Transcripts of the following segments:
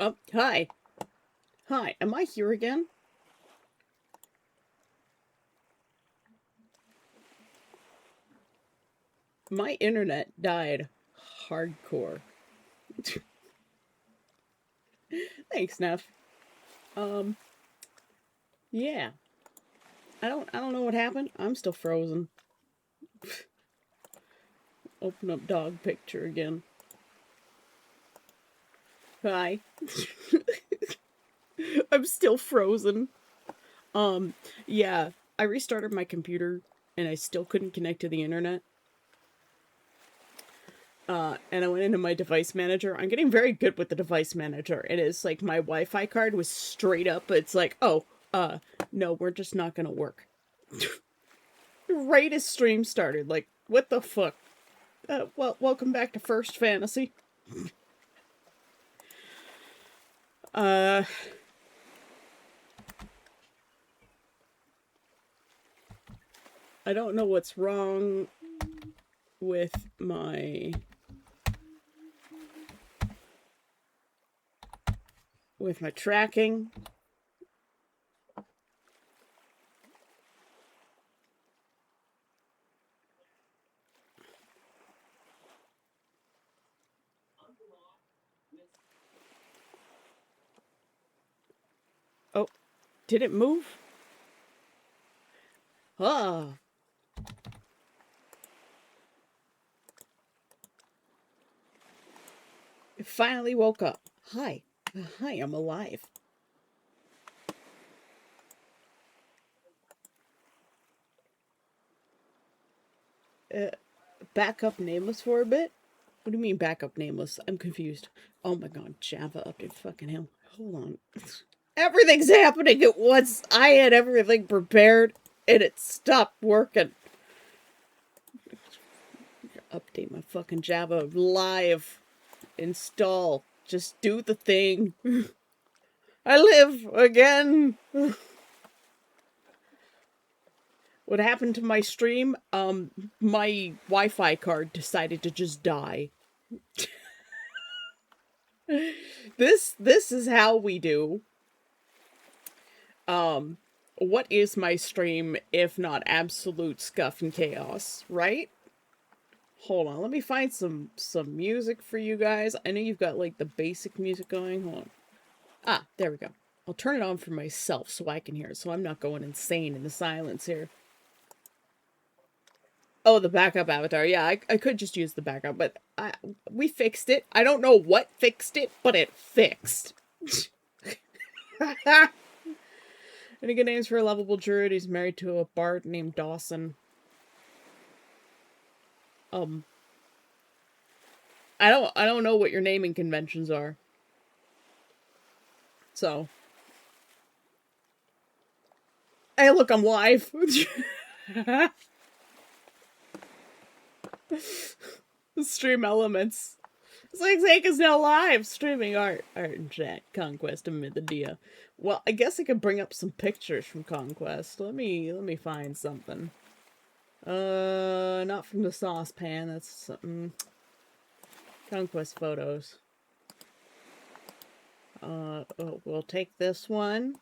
Oh, hi. Hi, am I here again? My internet died hardcore. Thanks, Neff. Um, yeah. I don't know what happened. I'm still frozen. Open up dog picture again. Hi. I'm still frozen. Um, yeah. I restarted my computer and I still couldn't connect to the internet. And I went into my device manager. I'm getting very good with the device manager. It is like my Wi-Fi card was straight up. It's like, oh, no, we're just not gonna work. Right as stream started, like, what the fuck? Well, welcome back to First Fantasy. Uh, I don't know what's wrong with my tracking. Oh, did it move? Ah. It finally woke up. Hi. Hi, I'm alive. Back up nameless for a bit? What do you mean back up nameless? I'm confused. Oh my god, Java update. Fucking hell. Hold on. Everything's happening at once. I had everything prepared and it stopped working. Update my fucking Java live. Install. Just do the thing. I live again. What happened to my stream? My Wi-Fi card decided to just die. This is how we do. What is my stream if not absolute scuff and chaos, right? Hold on, let me find some music for you guys. I know you've got like the basic music going. Hold on. Ah, there we go. I'll turn it on for myself so I can hear it, so I'm not going insane in the silence here. Oh, the backup avatar. Yeah, I could just use the backup, but we fixed it. I don't know what fixed it, but it fixed. Any good names for a lovable druid? He's married to a bard named Dawson. I don't know what your naming conventions are. So, hey, look, I'm live. Stream elements. Zake is now live streaming art and chat. Conquest and Mythodea. Well, I guess I could bring up some pictures from Conquest. Let me find something. Not from the saucepan. That's something. Conquest photos. Oh, we'll take this one.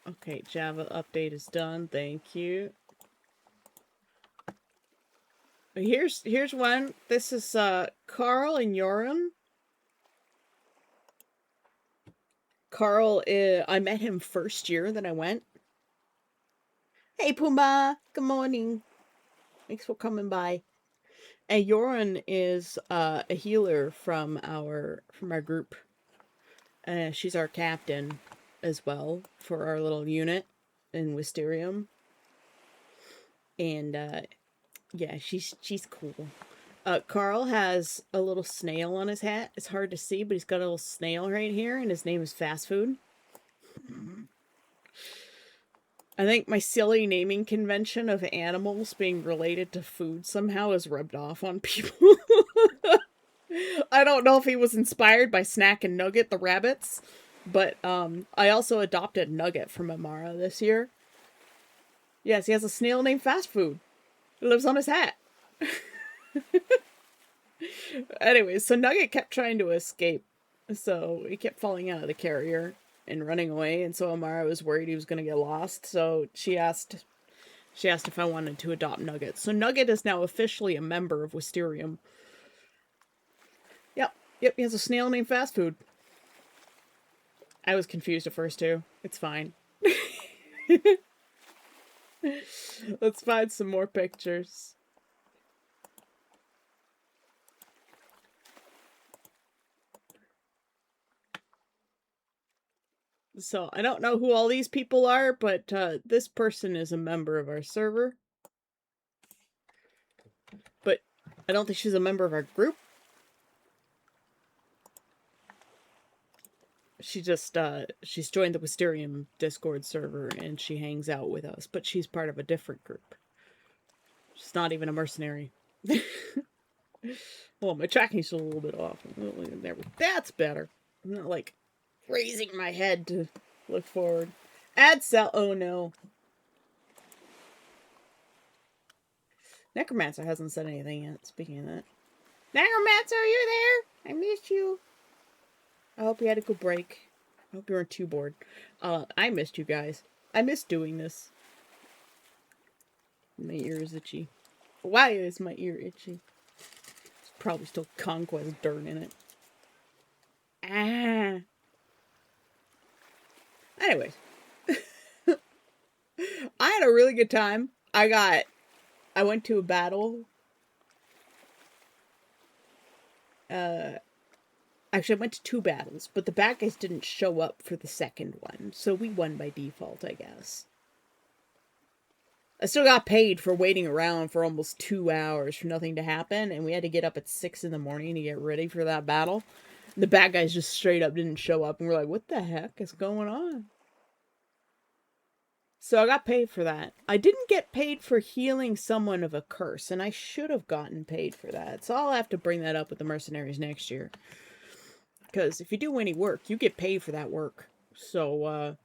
Okay, Java update is done. Thank you. Here's one. This is Carl and Joran. Carl, I met him first year that I went. Hey Puma, good morning. Thanks for coming by. And Joran is a healer from our group. She's our captain as well for our little unit in Wisterium. And yeah, she's cool. Carl has a little snail on his hat. It's hard to see, but he's got a little snail right here, and his name is Fast Food. I think my silly naming convention of animals being related to food somehow has rubbed off on people. I don't know if he was inspired by Snack and Nugget, the rabbits, but I also adopted Nugget from Amara this year. Yes, he has a snail named Fast Food. It lives on his hat. Anyway, so Nugget kept trying to escape. So he kept falling out of the carrier and running away, and so Amara was worried he was going to get lost. So she asked if I wanted to adopt Nugget. So Nugget is now officially a member of Wisterium. Yep, he has a snail named Fast Food. I was confused at first too. It's fine. Let's find some more pictures. So, I don't know who all these people are, but this person is a member of our server. But I don't think she's a member of our group. She just, she's joined the Wisterium Discord server and she hangs out with us, but she's part of a different group. She's not even a mercenary. Well, my tracking's a little bit off. That's better. I'm not, like, raising my head to look forward. Add cell. Oh, no. Necromancer hasn't said anything yet, speaking of that. Necromancer, are you there? I missed you. I hope you had a good break. I hope you weren't too bored. I missed you guys. I missed doing this. My ear is itchy. Why is my ear itchy? There's probably still Conquest dirt in it. Ah. Anyways. I had a really good time. I went to a battle. Actually, I went to 2 battles, but the bad guys didn't show up for the second one, so we won by default, I guess. I still got paid for waiting around for almost 2 hours for nothing to happen, and we had to get up at 6 in the morning to get ready for that battle. And the bad guys just straight up didn't show up, and we're like, what the heck is going on? So I got paid for that. I didn't get paid for healing someone of a curse, and I should have gotten paid for that. So I'll have to bring that up with the mercenaries next year. Because if you do any work, you get paid for that work. So,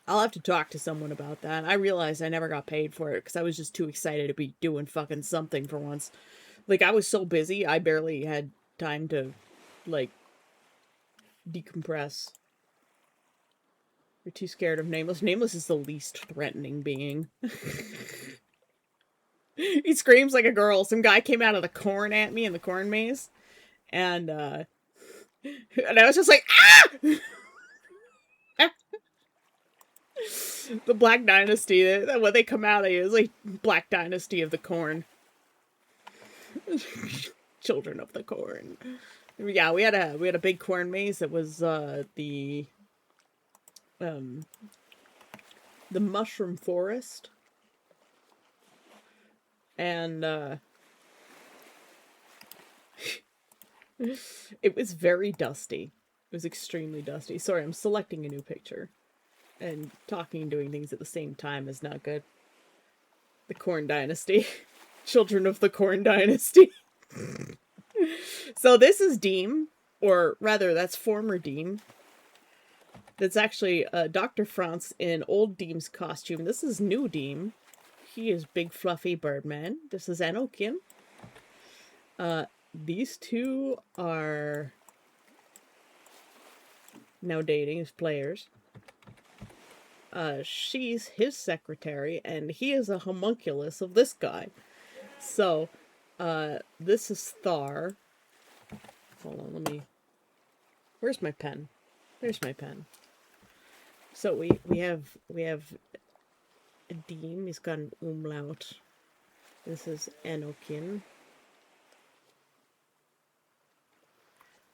I'll have to talk to someone about that. I realized I never got paid for it because I was just too excited to be doing fucking something for once. Like, I was so busy, I barely had time to, like, decompress. You're too scared of Nameless. Nameless is the least threatening being. He screams like a girl. Some guy came out of the corn at me in the corn maze. And I was just like, ah! The Black Dynasty, when they come out, it was like Black Dynasty of the Corn. Children of the Corn. Yeah, we had a big corn maze that was the mushroom forest. And it was very dusty. It was extremely dusty. Sorry, I'm selecting a new picture. And talking and doing things at the same time is not good. The Corn Dynasty. Children of the Corn Dynasty. So this is Deem, or rather, that's former Deem. That's actually Dr. Franz in old Deem's costume. This is new Deem. He is Big Fluffy Birdman. This is Enokin. These two are now dating as players. She's his secretary, and he is a homunculus of this guy. So, this is Thar. Hold on, let me... Where's my pen? There's my pen. So we have a Deem. He's got an umlaut. This is Enokin.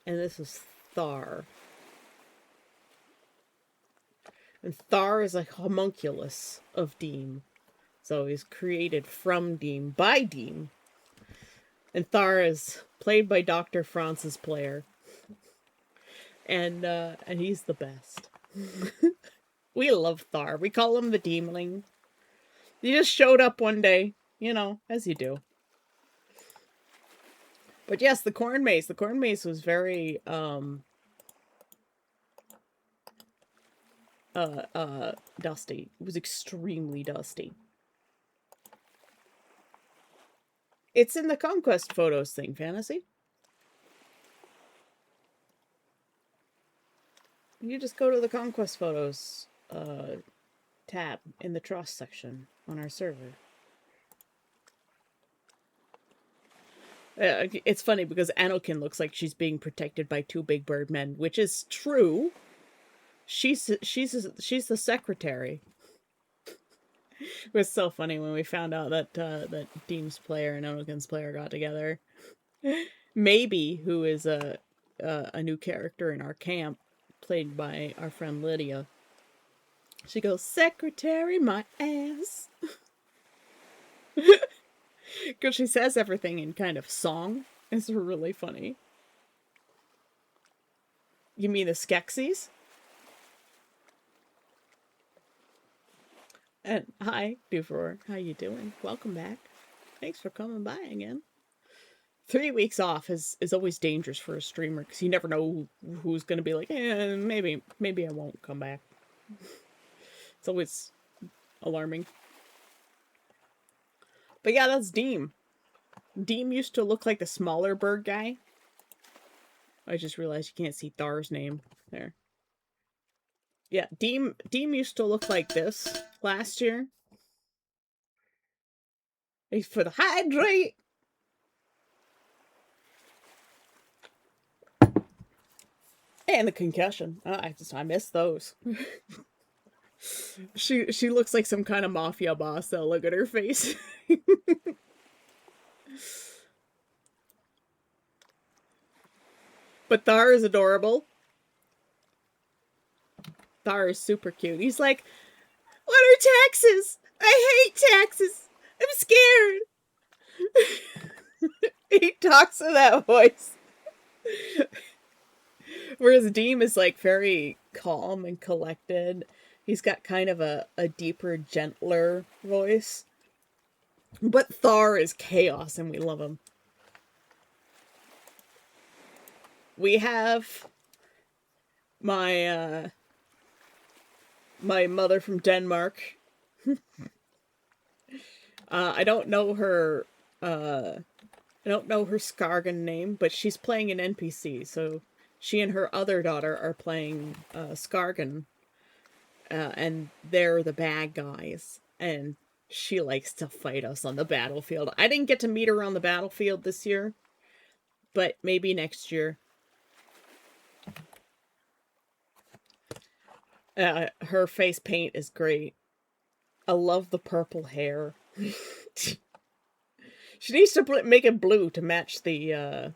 And this is Thar. And Thar is a homunculus of Deem. So he's created from Deem, by Deem. And Thar is played by Dr. Franz's player. And he's the best. We love Thar. We call him the Deemling. He just showed up one day, you know, as you do. But yes, the corn maze. The corn maze was very, dusty. It was extremely dusty. It's in the Conquest photos thing, Fantasy. You just go to the Conquest photos tab in the Trust section on our server. It's funny because Anakin looks like she's being protected by two big bird men, which is true. She's the secretary. It was so funny when we found out that that Deem's player and Anakin's player got together. Maybe, who is a new character in our camp, played by our friend Lydia. She goes, "Secretary, my ass," because she says everything in kind of song. It's really funny. You mean the Skeksis? And hi, Dufour. How you doing? Welcome back. Thanks for coming by again. 3 weeks off is always dangerous for a streamer because you never know who's going to be like, maybe I won't come back. It's always alarming. But yeah, that's Deem. Deem used to look like the smaller bird guy. I just realized you can't see Thar's name there. Yeah, Deem used to look like this last year. He's for the hydrate. And the concussion. I missed those. She looks like some kind of mafia boss though. Look at her face. But Thar is adorable. Thar is super cute. He's like, "What are taxes? I hate taxes. I'm scared." He talks in that voice. Whereas Deem is like very calm and collected. He's got kind of a deeper, gentler voice. But Thar is chaos and we love him. We have my my mother from Denmark. I don't know her Skargan name, but she's playing an NPC, so she and her other daughter are playing Skargan. And they're the bad guys. And she likes to fight us on the battlefield. I didn't get to meet her on the battlefield this year, but maybe next year. Her face paint is great. I love the purple hair. She needs to make it blue to match the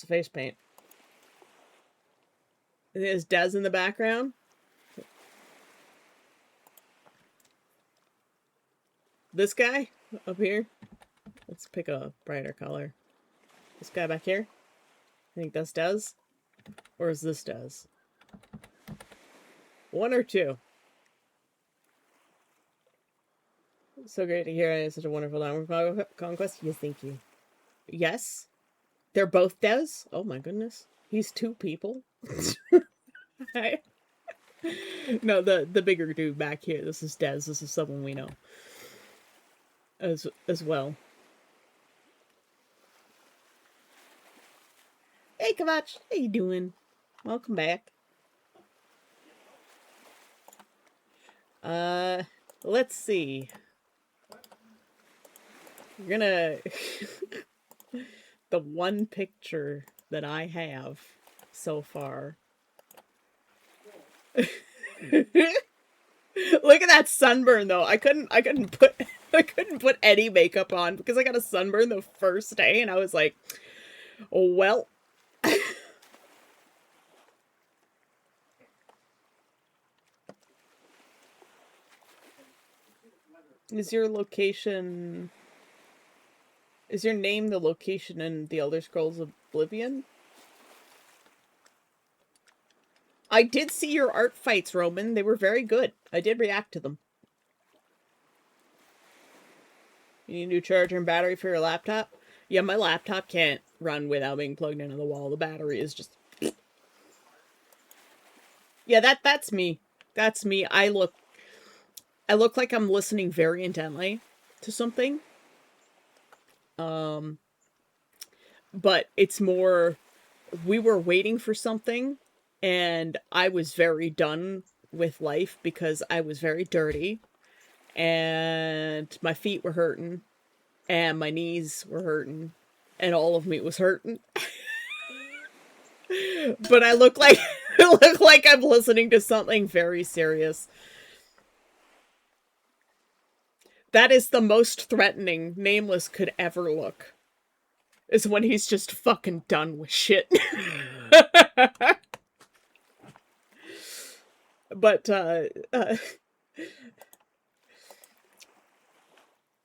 face paint. There's Des in the background. This guy up here. Let's pick a brighter color. This guy back here. I think that's Des. Or is this Des? One or two. So great to hear. I had such a wonderful time with Conquest. Yes, thank you. Yes. They're both Des? Oh my goodness. He's two people. No, the bigger dude back here. This is Des. This is someone we know. As well. Hey, Kavach. How you doing? Welcome back. Let's see. We're gonna... The one picture that I have so far. Look at that sunburn though. I couldn't put any makeup on because I got a sunburn the first day and I was like, oh, well. Is your name the location in the Elder Scrolls Oblivion? I did see your art fights, Roman. They were very good. I did react to them. You need a new charger and battery for your laptop? Yeah, my laptop can't run without being plugged into the wall. The battery is just... Yeah, that's me. That's me. I look like I'm listening very intently to something. But it's more we were waiting for something, and I was very done with life because I was very dirty, and my feet were hurting, and my knees were hurting, and all of me was hurting. But I look like I look like I'm listening to something very serious. That is the most threatening Nameless could ever look. Is when he's just fucking done with shit. But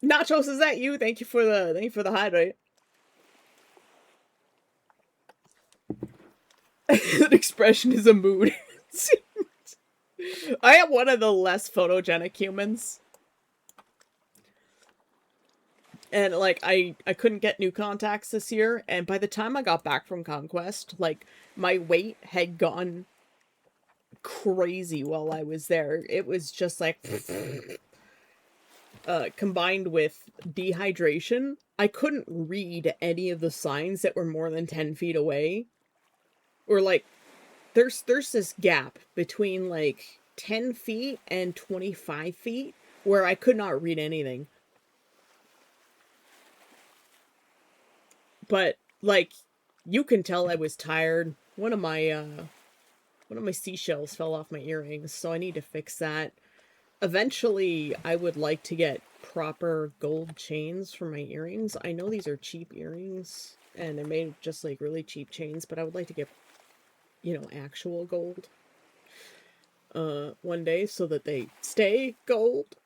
Nachos, is that you? Thank you for the hydrate. An expression is a mood. I am one of the less photogenic humans. And, like, I couldn't get new contacts this year, and by the time I got back from Conquest, like, my weight had gone crazy while I was there. It was just, like, combined with dehydration, I couldn't read any of the signs that were more than 10 feet away. Or, like, there's this gap between, like, 10 feet and 25 feet where I could not read anything. But, like, you can tell I was tired. One of my seashells fell off my earrings, so I need to fix that. Eventually, I would like to get proper gold chains for my earrings. I know these are cheap earrings, and they're made of just, like, really cheap chains, but I would like to get, you know, actual gold one day so that they stay gold.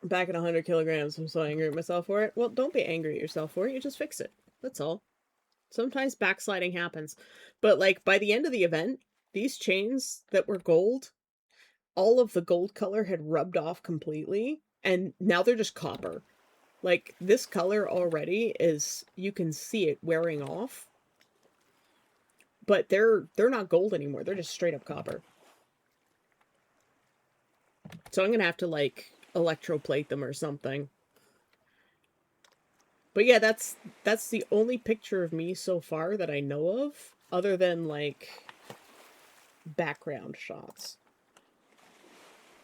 Back at 100 kilograms, I'm so angry at myself for it. Well, don't be angry at yourself for it, you just fix it. That's all. Sometimes backsliding happens. But, like, by the end of the event, these chains that were gold, all of the gold color had rubbed off completely, and now they're just copper. Like, this color already is, you can see it wearing off. But they're not gold anymore, they're just straight up copper. So I'm gonna have to, like, electroplate them or something. But yeah, that's the only picture of me so far that I know of, other than, like, background shots.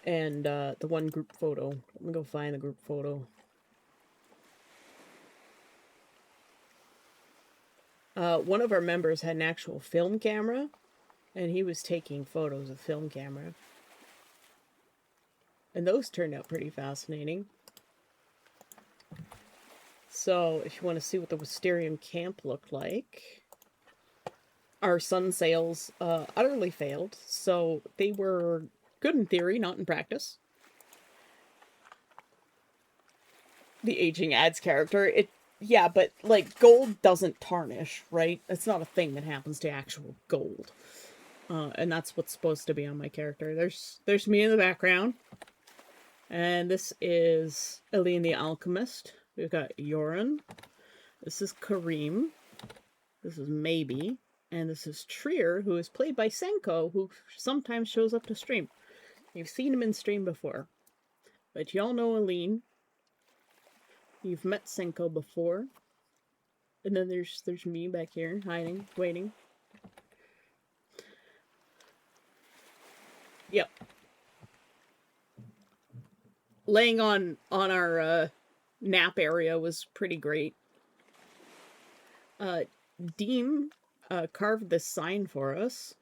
And the one group photo. Let me go find the group photo. One of our members had an actual film camera, and he was taking photos with film camera. And those turned out pretty fascinating. So, if you want to see what the Wisterium camp looked like, our sun sails utterly failed, so they were good in theory, not in practice. The aging adds character. Yeah, but, like, gold doesn't tarnish, right? It's not a thing that happens to actual gold. And that's what's supposed to be on my character. There's me in the background. And this is Eileen the Alchemist. We've got Yoren. This is Kareem. This is Maybe. And this is Trier, who is played by Senko, who sometimes shows up to stream. You've seen him in stream before. But y'all know Eileen. You've met Senko before. And then there's me back here, hiding, waiting. Yep. Laying on our nap area was pretty great. Deem carved this sign for us,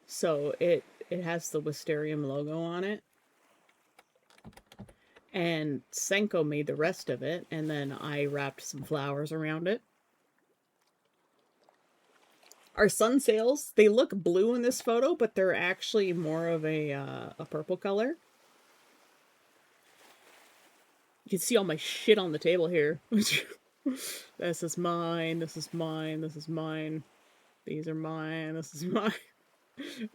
so it has the Wisterium logo on it. And Senko made the rest of it, and then I wrapped some flowers around it. Our sun sails, they look blue in this photo, but they're actually more of a purple color. You can see all my shit on the table here. This is mine, this is mine, this is mine. These are mine, this is mine.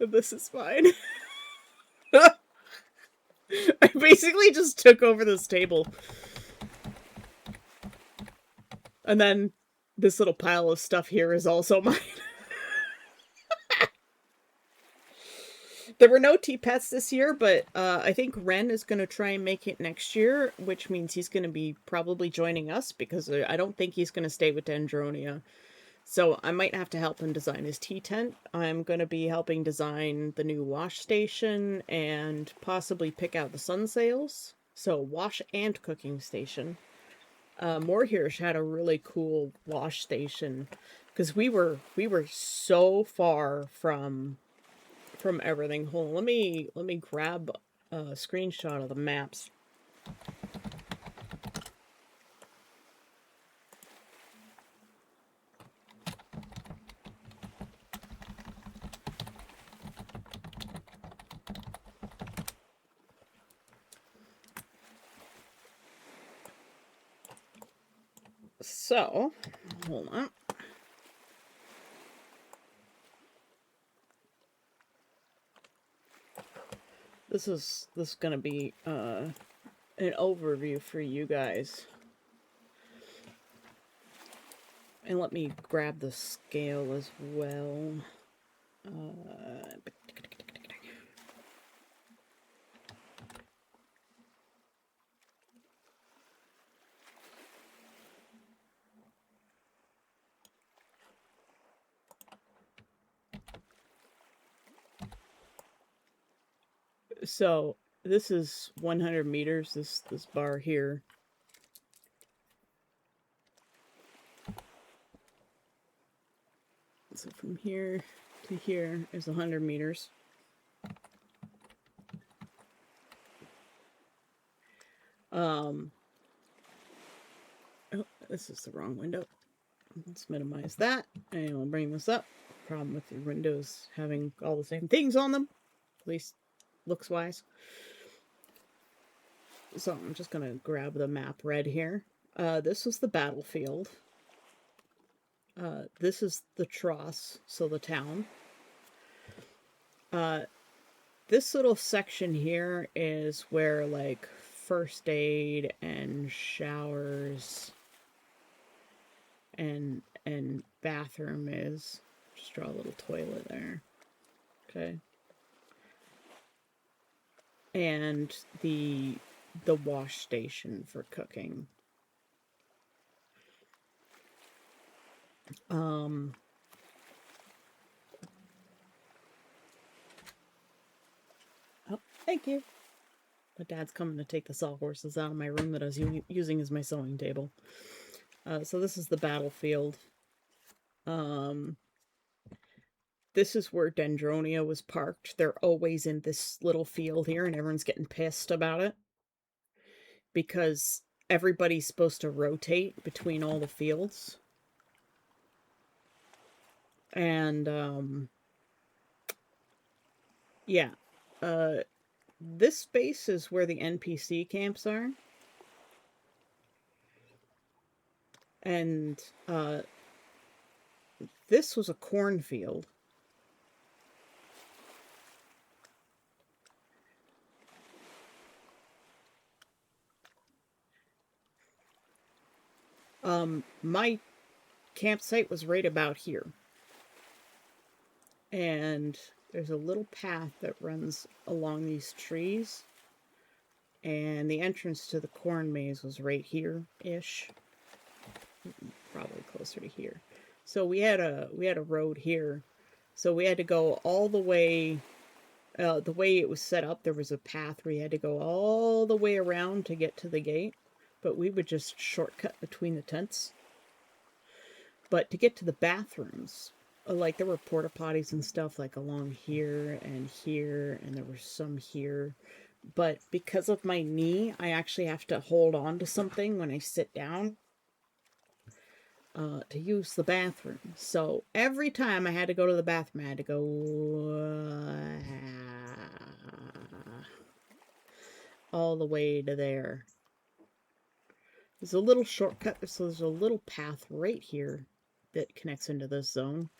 This is mine. I basically just took over this table. And then this little pile of stuff here is also mine. There were no T-Pets this year, but I think Ren is going to try and make it next year, which means he's going to be probably joining us, because I don't think he's going to stay with Dendronia. So I might have to help him design his tea tent. I'm going to be helping design the new wash station and possibly pick out the sun sails. So wash and cooking station. Moorhirsch had a really cool wash station because we were so far from everything. Hold on, let me grab a screenshot of the maps. So, hold on. This is gonna be an overview for you guys. And let me grab the scale as well. So this is 100 meters, this bar here. So from here to here is 100 meters. Oh, this is the wrong window. Let's minimize that, and we'll bring this up. Problem with your windows having all the same things on them, at least looks-wise. So I'm just going to grab the map red here. This was the battlefield. This is the Tross, so the town. This little section here is where, like, first aid and showers and bathroom is. Just draw a little toilet there. Okay. And the wash station for cooking. Oh, thank you. My dad's coming to take the sawhorses out of my room that I was using as my sewing table. So this is the battlefield. This is where Dendronia was parked. They're always in this little field here, and everyone's getting pissed about it. Because everybody's supposed to rotate between all the fields. And, yeah. This space is where the NPC camps are. And, this was a cornfield. My campsite was right about here. And there's a little path that runs along these trees. And the entrance to the corn maze was right here-ish. Probably closer to here. So we had a road here. So we had to go all the way, the way it was set up, there was a path where you had to go all the way around to get to the gate. But we would just shortcut between the tents. But to get to the bathrooms, like there were porta potties and stuff like along here, and there were some here. But because of my knee, I actually have to hold on to something when I sit down to use the bathroom. So every time I had to go to the bathroom, I had to go all the way to there. There's a little shortcut, so there's a little path right here that connects into this zone.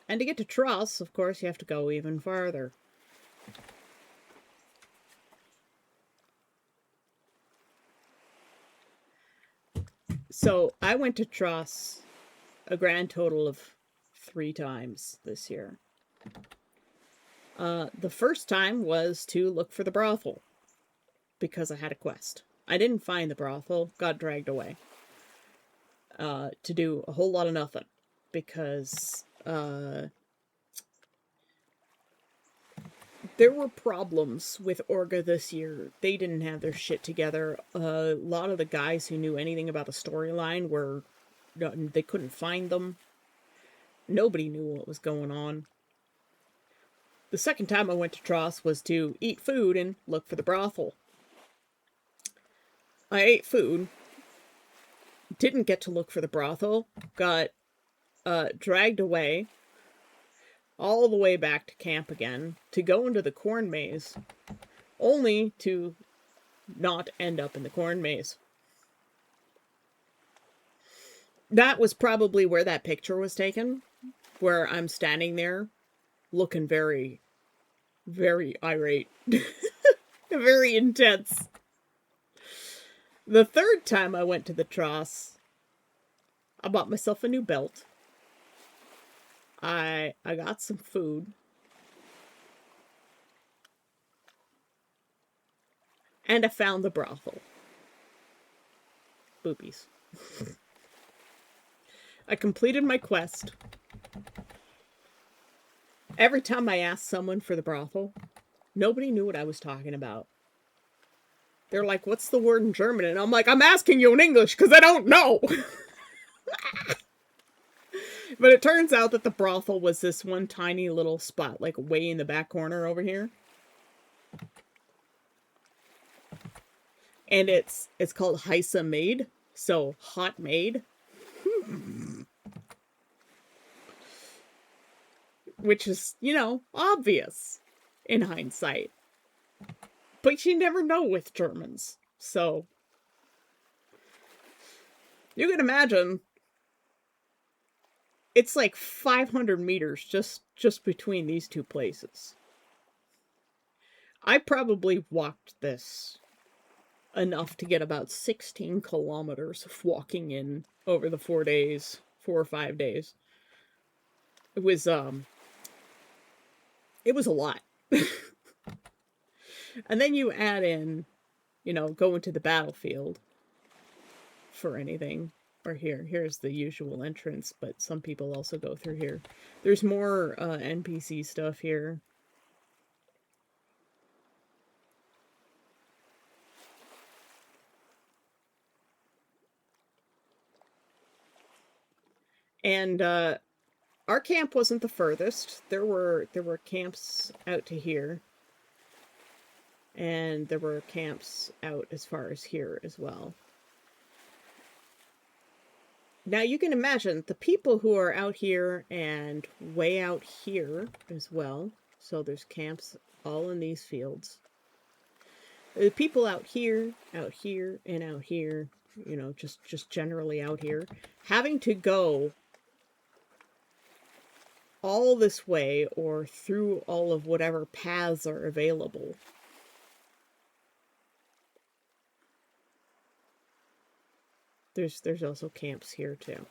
And to get to Tross, of course, you have to go even farther. So I went to Tross a grand total of 3 times this year. The first time was to look for the brothel, because I had a quest. I didn't find the brothel, got dragged away to do a whole lot of nothing. because there were problems with Orga this year. They didn't have their shit together. A lot of the guys who knew anything about the storyline were... they couldn't find them. Nobody knew what was going on. The second time I went to Tross was to eat food and look for the brothel. I ate food. Didn't get to look for the brothel. Got dragged away. All the way back to camp again. To go into the corn maze. Only to not end up in the corn maze. That was probably where that picture was taken. Where I'm standing there. Looking very, very irate. Very intense. The third time I went to the Tross, I bought myself a new belt. I got some food. And I found the brothel. Boobies. I completed my quest. Every time I asked someone for the brothel, nobody knew what I was talking about. They're like, what's the word in German? And I'm like, I'm asking you in English because I don't know. But it turns out that the brothel was this one tiny little spot, like way in the back corner over here. And it's called Heisa Maid, so hot maid. Which is, you know, obvious in hindsight. But you never know with Germans. So, you can imagine, it's like 500 meters just between these two places. I probably walked this enough to get about 16 kilometers of walking in over the 4 or 5 days. It was a lot. And then you add in, you know, going to the battlefield for anything. Or here's the usual entrance, but some people also go through here. There's more NPC stuff here. And our camp wasn't the furthest. There were camps out to here. And there were camps out as far as here as well. Now you can imagine the people who are out here and way out here as well. So there's camps all in these fields. The people out here, and out here, you know, just generally out here, having to go all this way or through all of whatever paths are available. There's also camps here too.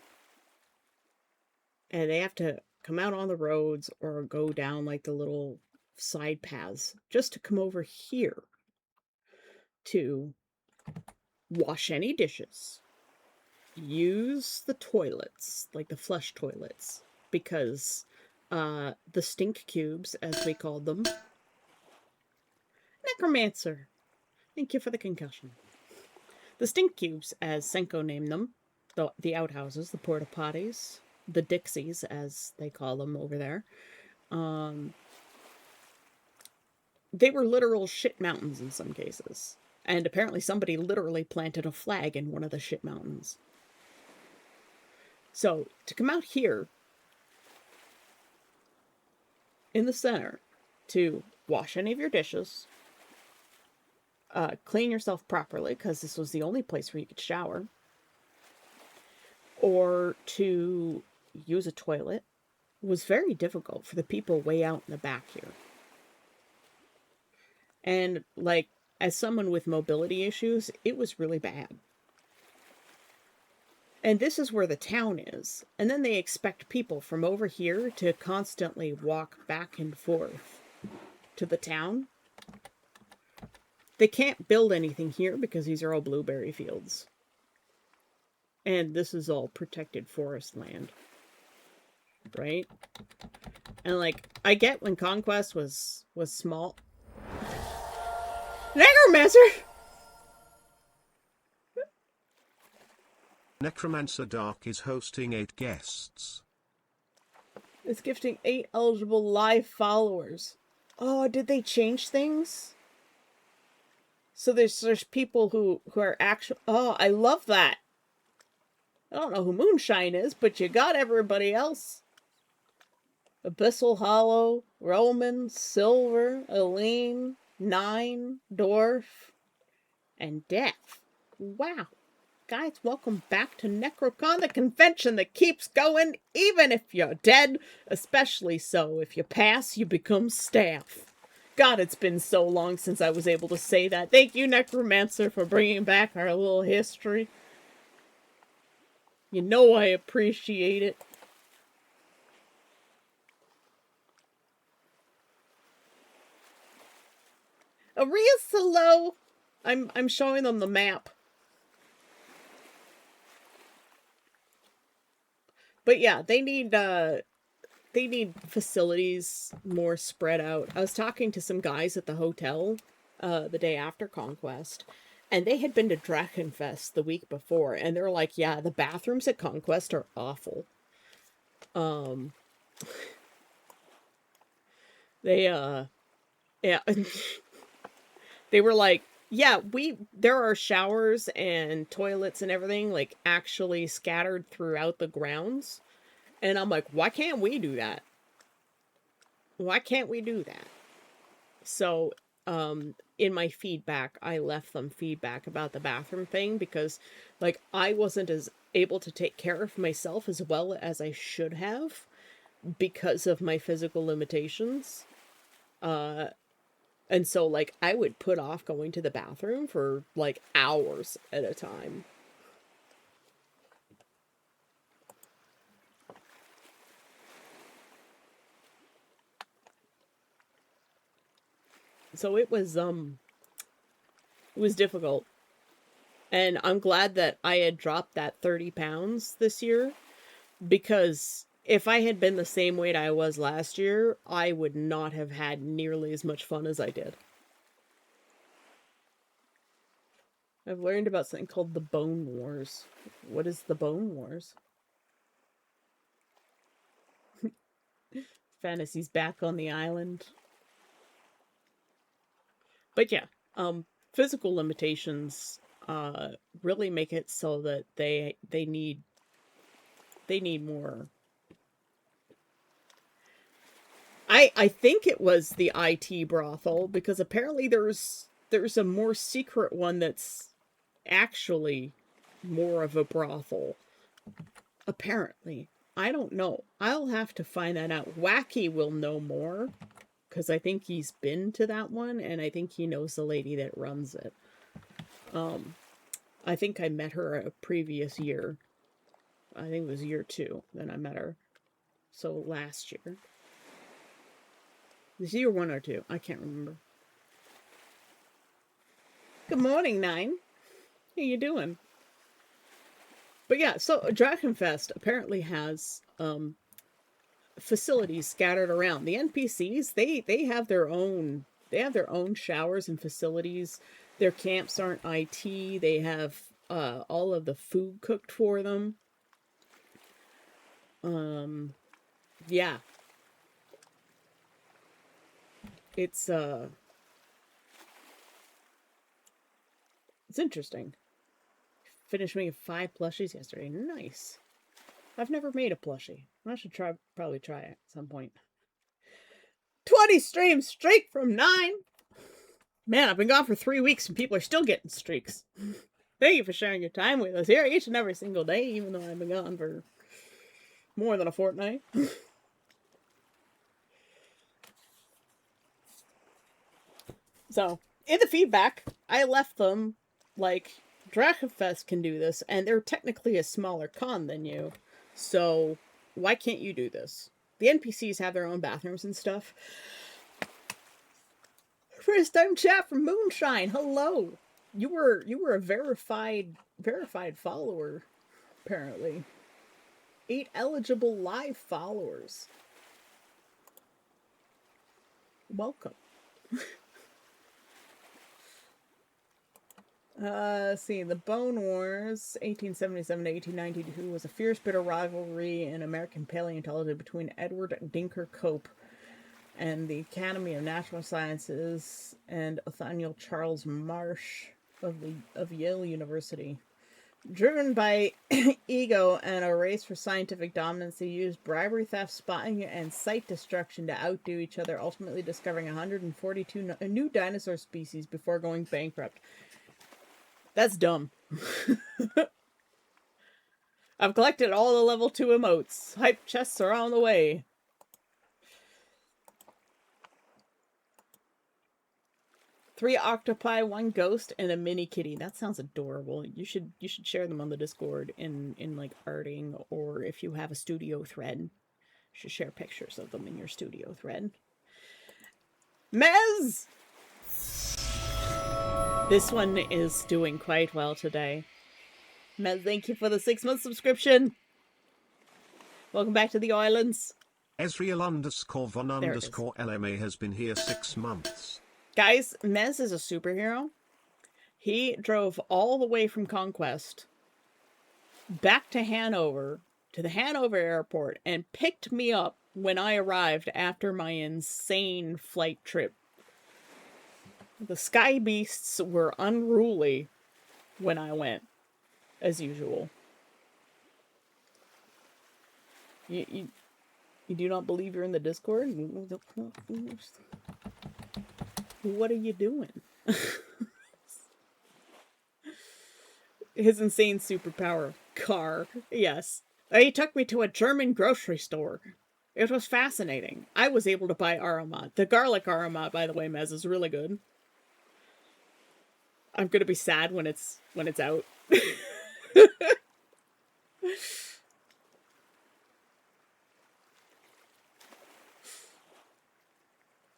And they have to come out on the roads or go down like the little side paths just to come over here to wash any dishes. Use the toilets, like the flush toilets, because the stink cubes, as we called them. Necromancer. Thank you for the concussion. The stink cubes, as Senko named them, the outhouses, the porta potties, the Dixies, as they call them over there, they were literal shit mountains in some cases. And apparently somebody literally planted a flag in one of the shit mountains. So, to come out here, in the center, to wash any of your dishes, clean yourself properly, because this was the only place where you could shower, or to use a toilet, was very difficult for the people way out in the back here. And, like, as someone with mobility issues, it was really bad. And this is where the town is. And then they expect people from over here to constantly walk back and forth to the town. They can't build anything here because these are all blueberry fields. And this is all protected forest land. right? And like, I get when Conquest was small. Necromancer! Necromancer Dark is hosting 8 guests. It's gifting 8 eligible live followers. Oh, did they change things? So there's people who are actual. Oh, I love that. I don't know who Moonshine is, but you got everybody else. Abyssal Hollow, Roman, Silver, Elaine, Nine, Dwarf, and Death. Wow. Guys, welcome back to Necrocon, the convention that keeps going even if you're dead. Especially so, if you pass, you become staff. God, it's been so long since I was able to say that. Thank you, Necromancer, for bringing back our little history. You know I appreciate it. Aria's hello. I'm showing them the map. But yeah, they need facilities more spread out. I was talking to some guys at the hotel the day after Conquest, and they had been to Drakenfest the week before, and they're like, yeah, the bathrooms at Conquest are awful. They yeah. They were like, yeah, there are showers and toilets and everything like actually scattered throughout the grounds. And I'm like, why can't we do that? Why can't we do that? So, in my feedback, I left them feedback about the bathroom thing because, like, I wasn't as able to take care of myself as well as I should have because of my physical limitations. And so, like, I would put off going to the bathroom for, like, hours at a time. So it was difficult. And I'm glad that I had dropped that 30 pounds this year, because if I had been the same weight I was last year, I would not have had nearly as much fun as I did. I've learned about something called the Bone Wars. What is the Bone Wars? Fantasy's back on the island. But yeah, physical limitations really make it so that they need more. I think it was the IT brothel, because apparently there's a more secret one that's actually more of a brothel. Apparently. I don't know. I'll have to find that out. Wacky will know more, because I think he's been to that one, and I think he knows the lady that runs it. I think I met her a previous year. I think it was year 2 that I met her. So last year. Was year 1 or 2? I can't remember. Good morning, Nine. How you doing? But yeah, so Drakenfest apparently has facilities scattered around. The NPCs, they have their own showers and facilities. Their camps aren't IT. They have all of the food cooked for them. Yeah. It's interesting. Finished making 5 plushies yesterday. Nice. I've never made a plushie. I should probably try it at some point. 20 streams straight from 9. Man, I've been gone for 3 weeks and people are still getting streaks. Thank you for sharing your time with us here each and every single day, even though I've been gone for more than a fortnight. So, in the feedback, I left them, like, Drakenfest can do this, and they're technically a smaller con than you. So, why can't you do this? The NPCs have their own bathrooms and stuff. First time chat from Moonshine. Hello. You were a verified follower, apparently. 8 eligible live followers. Welcome. Let's see. The Bone Wars, 1877 to 1892, was a fierce, bitter rivalry in American paleontology between Edward Dinker Cope and the Academy of Natural Sciences and Nathaniel Charles Marsh of Yale University. Driven by ego and a race for scientific dominance, they used bribery, theft, spying, and site destruction to outdo each other, ultimately discovering 142 new dinosaur species before going bankrupt. That's dumb. I've collected all the level 2 emotes. Hype chests are on the way. Three octopi, one ghost, and a mini kitty. That sounds adorable. You should share them on the Discord in like arting, or if you have a studio thread, you should share pictures of them in your studio thread. Mez! This one is doing quite well today. Mez, thank you for the 6-month subscription. Welcome back to the islands. Ezreal_von_LMA has been here 6 months. Guys, Mez is a superhero. He drove all the way from Conquest back to Hanover, to the Hanover airport, and picked me up when I arrived after my insane flight trip. The sky beasts were unruly when I went, as usual. You do not believe you're in the Discord? What are you doing? His insane superpower. Car. Yes. He took me to a German grocery store. It was fascinating. I was able to buy Aramat. The garlic Aramat, by the way, Mez, is really good. I'm gonna be sad when it's out.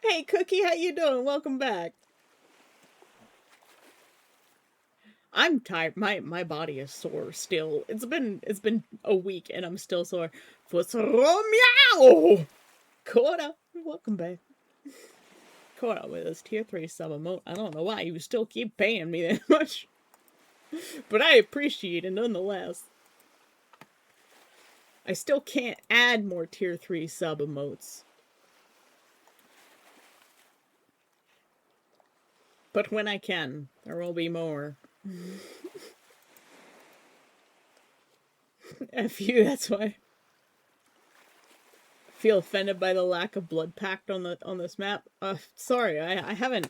Hey, Cookie, how you doing? Welcome back. I'm tired. My body is sore still. It's been a week and I'm still sore. Meow! Coda, welcome back. Coda with this tier 3 sub emote. I don't know why you still keep paying me that much, but I appreciate it nonetheless. I still can't add more tier 3 sub emotes. But when I can, there will be more. F you, that's why. I feel offended by the lack of blood pact on this map. Sorry, I haven't.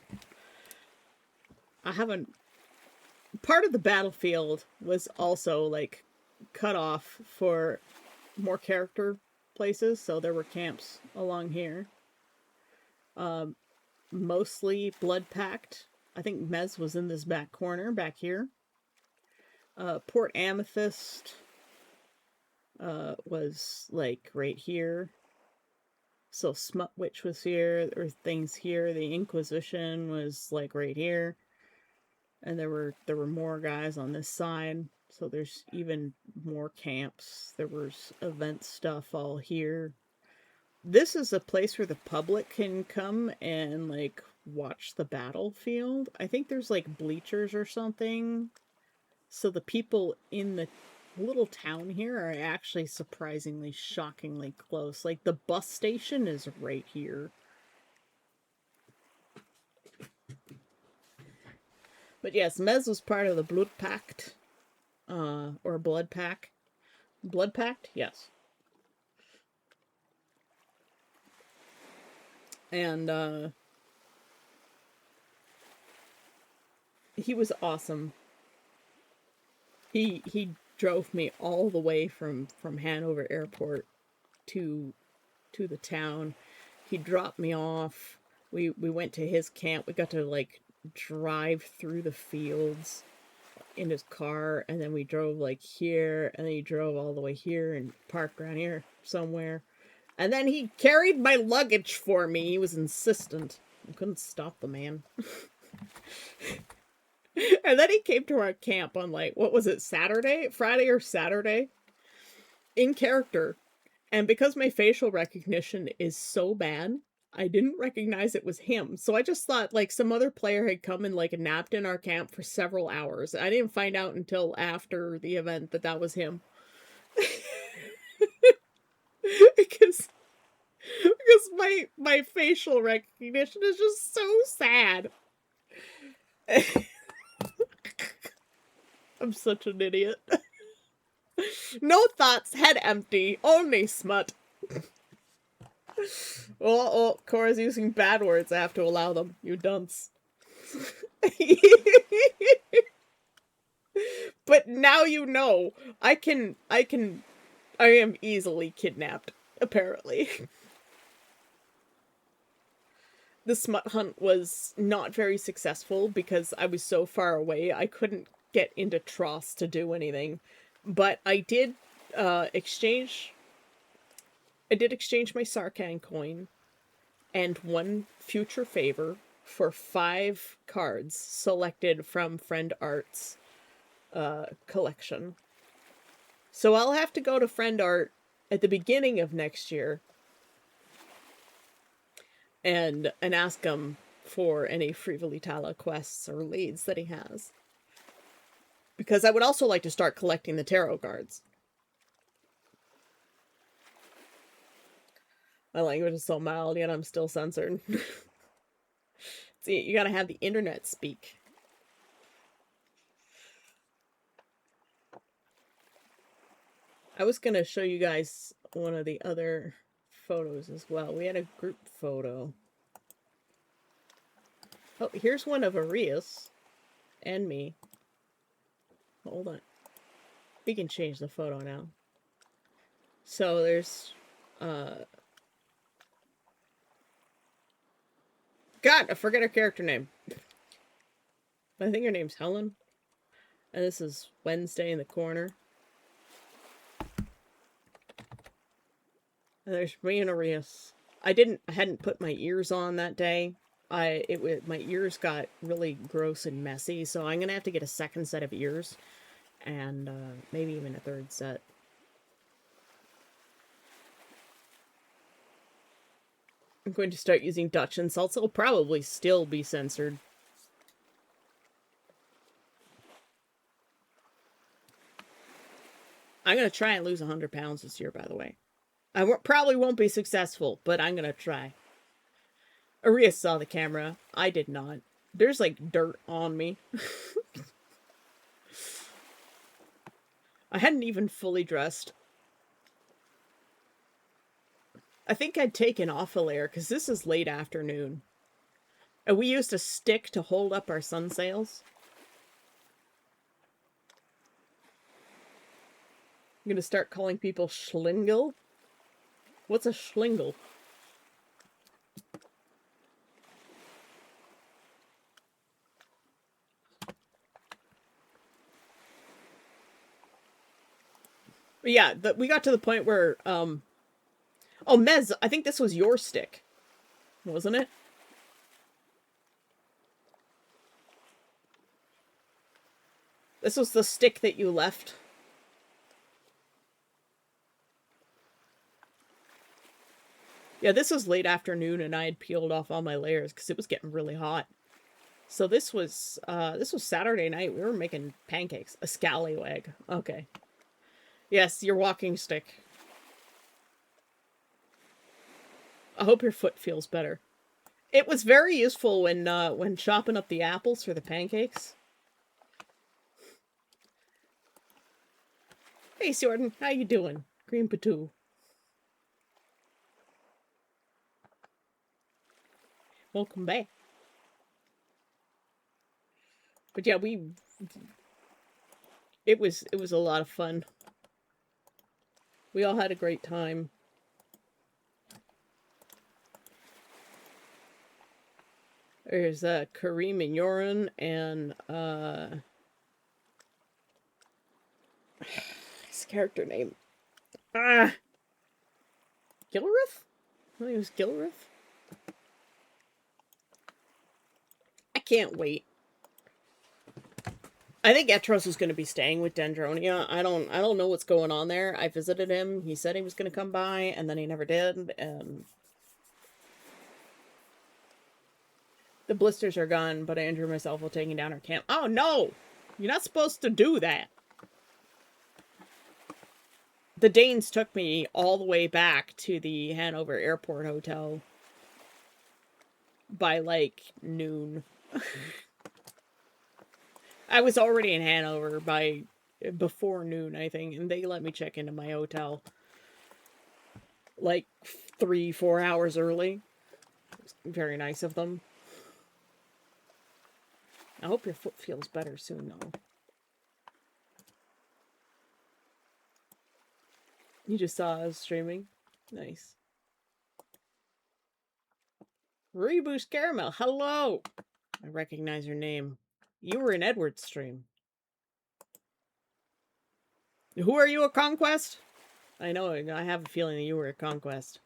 Part of the battlefield was also like cut off for more character places, so there were camps along here. Mostly blood pact. I think Mez was in this back corner, back here. Port Amethyst was like right here. So Smut Witch was here. There were things here. The Inquisition was like right here. And there were more guys on this side. So there's even more camps. There was event stuff all here. This is a place where the public can come and like watch the battlefield. I think there's like bleachers or something. So the people in the little town here are actually surprisingly, shockingly close. Like the bus station is right here. But yes, Mez was part of the Blood Pact. Or Blood Pack. Blood Pact? Yes. And, he was awesome. He drove me all the way from Hanover Airport to the town. He dropped me off. We went to his camp. We got to like drive through the fields in his car, and then we drove like here, and then he drove all the way here and parked around here somewhere. And then he carried my luggage for me. He was insistent. I couldn't stop the man. And then he came to our camp on like, what was it, Saturday? Friday or Saturday? in character. And because my facial recognition is so bad, I didn't recognize it was him. So I just thought like some other player had come and like napped in our camp for several hours. I didn't find out until after the event that that was him. because my facial recognition is just so sad. I'm such an idiot. No thoughts, head empty, only smut. Oh, Cora's using bad words. I have to allow them. You dunce. But now you know. I am easily kidnapped, apparently. The smut hunt was not very successful because I was so far away. I couldn't get into Tross to do anything. But I did exchange my Sarkhan coin and one future favor for 5 cards selected from Friend Art's collection. So I'll have to go to Friend Art at the beginning of next year and ask him for any Free Vitala quests or leads that he has. Because I would also like to start collecting the tarot cards. My language is so mild, yet I'm still censored. See, you gotta have the internet speak. I was gonna show you guys one of the other photos as well. We had a group photo. Oh, here's one of Arias and me. Hold on. We can change the photo now. So there's God, I forget her character name. I think her name's Helen. And this is Wednesday in the corner. And there's me and Arias. I hadn't put my ears on that day. My ears got really gross and messy, so I'm gonna have to get a second set of ears. And maybe even a third set. I'm going to start using Dutch insults. It'll probably still be censored. I'm going to try and lose 100 pounds this year, by the way. I probably won't be successful, but I'm going to try. Arias saw the camera. I did not. There's like dirt on me. I hadn't even fully dressed. I think I'd taken off a layer because this is late afternoon. And we used a stick to hold up our sun sails. I'm gonna start calling people Schlingel. What's a Schlingel? But yeah, we got to the point where, oh, Mez, I think this was your stick, wasn't it? This was the stick that you left. Yeah, this was late afternoon and I had peeled off all my layers because it was getting really hot. So this was Saturday night. We were making pancakes. A scallywag. Okay. Yes, your walking stick. I hope your foot feels better. It was very useful when chopping up the apples for the pancakes. Hey, Jordan, how you doing? Green Patoo. Welcome back. But yeah, it was a lot of fun. We all had a great time. There's Kareem and Yoran and his character name. Gilrith? I think it was Gilrith. I can't wait. I think Etros is going to be staying with Dendronia. I don't know what's going on there. I visited him. He said he was going to come by, and then he never did. And the blisters are gone, but Andrew and myself will taking down our camp. Oh no! You're not supposed to do that. The Danes took me all the way back to the Hanover Airport Hotel by like noon. I was already in Hanover by before noon, I think, and they let me check into my hotel like 3-4 hours early. It was very nice of them. I hope your foot feels better soon, though. You just saw us streaming. Nice. Reboost Caramel, hello! I recognize your name. You were in Edward's stream. Who are you at Conquest? I know, I have a feeling that you were at Conquest.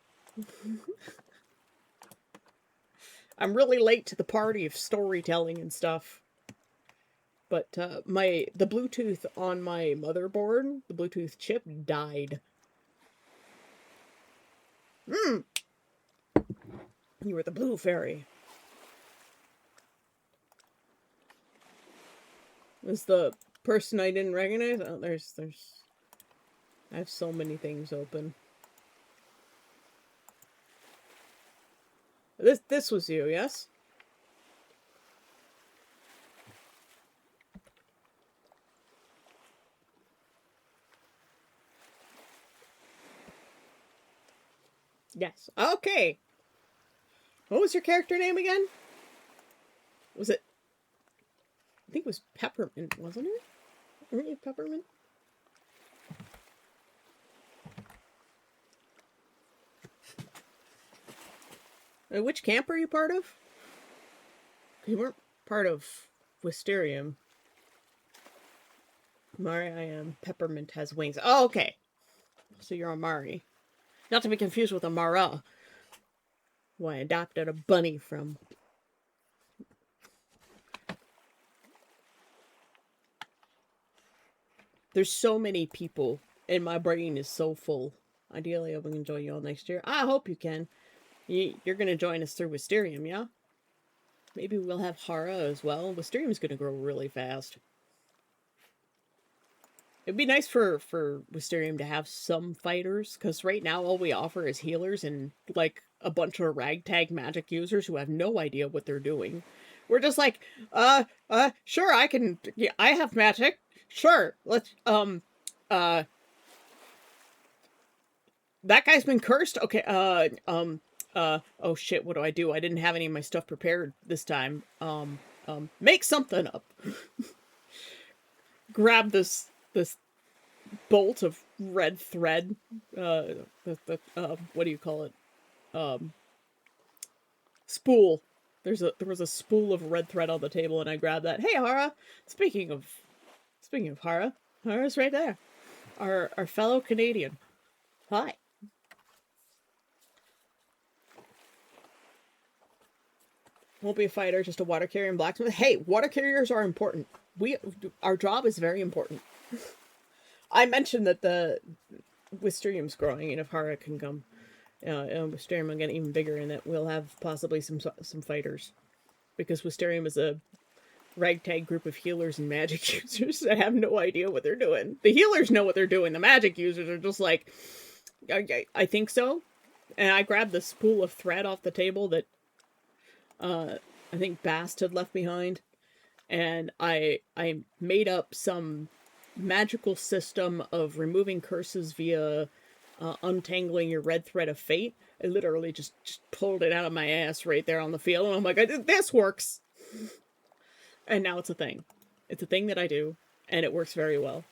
I'm really late to the party of storytelling and stuff. But the Bluetooth on my motherboard, the Bluetooth chip, died. You were the blue fairy. Was the person I didn't recognize? Oh, there's. I have so many things open. This was you, yes? Yes. Okay. What was your character name again? Was it? I think it was Peppermint, wasn't it? Weren't you Peppermint? Which camp are you part of? You weren't part of Wisterium. Mari, I am. Peppermint has wings. Oh, okay. So you're Amari. Not to be confused with Amara, who I adopted a bunny from. There's so many people, and my brain is so full. Ideally, I will enjoy you all next year. I hope you can. You're going to join us through Wisterium, yeah? Maybe we'll have Hara as well. Wisterium's going to grow really fast. It'd be nice for Wisterium to have some fighters, because right now all we offer is healers and, like, a bunch of ragtag magic users who have no idea what they're doing. We're just like, sure, I can, yeah, I have magic. Sure, let's, that guy's been cursed? Okay, oh shit, what do? I didn't have any of my stuff prepared this time. Make something up. Grab this bolt of red thread. What do you call it? Spool. There was a spool of red thread on the table, and I grabbed that. Hey, Hara. Speaking of Hara, Hara's right there. Our fellow Canadian. Hi. Won't be a fighter, just a water carrier and blacksmith. Hey, water carriers are important. Our job is very important. I mentioned that the Wisterium's growing, and if Hara can come, Wisterium will get even bigger, and that we'll have possibly some fighters, because Wisterium is a ragtag group of healers and magic users that have no idea what they're doing. The healers know what they're doing. The magic users are just like, I think so. And I grabbed the spool of thread off the table that I think Bast had left behind, and I made up some magical system of removing curses via untangling your red thread of fate. I literally just pulled it out of my ass right there on the field, and I'm like, this works. And now it's a thing. It's a thing that I do, and it works very well.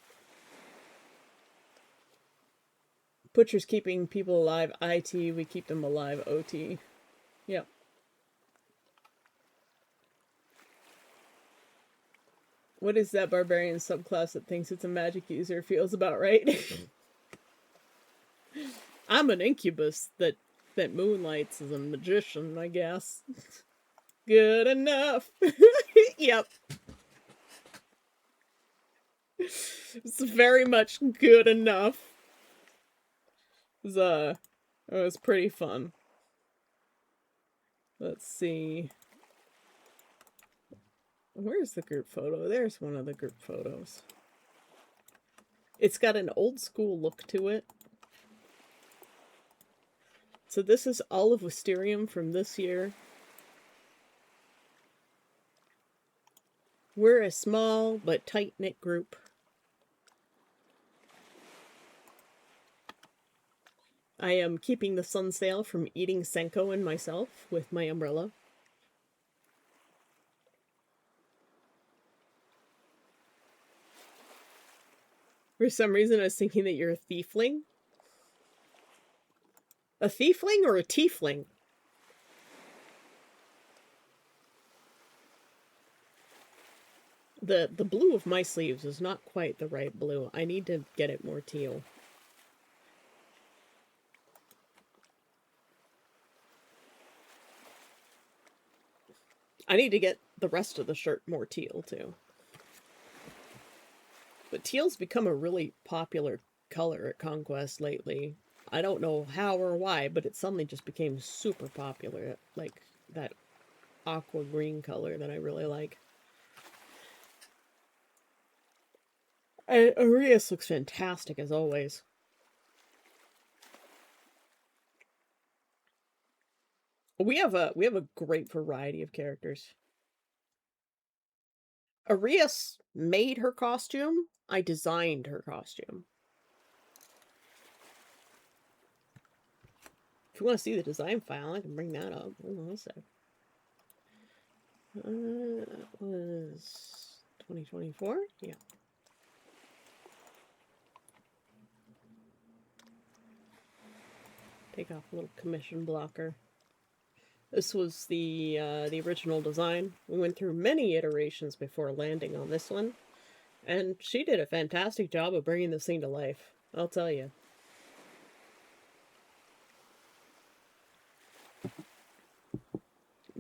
Butcher's keeping people alive. IT, we keep them alive. OT. Yep. What is that barbarian subclass that thinks it's a magic user? Feels about right. I'm an incubus that moonlights as a magician, I guess. Good enough. Yep. It's very much good enough. It was pretty fun. Let's see. Where's the group photo? There's one of the group photos. It's got an old school look to it. So this is Olive Wisterium from this year. We're a small but tight-knit group. I am keeping the sun sail from eating Senko and myself with my umbrella. For some reason, I was thinking that you're a thiefling. A thiefling or a tiefling? The blue of my sleeves is not quite the right blue. I need to get it more teal. I need to get the rest of the shirt more teal, too. But teal's become a really popular color at Conquest lately. I don't know how or why, but it suddenly just became super popular. Like that aqua green color that I really like. Arias looks fantastic as always. We have a great variety of characters. Arias made her costume. I designed her costume. If you want to see the design file, I can bring that up. Hold on a sec. That was 2024? Yeah. Take off a little commission blocker. This was the original design. We went through many iterations before landing on this one, and she did a fantastic job of bringing this thing to life. I'll tell you.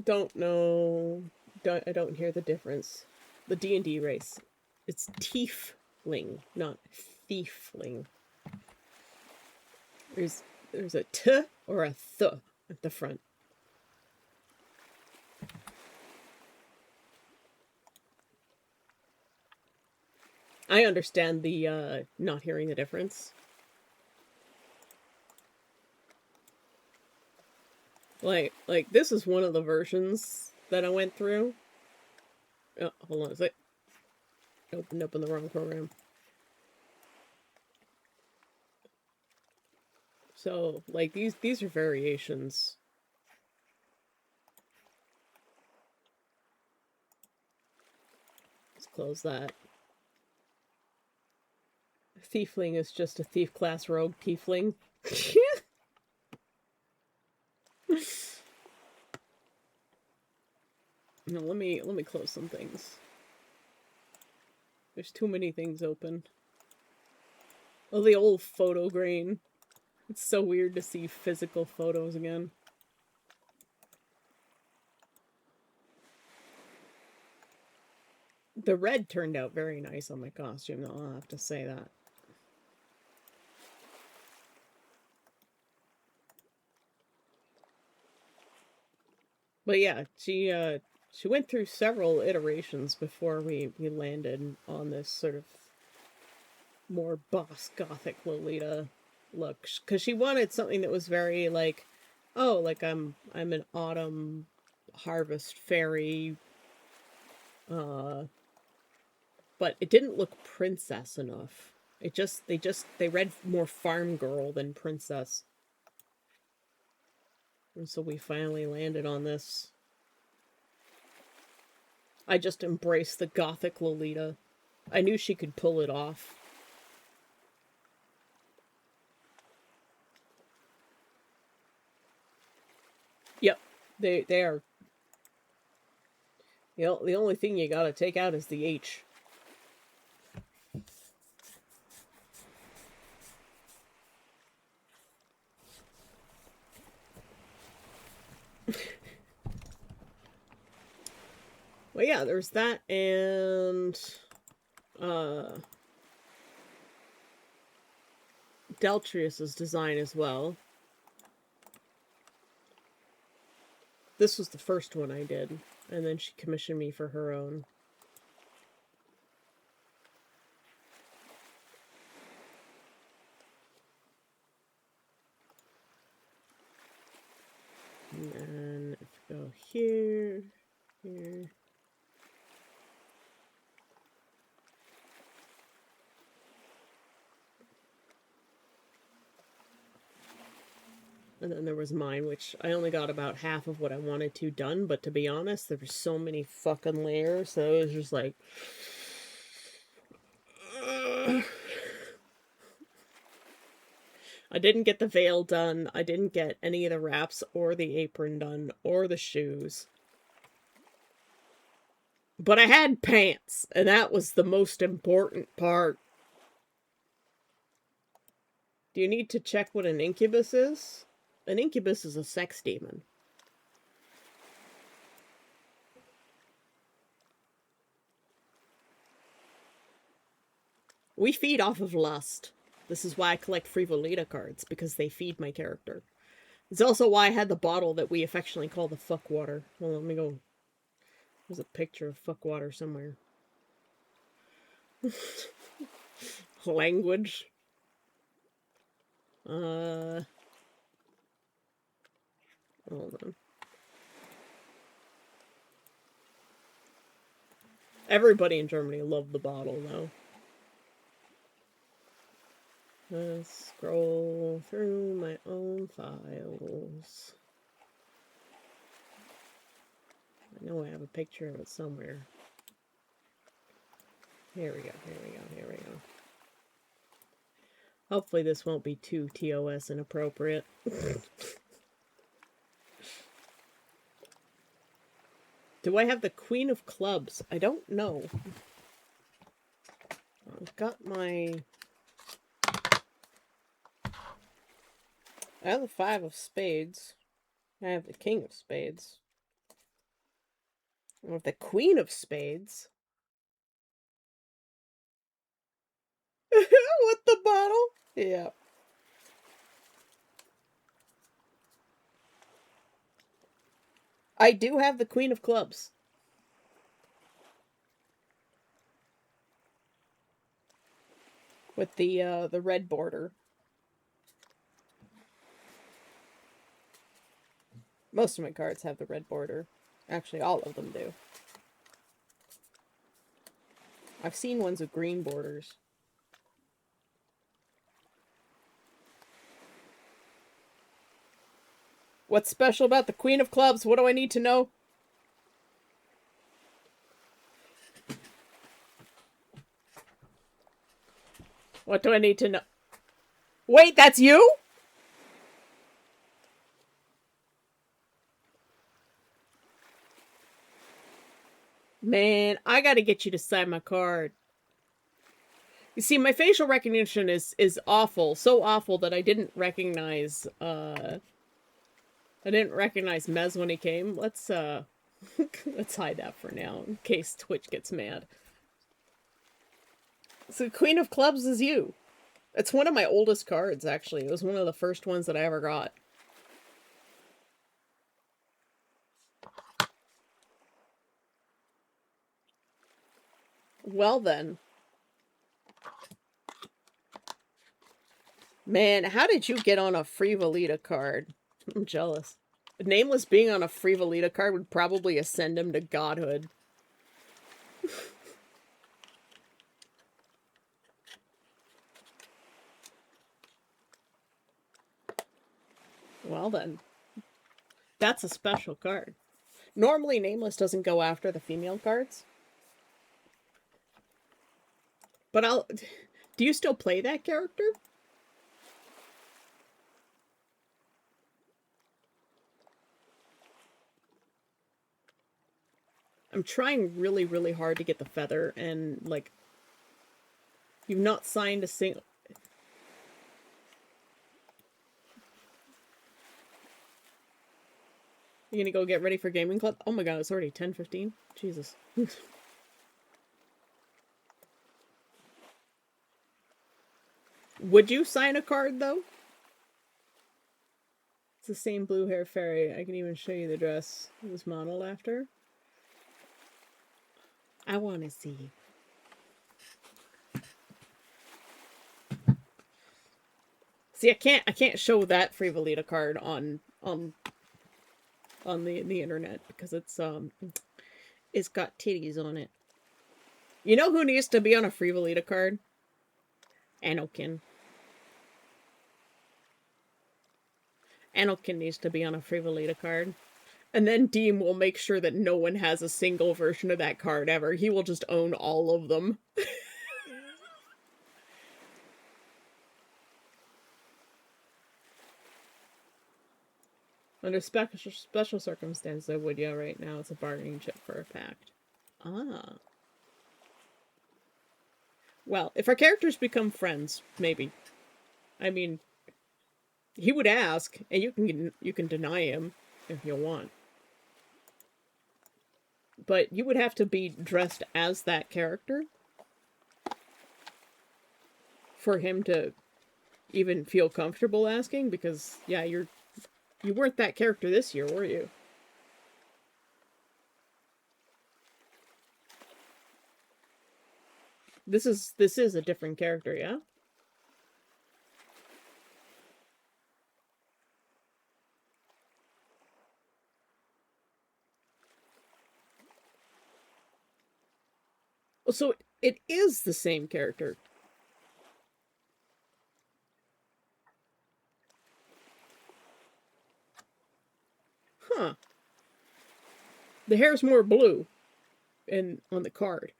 Don't know. I don't hear the difference. The D&D race. It's tiefling, not thiefling. There's a t or a th at the front. I understand the not hearing the difference. Like this is one of the versions that I went through. Oh, hold on a sec. Opened up in the wrong program. So, like, these are variations. Let's close that. Thiefling is just a thief class rogue tiefling. No, let me close some things. There's too many things open. Oh, the old photo grain. It's so weird to see physical photos again. The red turned out very nice on my costume, though, I'll have to say that. But yeah, she went through several iterations before we landed on this sort of more boss gothic Lolita look. Because she wanted something that was very like, oh, like I'm an autumn harvest fairy. But it didn't look princess enough. They read more farm girl than princess. And so we finally landed on this. I just embraced the gothic Lolita. I knew she could pull it off. Yep, they are. You know, the only thing you gotta take out is the H. Well, yeah, there's that, and Deltrius's design as well. This was the first one I did, and then she commissioned me for her own. And then if we go here, here. And then there was mine, which I only got about half of what I wanted to done, but to be honest, there were so many fucking layers, so it was just like... I didn't get the veil done, I didn't get any of the wraps or the apron done, or the shoes. But I had pants, and that was the most important part. Do you need to check what an incubus is? An incubus is a sex demon. We feed off of lust. This is why I collect Frivolita cards, because they feed my character. It's also why I had the bottle that we affectionately call the fuck water. Well, let me go. There's a picture of fuck water somewhere. Language. Hold on. Everybody in Germany loved the bottle, though. Let's scroll through my own files. I know I have a picture of it somewhere. Here we go, here we go, here we go. Hopefully this won't be too TOS inappropriate. Do I have the Queen of Clubs? I don't know. I've got my... I have the 5 of Spades. I have the King of Spades. I have the Queen of Spades. With the bottle? Yeah. I do have the Queen of Clubs. With the red border. Most of my cards have the red border. Actually, all of them do. I've seen ones with green borders. What's special about the Queen of Clubs? What do I need to know? What do I need to know? Wait, that's you? Man, I gotta get you to sign my card. You see, my facial recognition is awful. So awful that I didn't recognize, I didn't recognize Mez when he came. Let's let's hide that for now, in case Twitch gets mad. So Queen of Clubs is you. It's one of my oldest cards, actually. It was one of the first ones that I ever got. Well then. Man, how did you get on a Frivolita card? I'm jealous. Nameless being on a Frivolita card would probably ascend him to godhood. Well then. That's a special card. Normally, Nameless doesn't go after the female cards. But I'll... Do you still play that character? I'm trying really, really hard to get the feather, and, like... You've not signed a single... You gonna go get ready for gaming club? Oh my god, it's already 10:15. Jesus. Would you sign a card, though? It's the same blue hair fairy. I can even show you the dress it was modeled after. I want to see. See, I can't show that Frivolita card on the internet because it's got titties on it. You know who needs to be on a Frivolita card? Anakin. Anakin needs to be on a Frivolita card. And then Deem will make sure that no one has a single version of that card ever. He will just own all of them. Under special circumstances, I would, yeah, right now it's a bargaining chip for a pact. Ah. Well, if our characters become friends, maybe. I mean, he would ask, and you can deny him if you want. But you would have to be dressed as that character for him to even feel comfortable asking, because yeah, you weren't that character this year, were you? This is a different character, yeah? So it is the same character. Huh. The hair's more blue on the card.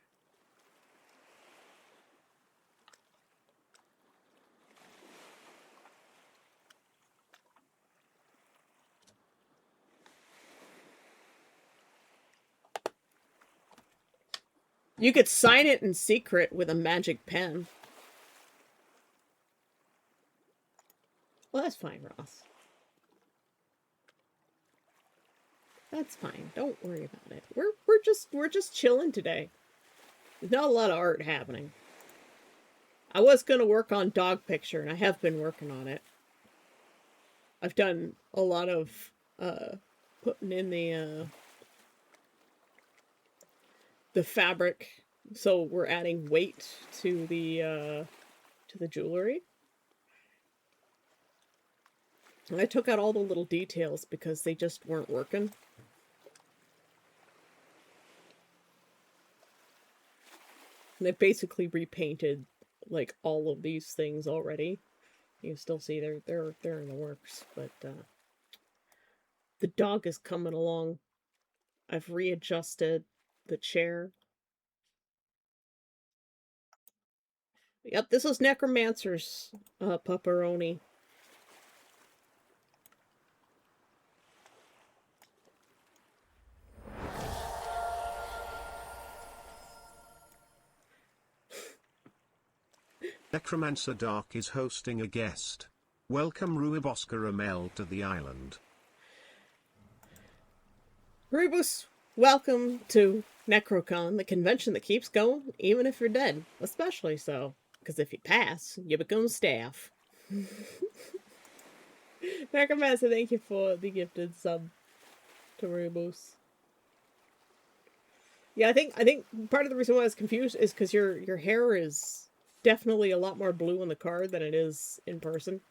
You could sign it in secret with a magic pen. Well, that's fine, Ross. That's fine. Don't worry about it. We're just chilling today. There's not a lot of art happening. I was gonna work on dog picture, and I have been working on it. I've done a lot of putting in the fabric, so we're adding weight to the jewelry. And I took out all the little details because they just weren't working. And I basically repainted like all of these things already. You can still see they're in the works, but the dog is coming along. I've readjusted the chair. Yep, this is Necromancer's pepperoni. Necromancer Dark is hosting a guest. Welcome Ruibos Caramel to the island. Rubus, welcome to Necrocon, the convention that keeps going even if you're dead. Especially so, because if you pass, you become staff. Necromancer, thank you for the gifted sub to Rubus. Yeah, I think part of the reason why I was confused is because your hair is definitely a lot more blue on the card than it is in person.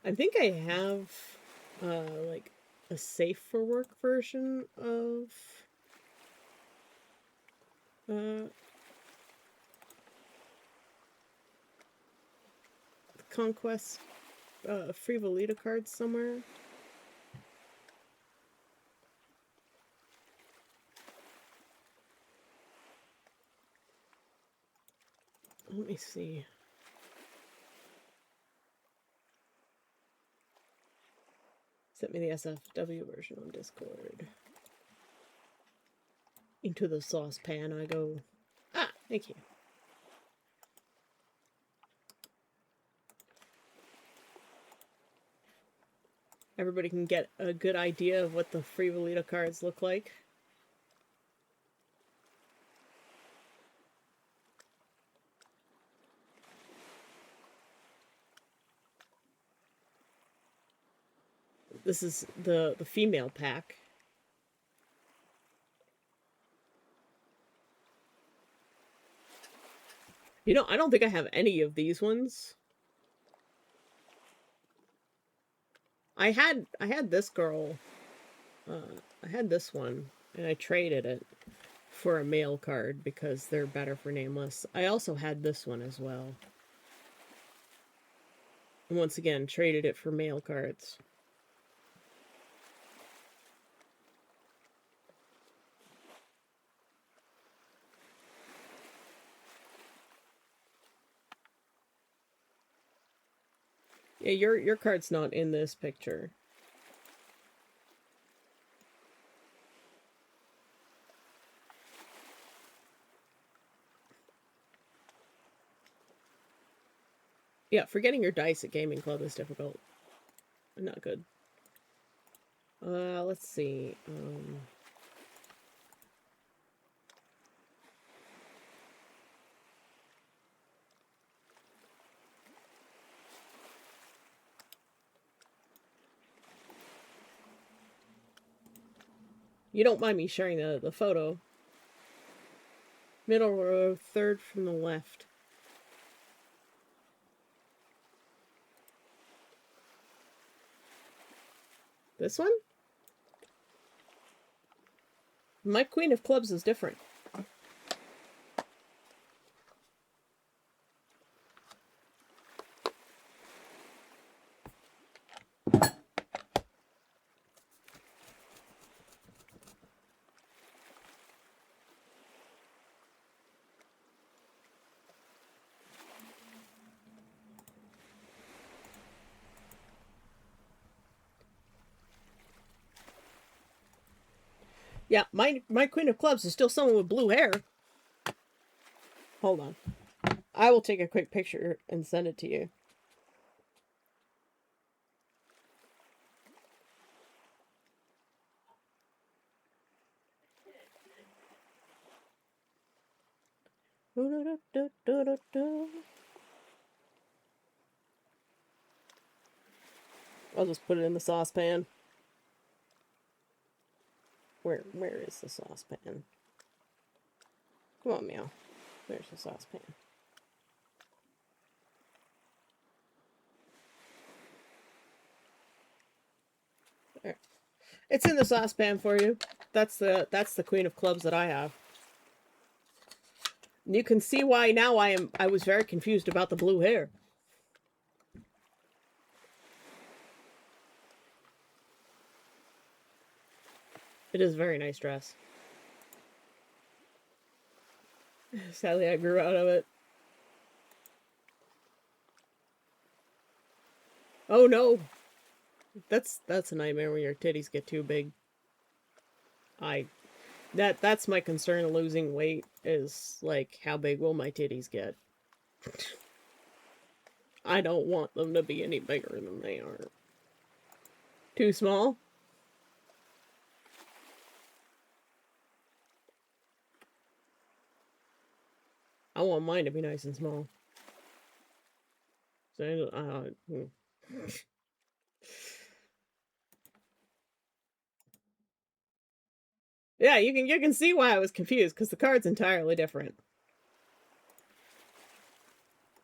I think I have like a safe for work version of the Conquest Frivolita cards somewhere. Let me see. Sent me the SFW version on Discord. Into the saucepan I go. Ah, thank you. Everybody can get a good idea of what the Frivolita cards look like. This is the female pack. You know, I don't think I have any of these ones. I had this girl. I had this one, and I traded it for a male card because they're better for nameless. I also had this one as well. And once again, traded it for male cards. Yeah, your card's not in this picture. Yeah, forgetting your dice at gaming club is difficult. Not good. Let's see. You don't mind me sharing the photo. Middle row, third from the left. This one? My Queen of Clubs is different. Yeah, my Queen of Clubs is still someone with blue hair. Hold on. I will take a quick picture and send it to you. I'll just put it in the saucepan. Where is the saucepan? Come on, Meow. There's the saucepan. There. It's in the saucepan for you. That's the Queen of Clubs that I have. You can see why now I was very confused about the blue hair. It is a very nice dress. Sadly, I grew out of it. Oh no! That's a nightmare when your titties get too big. That's my concern of losing weight is like how big will my titties get? I don't want them to be any bigger than they are. Too small? I want mine to be nice and small. So, yeah, you can see why I was confused because the card's entirely different.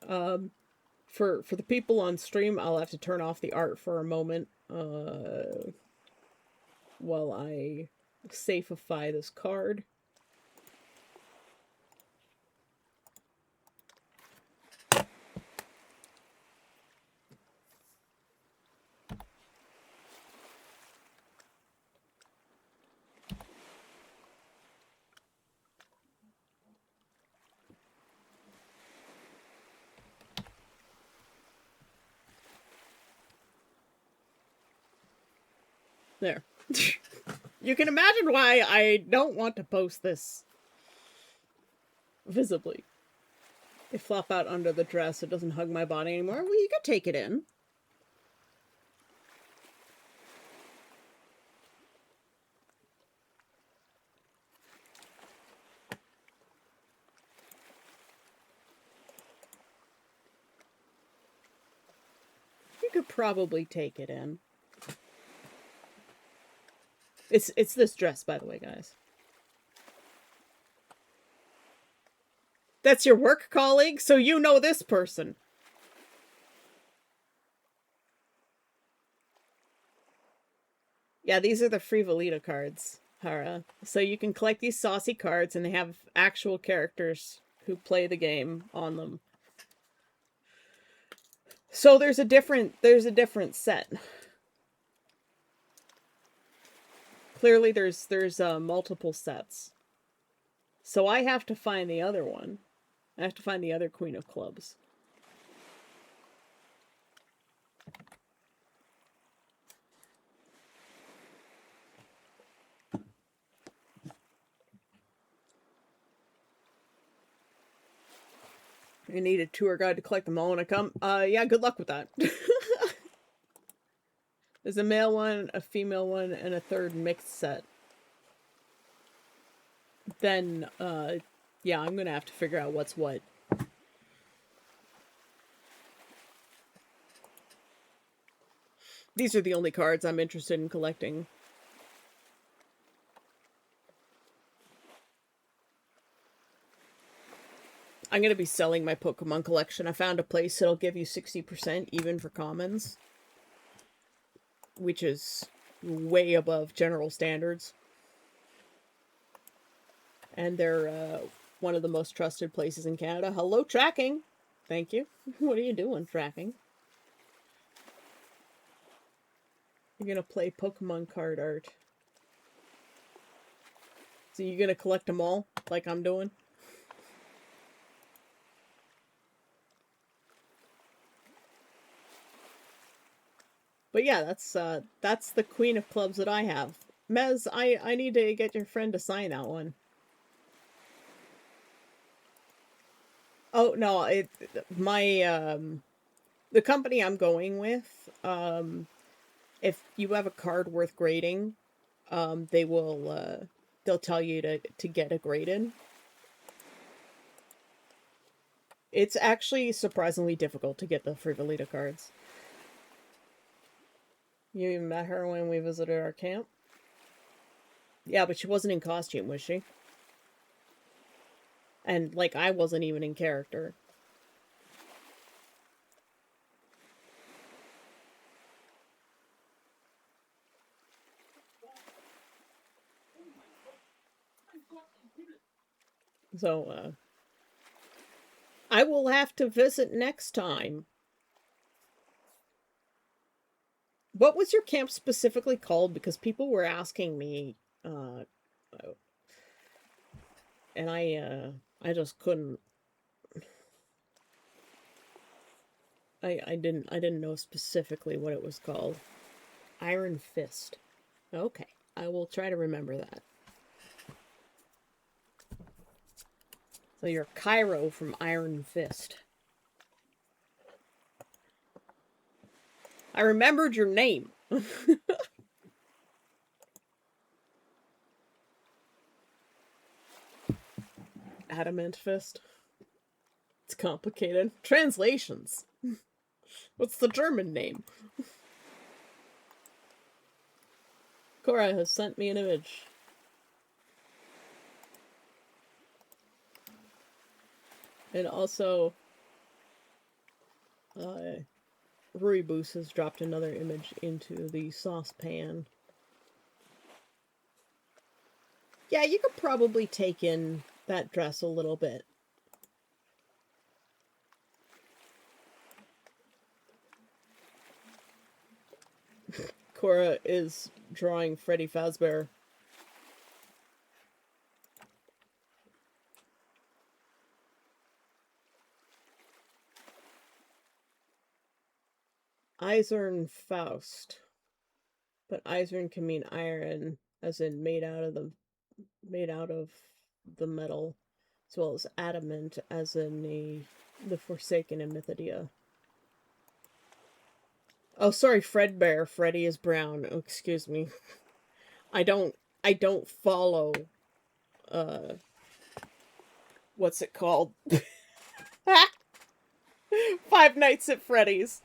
For the people on stream, I'll have to turn off the art for a moment while I safeify this card. There. You can imagine why I don't want to post this visibly. They flop out under the dress. It doesn't hug my body anymore. Well, you could take it in. You could probably take it in. It's this dress, by the way, guys. That's your work colleague, so you know this person. Yeah, these are the Frivolita cards, Hara. So you can collect these saucy cards, and they have actual characters who play the game on them. So there's a different set. Clearly, there's multiple sets. So I have to find the other one. I have to find the other Queen of Clubs. You need a tour guide to collect them all when I come. Yeah, good luck with that. There's a male one, a female one, and a third mixed set. Then, yeah, I'm gonna have to figure out what's what. These are the only cards I'm interested in collecting. I'm going to be selling my Pokemon collection. I found a place that'll give you 60% even for commons, which is way above general standards. And they're one of the most trusted places in Canada. Hello, tracking. Thank you. What are you doing, tracking? You're going to play Pokemon card art. So you're going to collect them all like I'm doing? But yeah, that's the Queen of Clubs that I have. Mez, I need to get your friend to sign that one. Oh no, the company I'm going with, if you have a card worth grading, they'll tell you to get it graded. It's actually surprisingly difficult to get the Frivolita cards. You met her when we visited our camp? Yeah, but she wasn't in costume, was she? And, like, I wasn't even in character. So, I will have to visit next time. What was your camp specifically called? Because people were asking me, and I just couldn't. I didn't know specifically what it was called. Iron Fist. Okay, I will try to remember that. So you're Cairo from Iron Fist. I remembered your name. Adamant Fist. It's complicated. Translations. What's the German name? Cora has sent me an image. And also, Ruibus has dropped another image into the saucepan. Yeah, you could probably take in that dress a little bit. Cora is drawing Freddy Fazbear. Eisern Faust. But Eisern can mean iron, as in made out of the metal, as well as adamant, as in the Forsaken in Mythodea. Oh, sorry, Fredbear. Freddy is brown. Oh, excuse me. I don't follow, what's it called? Five Nights at Freddy's.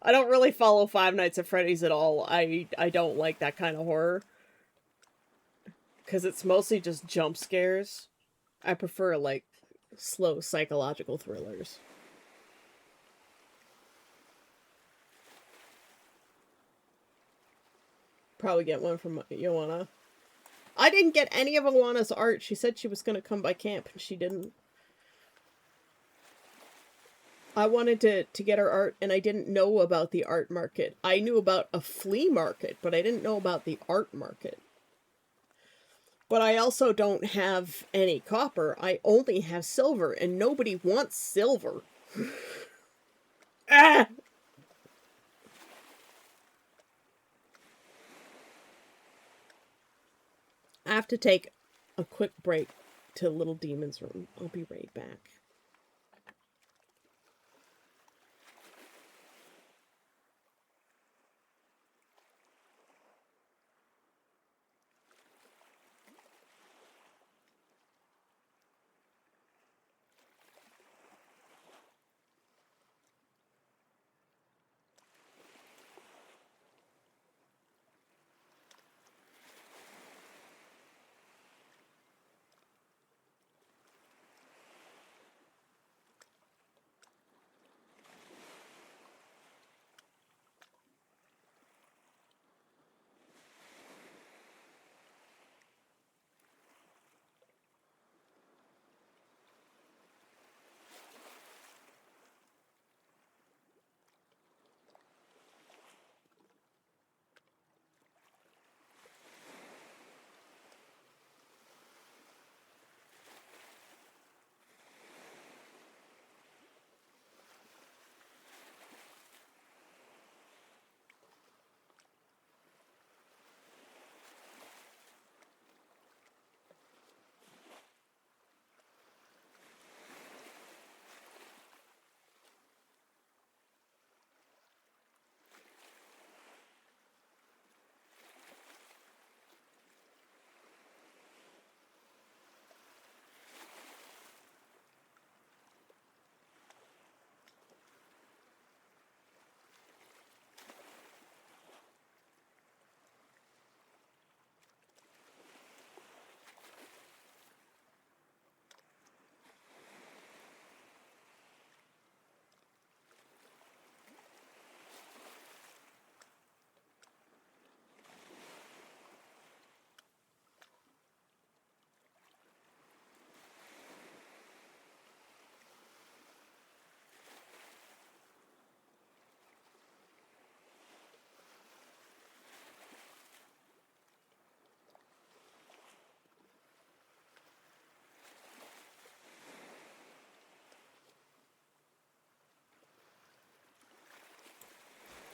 I don't really follow Five Nights at Freddy's at all. I don't like that kind of horror. because it's mostly just jump scares. I prefer, like, slow psychological thrillers. Probably get one from Joanna. I didn't get any of Alana's art. She said she was going to come by camp, and she didn't. I wanted to get her art, and I didn't know about the art market. I knew about a flea market, but I didn't know about the art market. But I also don't have any copper. I only have silver, and nobody wants silver. Ah! I have to take a quick break to Little Demon's room. I'll be right back.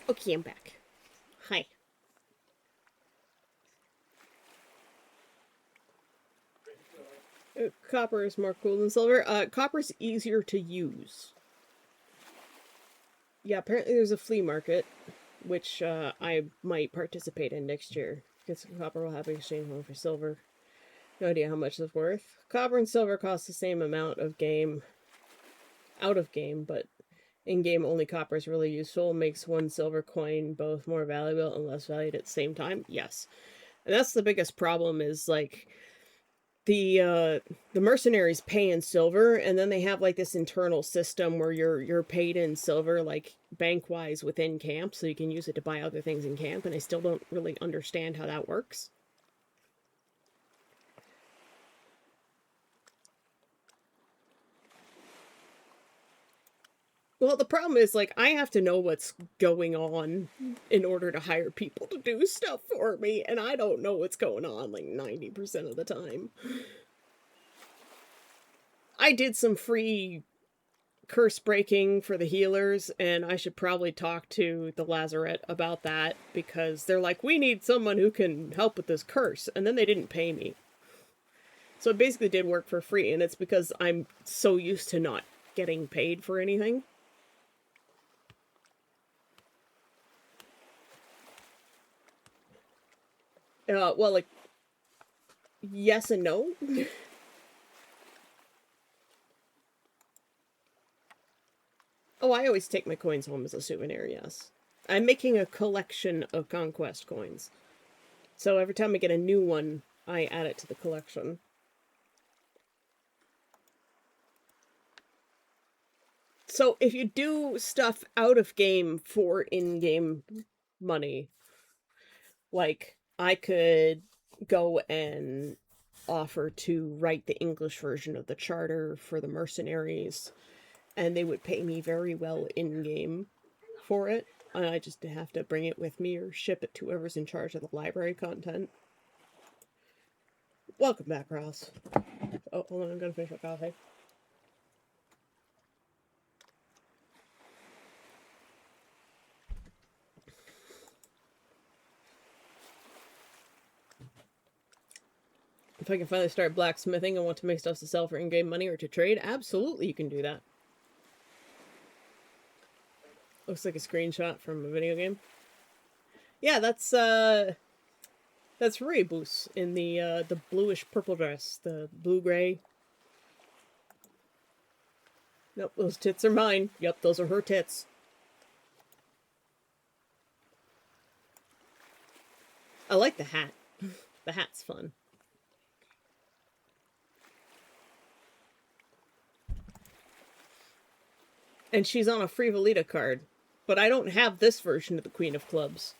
Okay, I'm back. Hi. Copper is more cool than silver. Copper's easier to use. Yeah, apparently there's a flea market, which I might participate in next year. Because copper will have an exchange one for silver. No idea how much it's worth. Copper and silver cost the same amount of game, out of game, but in game only copper is really useful. Makes one silver coin both more valuable and less valued at the same time. Yes, and that's the biggest problem. Is like the mercenaries pay in silver, and then they have like this internal system where you're paid in silver, like bank wise within camp, so you can use it to buy other things in camp. And I still don't really understand how that works. Well, the problem is, like, I have to know what's going on in order to hire people to do stuff for me, and I don't know what's going on, like, 90% of the time. I did some free curse breaking for the healers, and I should probably talk to the Lazaret about that, because they're like, we need someone who can help with this curse, and then they didn't pay me. So it basically did work for free, and it's because I'm so used to not getting paid for anything. Well, like, yes and no. Oh, I always take my coins home as a souvenir, yes. I'm making a collection of Conquest coins. So every time I get a new one, I add it to the collection. So if you do stuff out of game for in-game money, like I could go and offer to write the English version of the charter for the mercenaries, and they would pay me very well in-game for it. And I just have to bring it with me or ship it to whoever's in charge of the library content. Welcome back, Ross. Oh, hold on, I'm gonna finish my coffee. If I can finally start blacksmithing and want to make stuff to sell for in-game money or to trade, absolutely you can do that. Looks like a screenshot from a video game. Yeah, that's Rebus in the bluish purple dress, the blue-gray. Nope, those tits are mine. Yep, those are her tits. I like the hat. The hat's fun. And she's on a Frivolita card. But I don't have this version of the Queen of Clubs.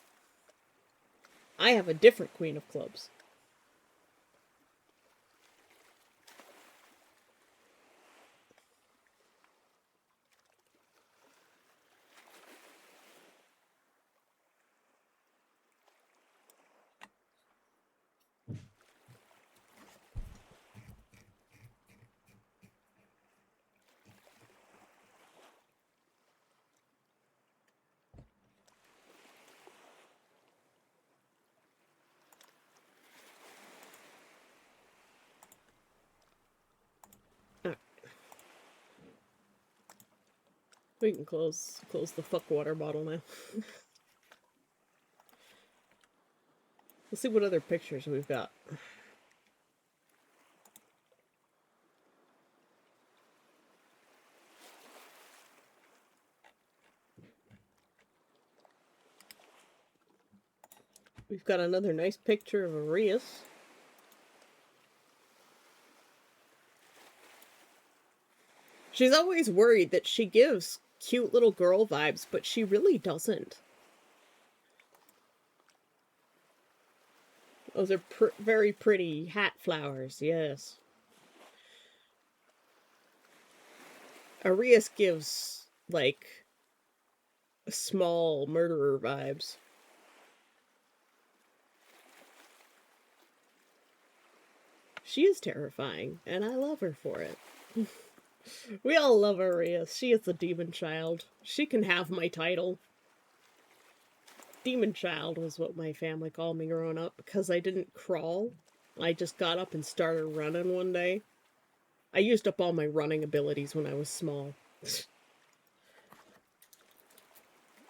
I have a different Queen of Clubs. We can close the fuck water bottle now. Let's see what other pictures we've got. We've got another nice picture of Arias. She's always worried that she gives cute little girl vibes, but she really doesn't. Those are very pretty hat flowers, yes. Arias gives, like, small murderer vibes. She is terrifying, and I love her for it. We all love Arias. She is the demon child. She can have my title. Demon child was what my family called me growing up because I didn't crawl. I just got up and started running one day. I used up all my running abilities when I was small.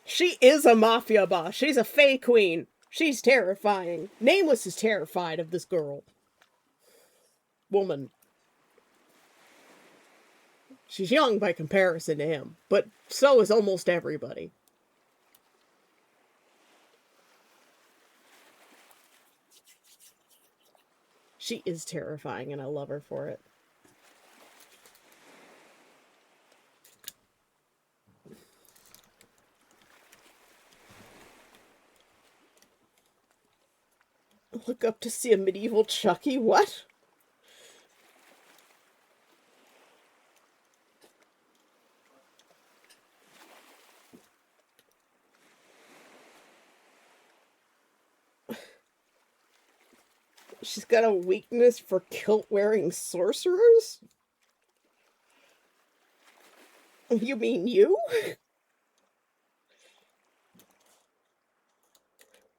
She is a mafia boss. She's a fey queen. She's terrifying. Nameless is terrified of this girl. Woman. She's young by comparison to him, but so is almost everybody. She is terrifying, and I love her for it. Look up to see a medieval Chucky? What? She's got a weakness for kilt-wearing sorcerers? You mean you?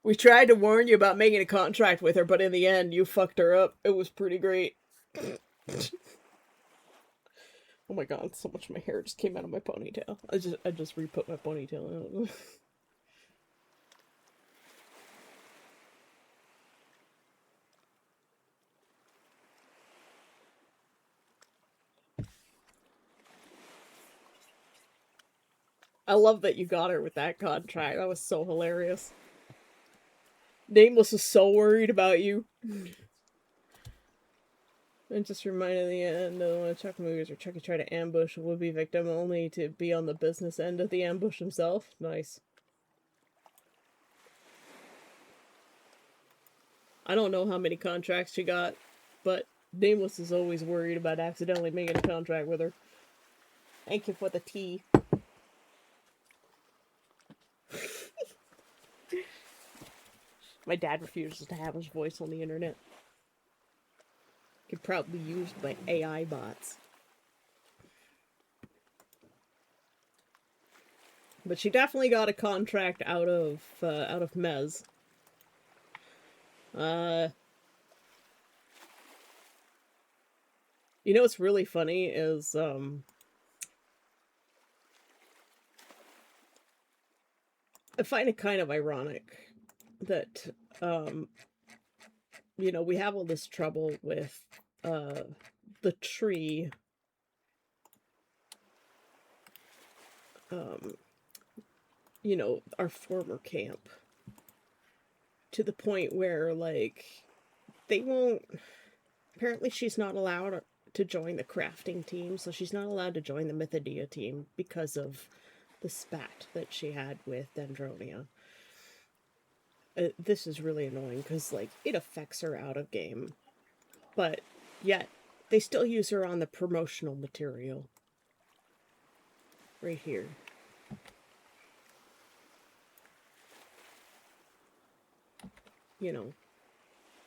We tried to warn you about making a contract with her, but in the end, you fucked her up. It was pretty great. Oh my god, so much of my hair just came out of my ponytail. I just re-put my ponytail out. I love that you got her with that contract. That was so hilarious. Nameless is so worried about you. It just reminded the end of one of Chuck movies where Chucky tried to ambush a would-be victim only to be on the business end of the ambush himself. Nice. I don't know how many contracts she got, but Nameless is always worried about accidentally making a contract with her. Thank you for the tea. My dad refuses to have his voice on the internet. Could probably be used by AI bots. But she definitely got a contract out of Mez. You know what's really funny is I find it kind of ironic that you know, we have all this trouble with the tree you know, our former camp, to the point where, like, they won't. Apparently, she's not allowed to join the crafting team, so she's not allowed to join the Mythodea team because of the spat that she had with Dendronia. This is really annoying because, like, it affects her out of game, but yet they still use her on the promotional material. Right here. You know,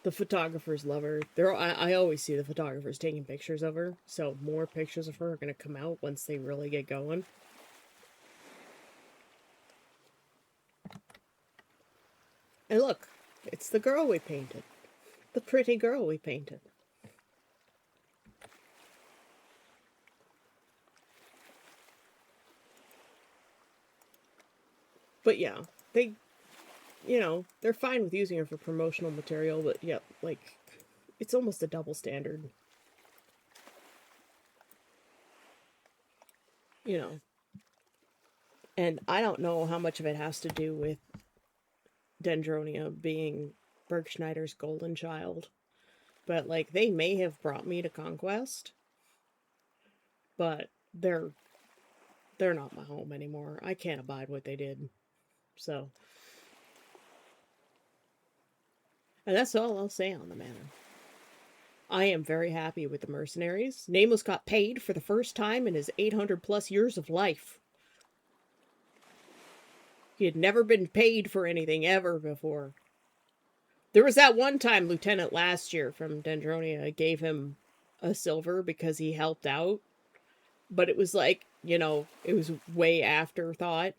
the photographers love her. I always see the photographers taking pictures of her, so more pictures of her are going to come out once they really get going. And look, it's the girl we painted. The pretty girl we painted. But yeah, they, you know, they're fine with using her for promotional material, but yeah, like, it's almost a double standard. You know. And I don't know how much of it has to do with Dendronia being Bergschneider's golden child. But, like, they may have brought me to Conquest, but they're not my home anymore. I can't abide what they did. So, and that's all I'll say on the matter. I am very happy with the mercenaries. Nameless got paid for the first time in his 800 plus years of life. He had never been paid for anything ever before. There was that one time Lieutenant last year from Dendronia gave him a silver because he helped out. But it was like, you know, it was way afterthought.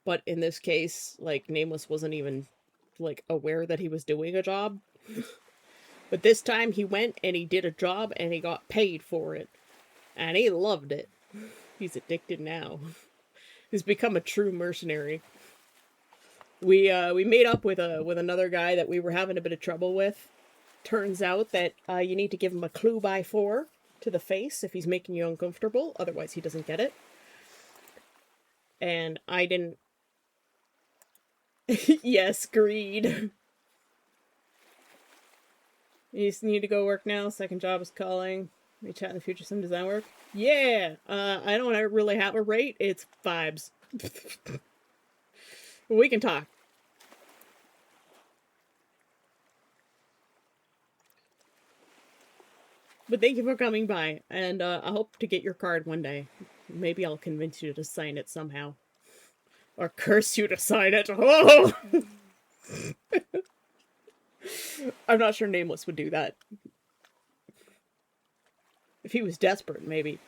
But in this case, like, Nameless wasn't even, like, aware that he was doing a job. But this time he went and he did a job and he got paid for it. And he loved it. He's addicted now. He's become a true mercenary. We made up with another guy that we were having a bit of trouble with. Turns out that you need to give him a clue by 4 to the face if he's making you uncomfortable. Otherwise, he doesn't get it. And I didn't. Yes, greed. You just need to go work now. Second job is calling. We chat in the future. Some design work. Yeah. I don't really have a rate. It's vibes. We can talk. But thank you for coming by, and I hope to get your card one day. Maybe I'll convince you to sign it somehow. Or curse you to sign it. Oh! I'm not sure Nameless would do that. If he was desperate, maybe.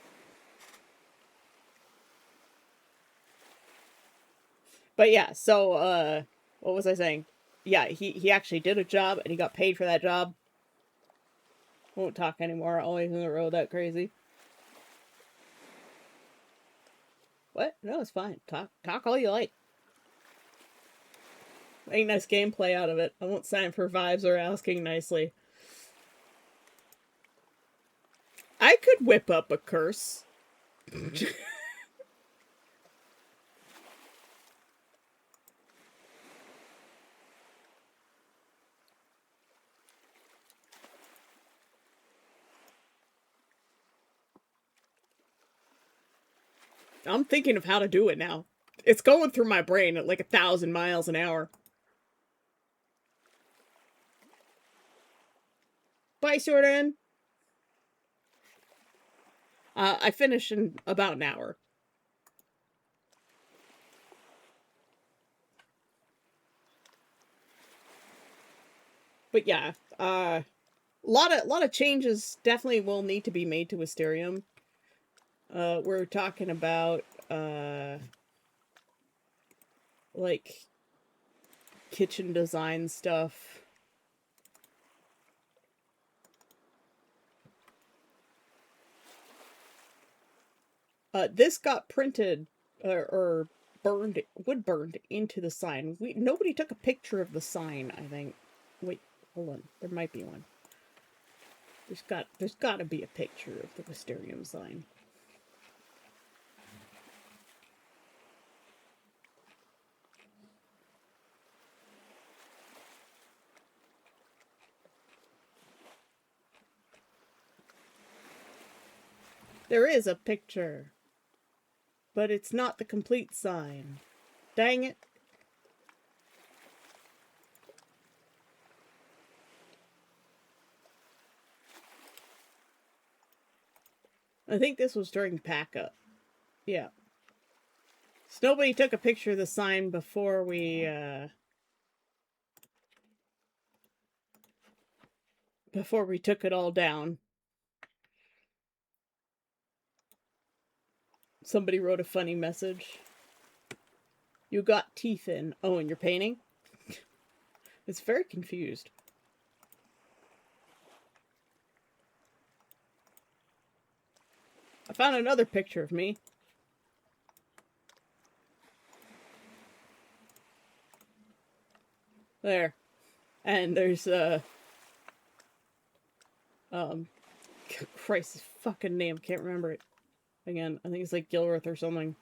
But yeah, so, what was I saying? Yeah, he actually did a job, and he got paid for that job. Won't talk anymore, always in the road that crazy. What? No, it's fine. Talk all you like. Make nice gameplay out of it. I won't sign for vibes or asking nicely. I could whip up a curse. I'm thinking of how to do it now. It's going through my brain at like 1,000 miles an hour. Bye, Jordan. I finish in about an hour. But yeah, a lot of changes definitely will need to be made to Wisterium. We're talking about like kitchen design stuff. This got printed or burned, wood burned into the sign. Nobody took a picture of the sign, I think. Wait, hold on. There might be one. There's got to be a picture of the Wisterium sign. There is a picture, but it's not the complete sign. Dang it. I think this was during pack up. Yeah. So nobody took a picture of the sign before we took it all down. Somebody wrote a funny message. You got teeth in. Oh, and you're painting? It's very confused. I found another picture of me. There. And there's Christ's fucking name, can't remember it. Again, I think it's like Gilworth or something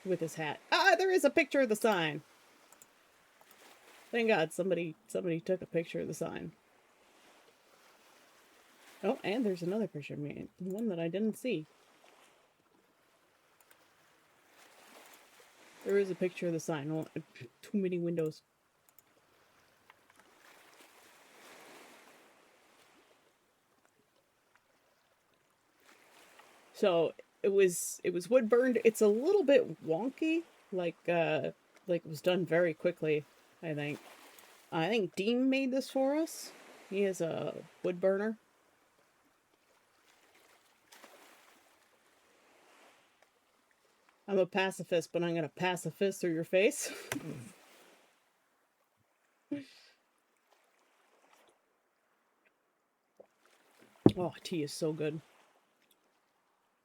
with his hat. Ah, there is a picture of the sign. Thank God somebody took a picture of the sign. Oh, and there's another picture of me, one that I didn't see. There is a picture of the sign. Oh, too many windows. So it was wood burned. It's a little bit wonky, like it was done very quickly. I think Dean made this for us. He is a wood burner. I'm a pacifist, but I'm gonna pacifist through your face. Oh, tea is so good.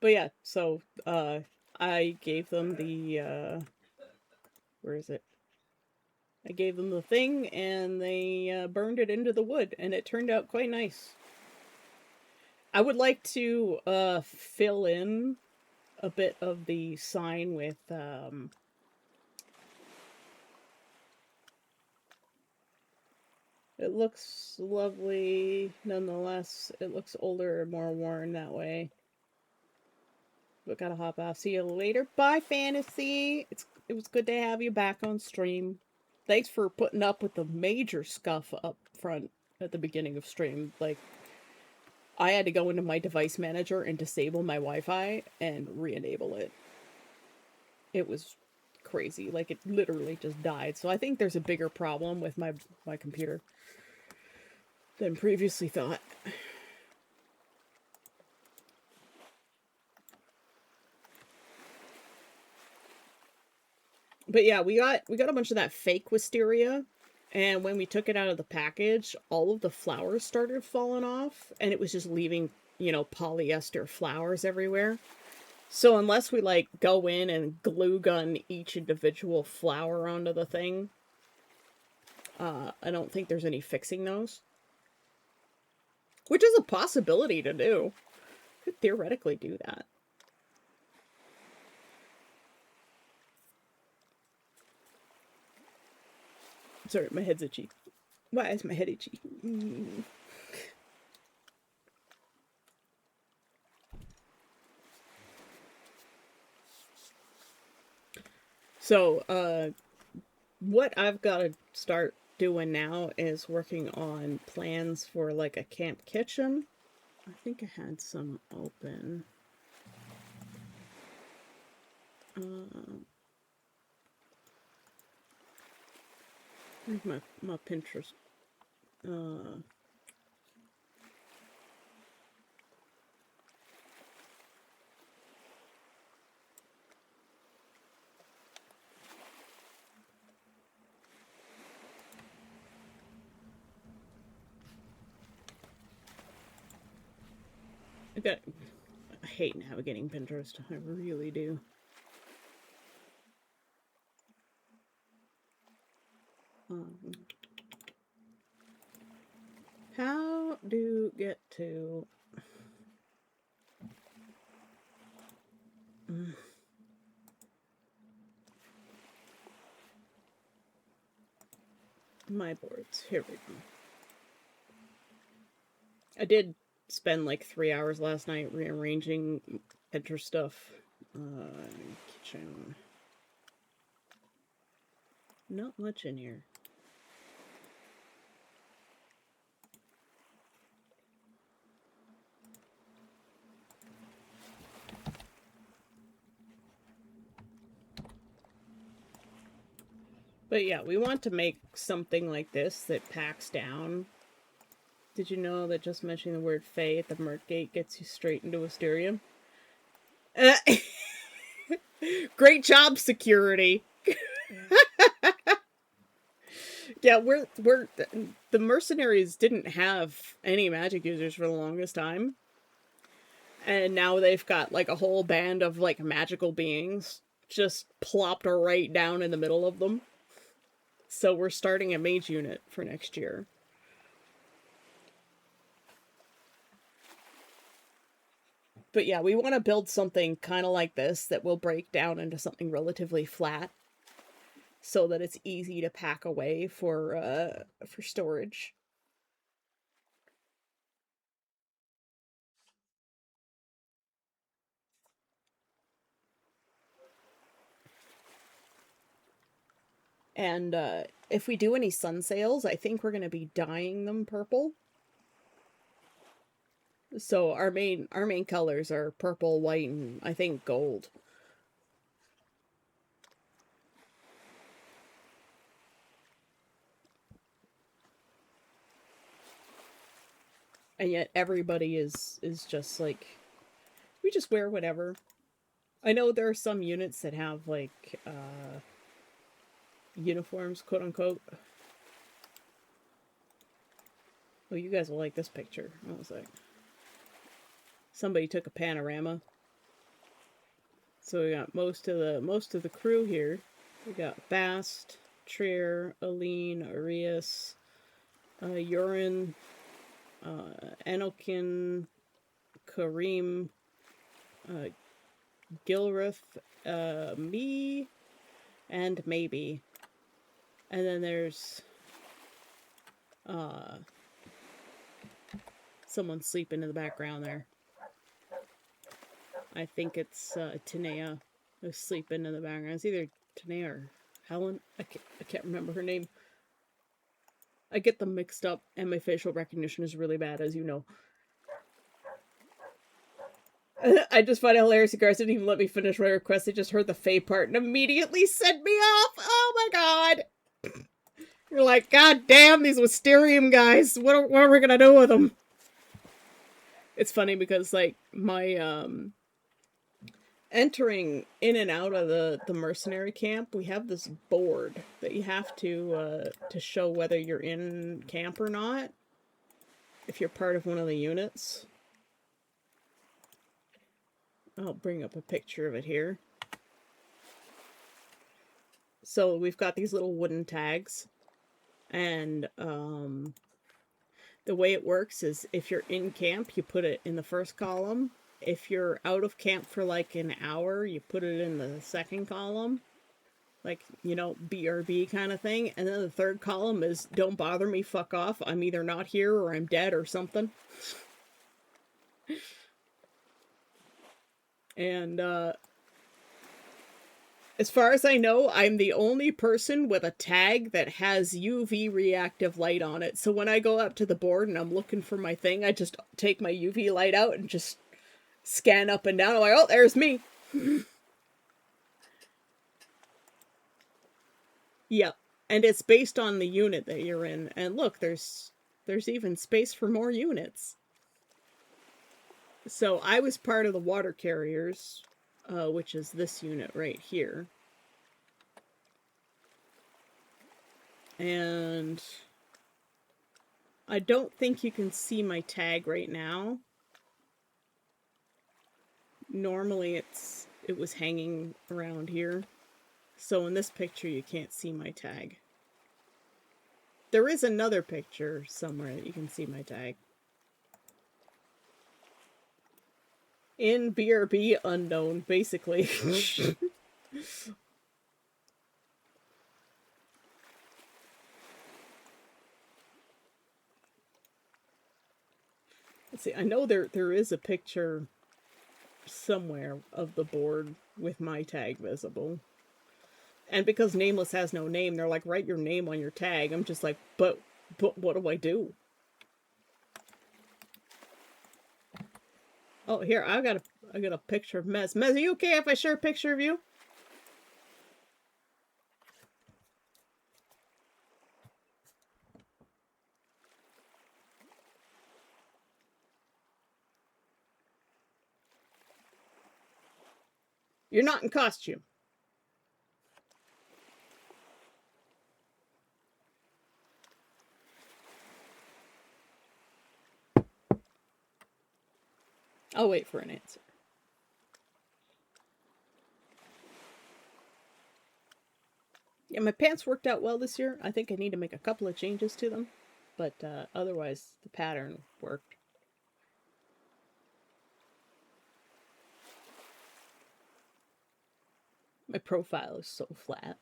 But yeah, so I gave them the where is it? I gave them the thing, and they burned it into the wood, and it turned out quite nice. I would like to fill in a bit of the sign with it looks lovely nonetheless. It looks older and more worn that way. But gotta hop off. See you later. Bye, Fantasy. It was good to have you back on stream. Thanks for putting up with the major scuff up front at the beginning of stream. Like, I had to go into my device manager and disable my Wi-Fi and re-enable it. It was crazy. Like, it literally just died. So I think there's a bigger problem with my computer than previously thought. But yeah, we got a bunch of that fake wisteria, and when we took it out of the package, all of the flowers started falling off, and it was just leaving, polyester flowers everywhere. So unless we like go in and glue gun each individual flower onto the thing, I don't think there's any fixing those. Which is a possibility to do. Could theoretically do that. Sorry, my head's itchy. Why is my head itchy? So, what I've got to start doing now is working on plans for like a camp kitchen. I think I had some open. Where's my Pinterest? Uh, I hate navigating Pinterest. I really do. Um, how do get to my boards? Here we go. I did spend like 3 hours last night rearranging Pinterest stuff. Kitchen. Not much in here. But yeah, we want to make something like this that packs down. Did you know that just mentioning the word Fae at the Merc Gate gets you straight into Wisterium? Great job, security. Yeah, we're the mercenaries didn't have any magic users for the longest time. And now they've got like a whole band of like magical beings just plopped right down in the middle of them. So we're starting a mage unit for next year. But yeah, we want to build something kind of like this that will break down into something relatively flat so that it's easy to pack away for storage. And if we do any sun sails, I think we're going to be dyeing them purple. So our main colors are purple, white, and I think gold. And yet everybody is just like, we just wear whatever. I know there are some units that have like uniforms, quote unquote. Oh, you guys will like this picture. What was that? Somebody took a panorama. So we got most of the crew here. We got Bast, Trier, Aline, Arias, Urin, Enokin, Kareem, Gilrith, me, and maybe. And then there's someone sleeping in the background there. I think it's Tanea who's sleeping in the background. It's either Tanea or Helen. I can't remember her name. I get them mixed up, and my facial recognition is really bad, as you know. I just find it hilarious. You guys didn't even let me finish my request. They just heard the Fae part and immediately sent me off. Oh my god. You're like, god damn, these Wisterium guys. What are we gonna do with them? It's funny because, like, my, entering in and out of the mercenary camp, we have this board that you have to show whether you're in camp or not. If you're part of one of the units. I'll bring up a picture of it here. So we've got these little wooden tags. And the way it works is if you're in camp, you put it in the first column. If you're out of camp for like an hour, you put it in the second column. Like, you know, BRB kind of thing. And then the third column is don't bother me, fuck off. I'm either not here or I'm dead or something. And As far as I know, I'm the only person with a tag that has UV reactive light on it. So when I go up to the board and I'm looking for my thing, I just take my UV light out and just scan up and down. I'm like, oh, there's me. Yep. And it's based on the unit that you're in. And look, there's even space for more units. So I was part of the water carriers, which is this unit right here. And I don't think you can see my tag right now. Normally it was hanging around here. So in this picture you can't see my tag. There is another picture somewhere that you can see my tag. In BRB unknown, basically. Let's see, I know there is a picture somewhere of the board with my tag visible. And because Nameless has no name, they're like, write your name on your tag. I'm just like, but what do I do? Oh, here, I got a picture of Mez. Mez, are you okay if I share a picture of you? You're not in costume. I'll wait for an answer. Yeah, my pants worked out well this year. I think I need to make a couple of changes to them. But otherwise, the pattern worked. My profile is so flat.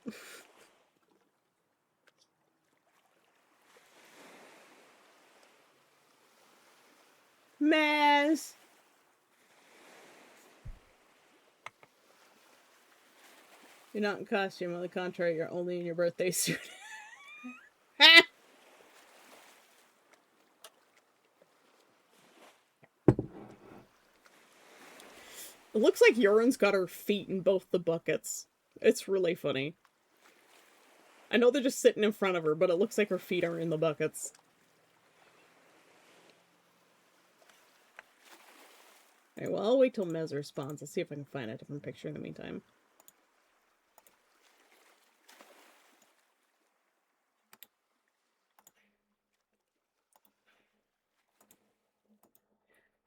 Maz! You're not in costume. On the contrary, you're only in your birthday suit. It looks like Yurin's got her feet in both the buckets. It's really funny. I know they're just sitting in front of her, but it looks like her feet are in the buckets. Alright, well, I'll wait till Mez responds. I'll see if I can find a different picture in the meantime.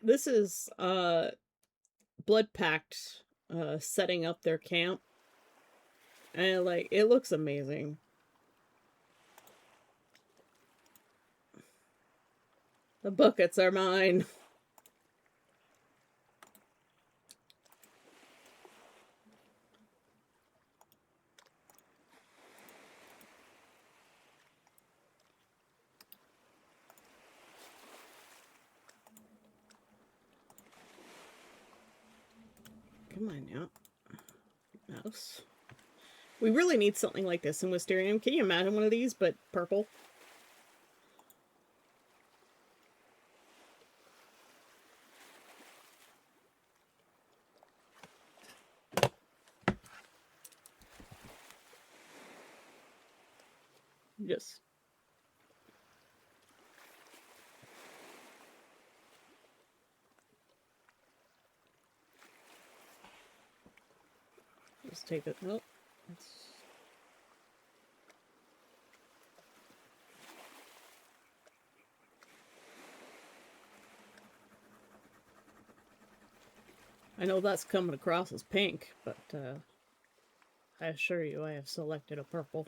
This is Blood Pact setting up their camp. And like, it looks amazing. The buckets are mine. Come on now. Mouse. We really need something like this in Wisterium. Can you imagine one of these, but purple? Yes. Just take it. Nope. I know that's coming across as pink, but I assure you I have selected a purple.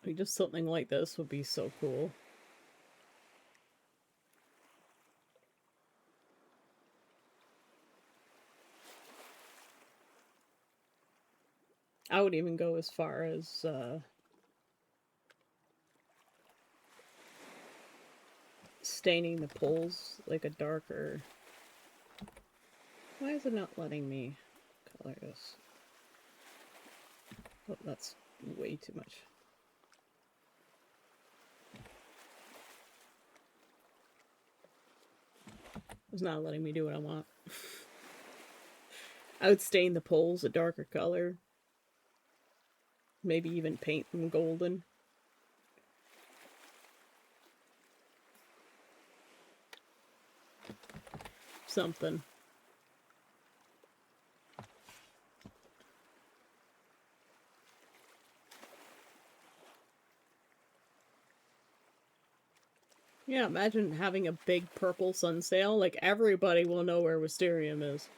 Like, just something like this would be so cool. I would even go as far as staining the poles like a darker... Why is it not letting me color this? Oh, that's way too much. It's not letting me do what I want. I would stain the poles a darker color. Maybe even paint them golden. Something. Yeah, imagine having a big purple sun sail. Like, everybody will know where Wisterium is.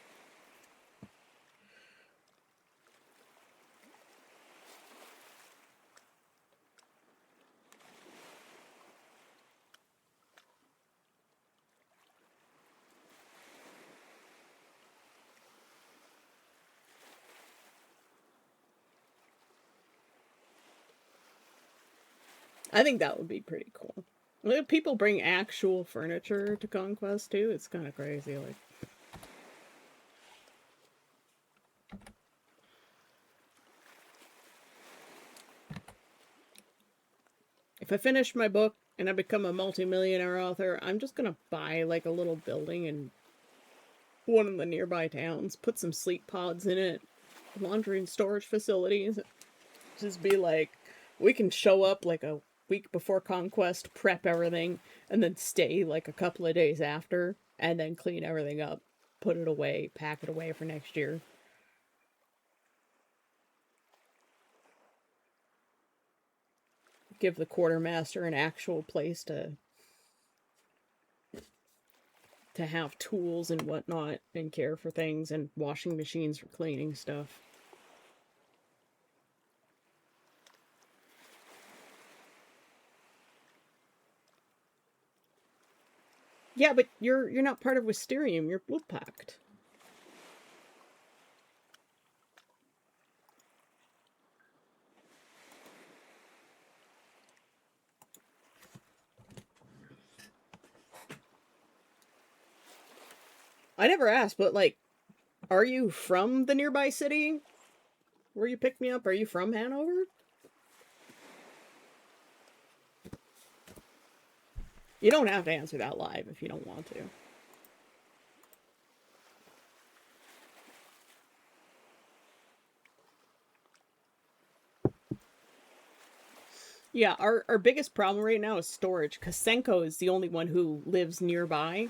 I think that would be pretty cool. If people bring actual furniture to Conquest too, it's kind of crazy. Like, if I finish my book and I become a multimillionaire author, I'm just gonna buy like a little building in one of the nearby towns, put some sleep pods in it, laundry and storage facilities. Just be like, we can show up like a week before Conquest, prep everything, and then stay like a couple of days after, and then clean everything up, put it away, pack it away for next year. Give the quartermaster an actual place to have tools and whatnot, and care for things, and washing machines for cleaning stuff. Yeah, but you're not part of Wisterium. You're Blue Pact. I never asked, but like, are you from the nearby city where you picked me up? Are you from Hanover? You don't have to answer that live if you don't want to. Yeah, our biggest problem right now is storage, because Senko is the only one who lives nearby.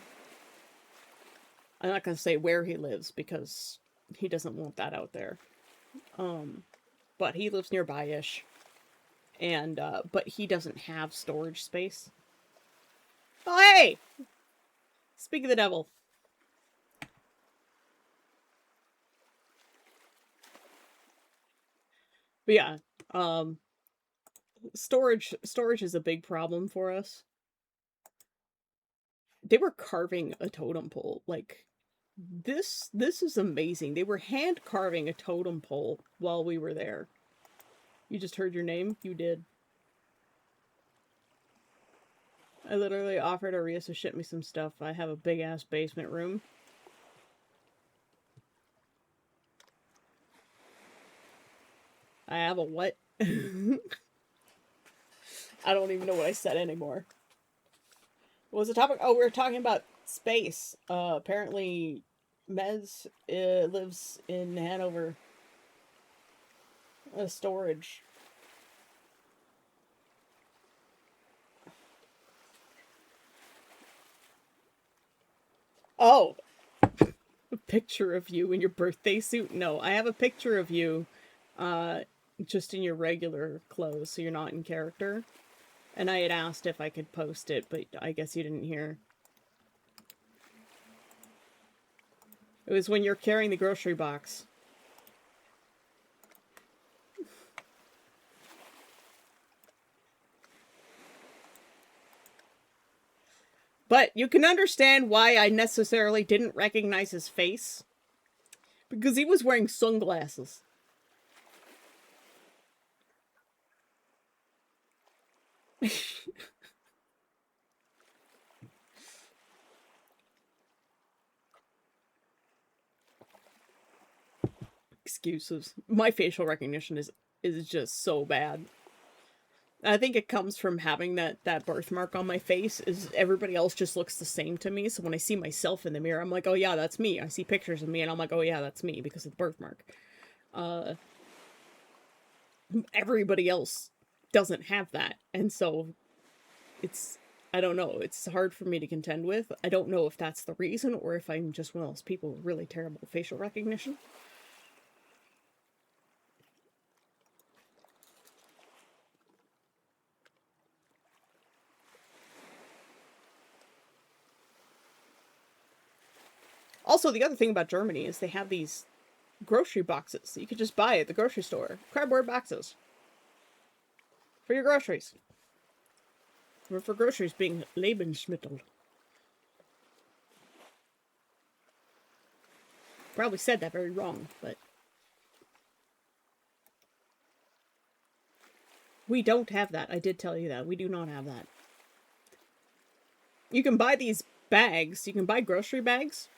I'm not going to say where he lives because he doesn't want that out there. But he lives nearby-ish. And, but he doesn't have storage space. Oh, hey! Speak of the devil. But yeah, storage is a big problem for us. They were carving a totem pole. Like, this is amazing. They were hand carving a totem pole while we were there. You just heard your name? You did. I literally offered Arias to ship me some stuff. I have a big ass basement room. I have a what? I don't even know what I said anymore. What was the topic? Oh, we were talking about space. Apparently, Mez lives in Hanover. Storage. Oh, a picture of you in your birthday suit? No, I have a picture of you just in your regular clothes, so you're not in character. And I had asked if I could post it, but I guess you didn't hear. It was when you're carrying the grocery box. But you can understand why I necessarily didn't recognize his face. Because he was wearing sunglasses. Excuses. My facial recognition is just so bad. I think it comes from having that birthmark on my face. Is everybody else just looks the same to me, so when I see myself in the mirror, I'm like, oh yeah, that's me. I see pictures of me and I'm like, oh yeah, that's me because of the birthmark. Uh Everybody else doesn't have that, and so it's, I don't know, it's hard for me to contend with. I don't know if that's the reason or if I'm just one of those people with really terrible facial recognition. Also, the other thing about Germany is they have these grocery boxes that you could just buy at the grocery store. Cardboard boxes. For your groceries. Or for groceries being Lebensmittel. Probably said that very wrong, but we don't have that. I did tell you that. We do not have that. You can buy these bags. You can buy grocery bags.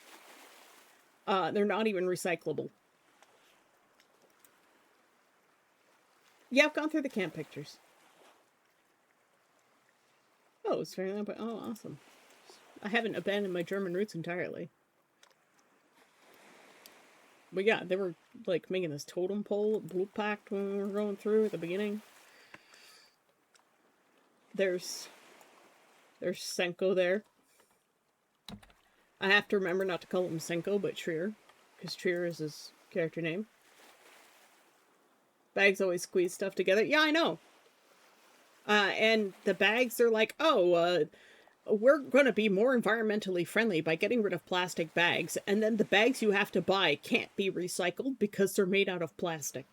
They're not even recyclable. Yeah, I've gone through the camp pictures. Oh, it's very, oh, awesome. I haven't abandoned my German roots entirely. But yeah, they were like making this totem pole at Blue Pact when we were going through at the beginning. There's Senko there. I have to remember not to call him Senko, but Trier, because Trier is his character name. Bags always squeeze stuff together. Yeah, I know. And the bags are like, oh, we're going to be more environmentally friendly by getting rid of plastic bags. And then the bags you have to buy can't be recycled because they're made out of plastic.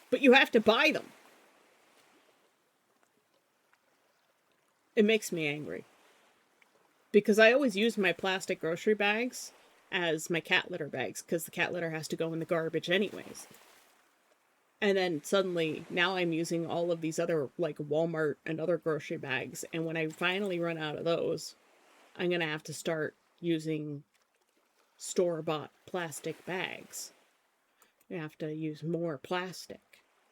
But you have to buy them. It makes me angry. Because I always use my plastic grocery bags as my cat litter bags, because the cat litter has to go in the garbage anyways. And then suddenly, now I'm using all of these other, like, Walmart and other grocery bags. And when I finally run out of those, I'm going to have to start using store-bought plastic bags. I have to use more plastic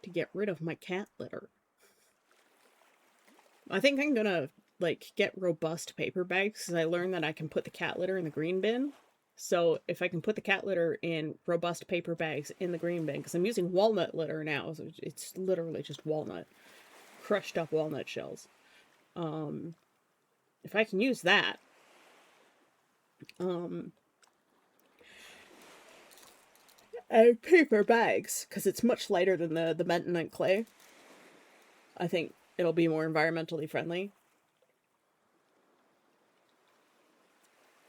to get rid of my cat litter. I think I'm going to, like, get robust paper bags, because I learned that I can put the cat litter in the green bin. So if I can put the cat litter in robust paper bags in the green bin, because I'm using walnut litter now, so it's literally just walnut, crushed up walnut shells. If I can use that, and paper bags, because it's much lighter than the bentonite clay, I think it'll be more environmentally friendly.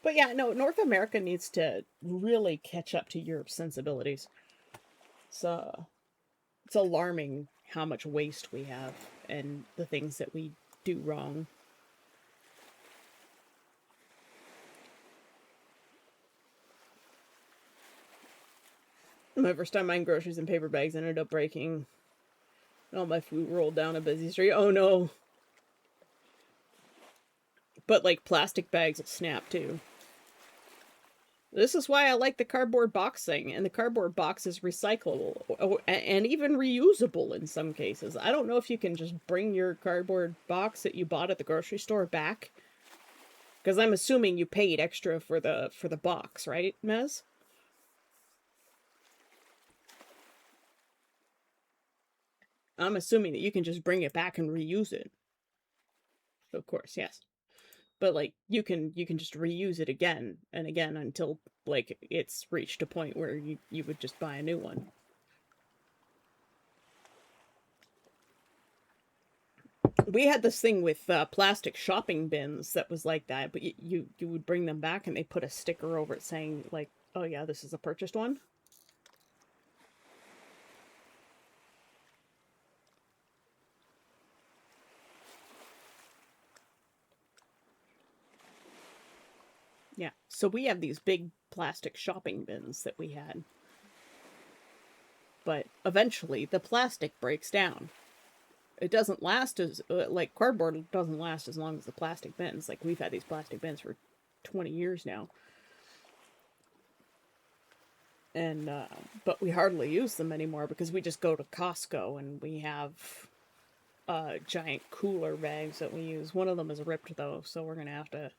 But yeah, no, North America needs to really catch up to Europe's sensibilities. It's alarming how much waste we have and the things that we do wrong. My first time buying groceries in paper bags ended up breaking. All my food rolled down a busy street. Oh no. But like plastic bags will snap too. This is why I like the cardboard box thing, and the cardboard box is recyclable and even reusable in some cases. I don't know if you can just bring your cardboard box that you bought at the grocery store back, because I'm assuming you paid extra for the box, right, Mez? I'm assuming that you can just bring it back and reuse it. Of course, yes. But like you can just reuse it again and again until like it's reached a point where you would just buy a new one. We had this thing with plastic shopping bins that was like that, but you would bring them back and they put a sticker over it saying like, oh yeah, this is a purchased one. Yeah. So we have these big plastic shopping bins that we had. But eventually the plastic breaks down. It doesn't last as, like, cardboard doesn't last as long as the plastic bins. Like, we've had these plastic bins for 20 years now. And, but we hardly use them anymore because we just go to Costco and we have giant cooler bags that we use. One of them is ripped though, so we're going to have to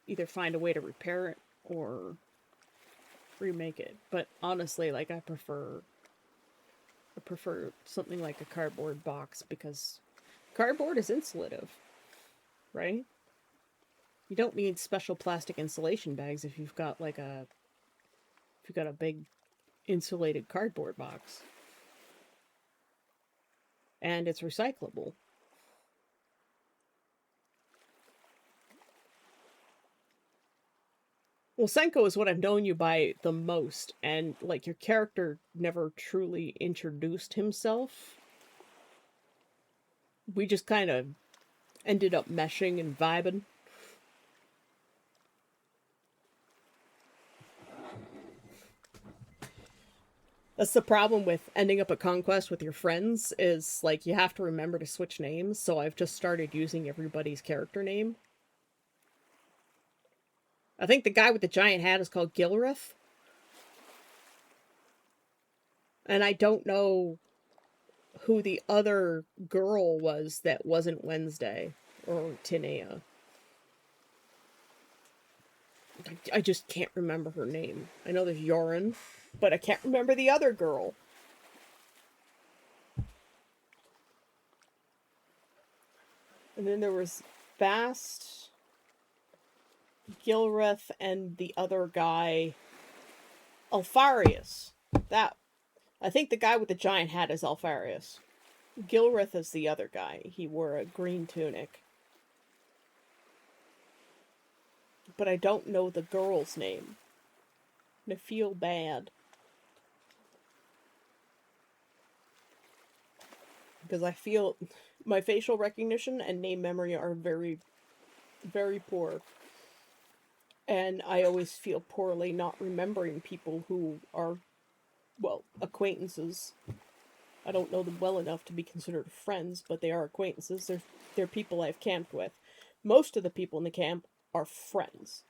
either find a way to repair it or remake it. But honestly, like, I prefer something like a cardboard box because cardboard is insulative, right? You don't need special plastic insulation bags if you've got a big insulated cardboard box. And it's recyclable. Well, Senko is what I've known you by the most, and like your character never truly introduced himself. We just kind of ended up meshing and vibing. That's the problem with ending up at Conquest with your friends, is like you have to remember to switch names, so I've just started using everybody's character name. I think the guy with the giant hat is called Gilrith. And I don't know who the other girl was that wasn't Wednesday or Tinea. I just can't remember her name. I know there's Yorin, but I can't remember the other girl. And then there was Bast, Gilrith, and the other guy, Alfarius. That, I think the guy with the giant hat is Alfarius. Gilrith is the other guy. He wore a green tunic. But I don't know the girl's name. And I feel bad. Because I feel my facial recognition and name memory are very, very poor. And I always feel poorly not remembering people who are, well, acquaintances. I don't know them well enough to be considered friends, but they are acquaintances. They're people I've camped with. Most of the people in the camp are friends.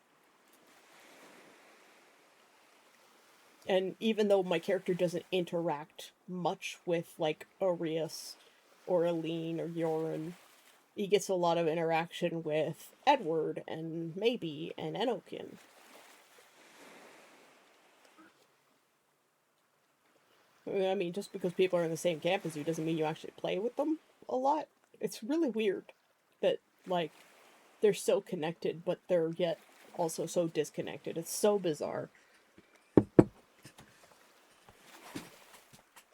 And even though my character doesn't interact much with, like, Arius or Aline or Yorin, he gets a lot of interaction with Edward and Maybe and Enokin. I mean, just because people are in the same camp as you doesn't mean you actually play with them a lot. It's really weird that, like, they're so connected, but they're yet also so disconnected. It's so bizarre.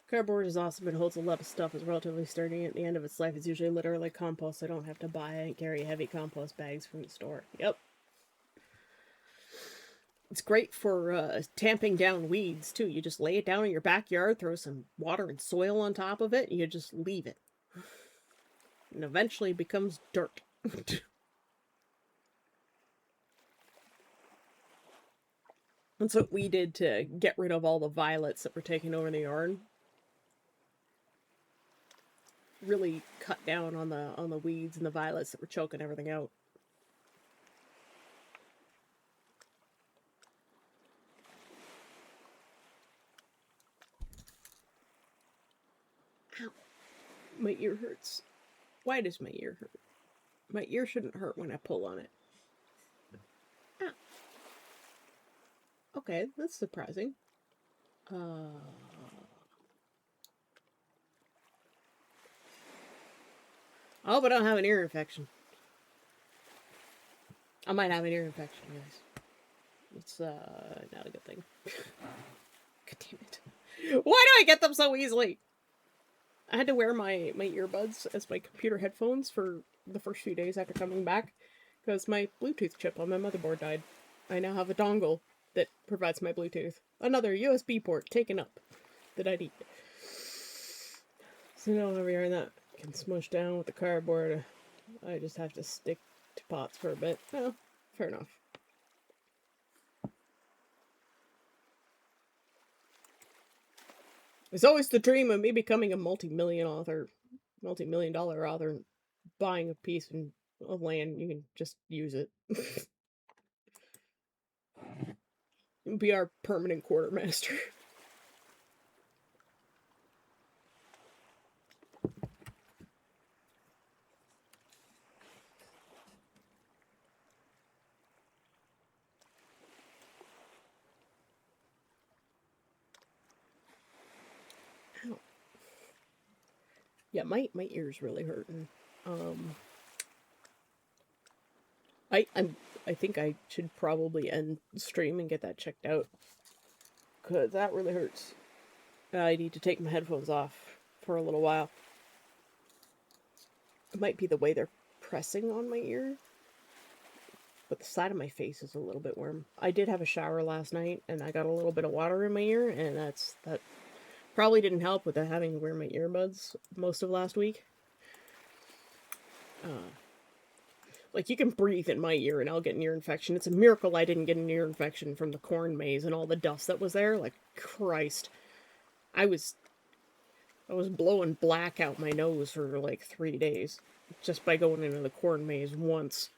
Cardboard is awesome. It holds a lot of stuff. It's relatively sturdy. At the end of its life, it's usually literally compost. I don't have to buy and carry heavy compost bags from the store. Yep. It's great for tamping down weeds, too. You just lay it down in your backyard, throw some water and soil on top of it, and you just leave it. And eventually it becomes dirt. That's what we did to get rid of all the violets that were taking over the yard. Really cut down on the weeds and the violets that were choking everything out. Ow. My ear hurts. Why does my ear hurt? My ear shouldn't hurt when I pull on it. Ow. Okay, that's surprising. I hope I don't have an ear infection. I might have an ear infection, guys. It's not a good thing. God damn it. Why do I get them so easily? I had to wear my earbuds as my computer headphones for the first few days after coming back because my Bluetooth chip on my motherboard died. I now have a dongle that provides my Bluetooth. Another USB port taken up that I need. So now whenever you're in that, can smush down with the cardboard. I just have to stick to pots for a bit. Well, fair enough. It's always the dream of me becoming a multi-million dollar author, buying a piece of land. You can just use it. Be our permanent quartermaster. Ow. Yeah, my ear's really hurting. Um, I think I should probably end stream and get that checked out, cause that really hurts. I need to take my headphones off for a little while. It might be the way they're pressing on my ear, but the side of my face is a little bit warm. I did have a shower last night, and I got a little bit of water in my ear, and that probably didn't help with having to wear my earbuds most of last week. Like, you can breathe in my ear and I'll get an ear infection. It's a miracle I didn't get an ear infection from the corn maze and all the dust that was there. Like, Christ. I was blowing black out my nose for like 3 days just by going into the corn maze once.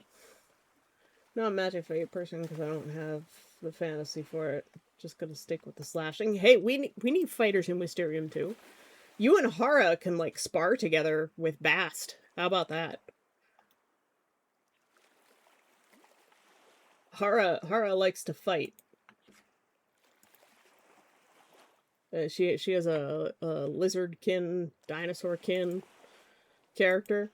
Not a Magic Fate person because I don't have the fantasy for it. Just gonna stick with the slashing. Hey, we need fighters in Wisterium too. You and Hara can like spar together with Bast. How about that? Hara likes to fight. She has a lizardkin, dinosaurkin character.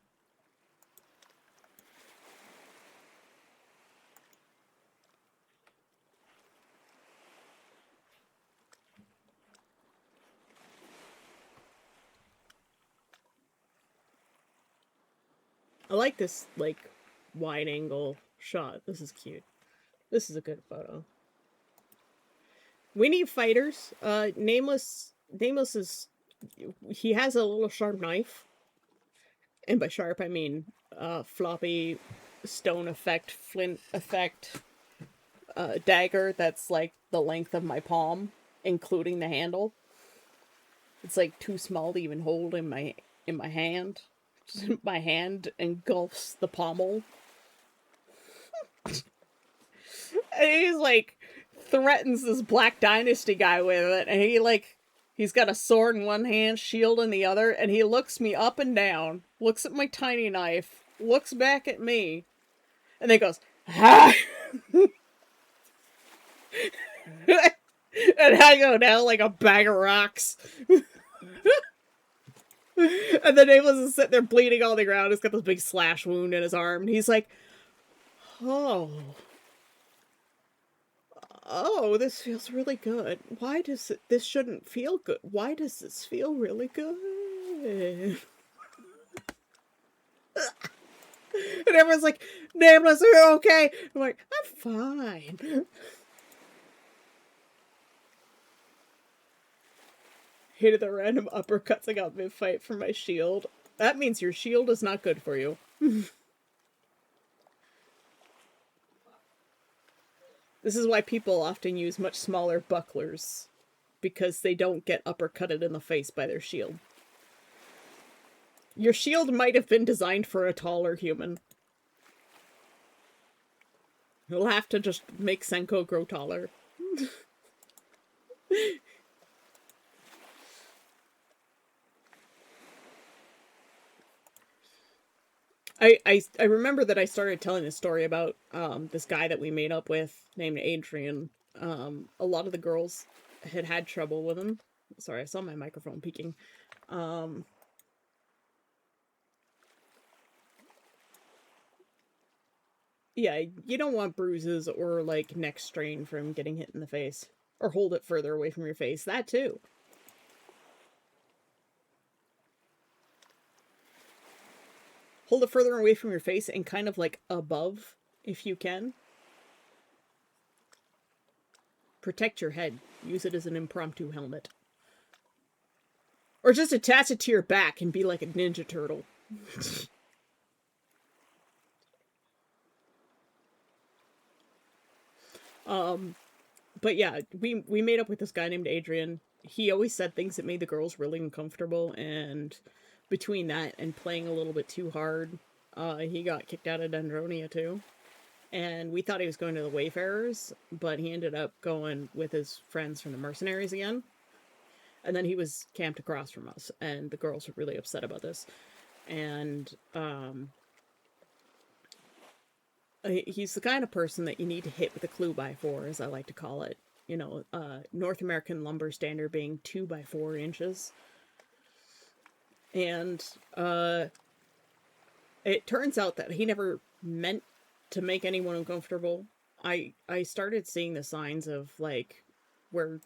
I like this like wide angle shot. This is cute. This is a good photo. We need fighters. Nameless is he has a little sharp knife, and by sharp I mean floppy stone effect, flint effect dagger that's like the length of my palm, including the handle. It's like too small to even hold in my hand. My hand engulfs the pommel. And he's like threatens this Black Dynasty guy with it, and he's got a sword in one hand, shield in the other, and he looks me up and down, looks at my tiny knife, looks back at me, and then goes, ha! And I go down like a bag of rocks. And then Nameless is sitting there bleeding on the ground. He's got this big slash wound in his arm. And he's like, oh, this feels really good. Why does this shouldn't feel good? Why does this feel really good? And everyone's like, Nameless, are you okay? I'm like, I'm fine. Hated the random uppercuts I got mid-fight from my shield. That means your shield is not good for you. This is why people often use much smaller bucklers, because they don't get uppercutted in the face by their shield. Your shield might have been designed for a taller human. You'll have to just make Senko grow taller. I remember that I started telling this story about this guy that we made up with named Adrian. A lot of the girls had trouble with him. Sorry, I saw my microphone peeking. Yeah, you don't want bruises or like neck strain from getting hit in the face. Or hold it further away from your face. That too. Hold it further away from your face and kind of like above if you can. Protect your head. Use it as an impromptu helmet. Or just attach it to your back and be like a Ninja Turtle. But yeah, we made up with this guy named Adrian. he always said things that made the girls really uncomfortable, and between that and playing a little bit too hard, he got kicked out of Dendronia too. And we thought he was going to the Wayfarers, but he ended up going with his friends from the Mercenaries again. And then he was camped across from us, and the girls were really upset about this. And he's the kind of person that you need to hit with a clue by four, as I like to call it. You know, North American lumber standard being 2 by 4 inches. And it turns out that he never meant to make anyone uncomfortable. I started seeing the signs of like we're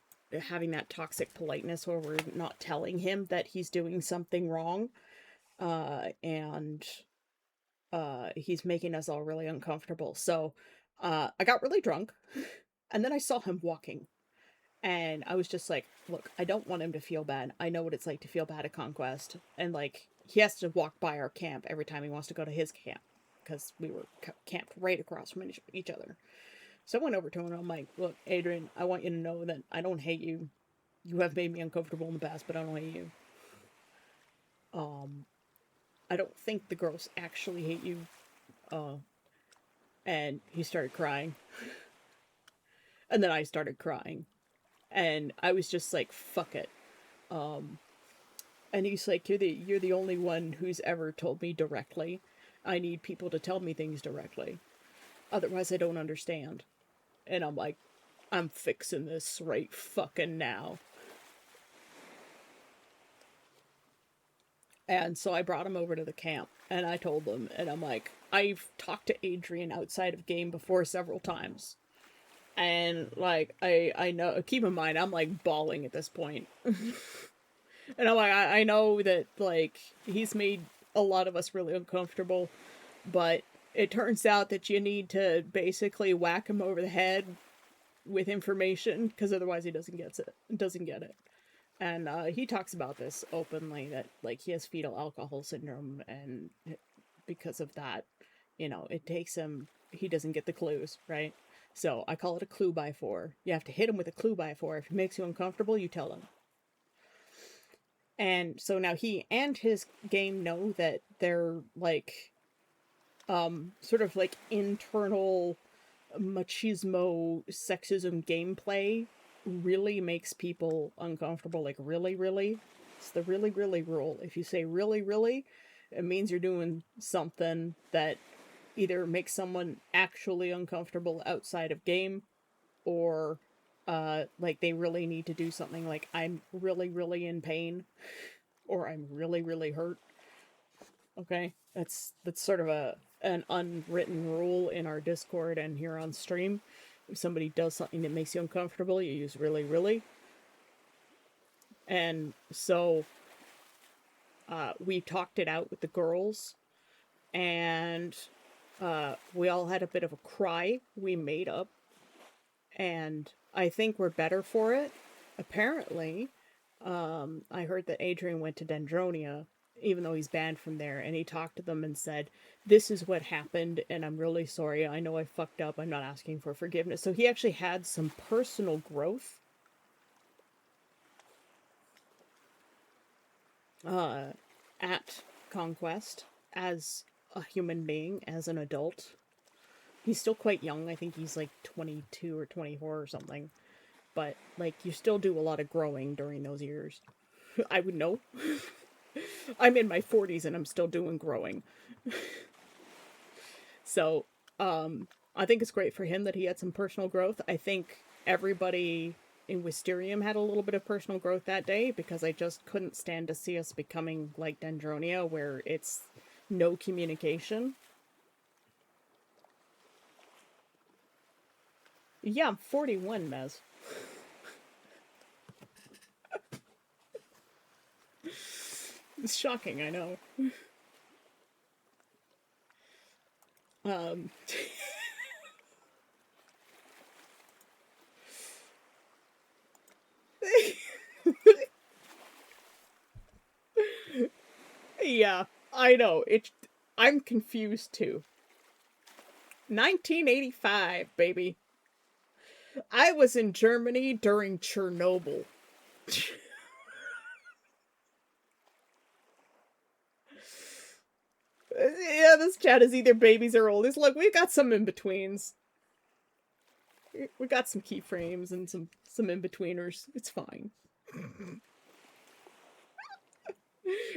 having that toxic politeness where we're not telling him that he's doing something wrong, and he's making us all really uncomfortable. So I got really drunk, and then I saw him walking, and I was just like, look, I don't want him to feel bad. I know what it's like to feel bad at Conquest, and like he has to walk by our camp every time he wants to go to his camp because we were camped right across from each other. So I went over to him and I'm like, look, Adrian, I want you to know that I don't hate you. You have made me uncomfortable in the past, but I don't hate you. I don't think the girls actually hate you. And he started crying. And then I started crying. And I was just like, fuck it. And he's like, you're the only one who's ever told me directly. I need people to tell me things directly. Otherwise I don't understand. And I'm like, I'm fixing this right fucking now. And so I brought him over to the camp and I told them, and I'm like, I've talked to Adrian outside of game before several times. And like, I know, keep in mind, I'm like bawling at this point. And I'm like, I know that like he's made a lot of us really uncomfortable, but it turns out that you need to basically whack him over the head with information because otherwise he doesn't get it. And he talks about this openly that like he has fetal alcohol syndrome, and because of that, you know, it takes him. He doesn't get the clues, right? So I call it a clue by four. You have to hit him with a clue by four. If it makes you uncomfortable, you tell him. And so now he and his game know that they're like sort of like internal machismo sexism gameplay really makes people uncomfortable. Like really, really. It's the really, really rule. If you say really, really, it means you're doing something that either makes someone actually uncomfortable outside of game, or like they really need to do something like I'm really, really in pain, or I'm really, really hurt. Okay, that's sort of an unwritten rule in our Discord and here on stream. If somebody does something that makes you uncomfortable, you use really, really. And so we talked it out with the girls, and we all had a bit of a cry. We made up, and I think we're better for it. Apparently, I heard that Adrian went to Dendronia, even though he's banned from there, and he talked to them and said, this is what happened, and I'm really sorry. I know I fucked up. I'm not asking for forgiveness. So he actually had some personal growth. At Conquest as a human being, as an adult. He's still quite young. I think he's like 22 or 24 or something. But, like, you still do a lot of growing during those years. I would know. I'm in my 40s and I'm still doing growing. So, I think it's great for him that he had some personal growth. I think everybody in Wisterium had a little bit of personal growth that day, because I just couldn't stand to see us becoming like Dendronia, where it's no communication. Yeah, I'm 41, Mez. It's shocking, I know. Um... Yeah, I know. I'm confused too. 1985, baby. I was in Germany during Chernobyl. Yeah, this chat is either babies or oldies. Look, we got some in-betweens. We got some keyframes and some in-betweeners. It's fine.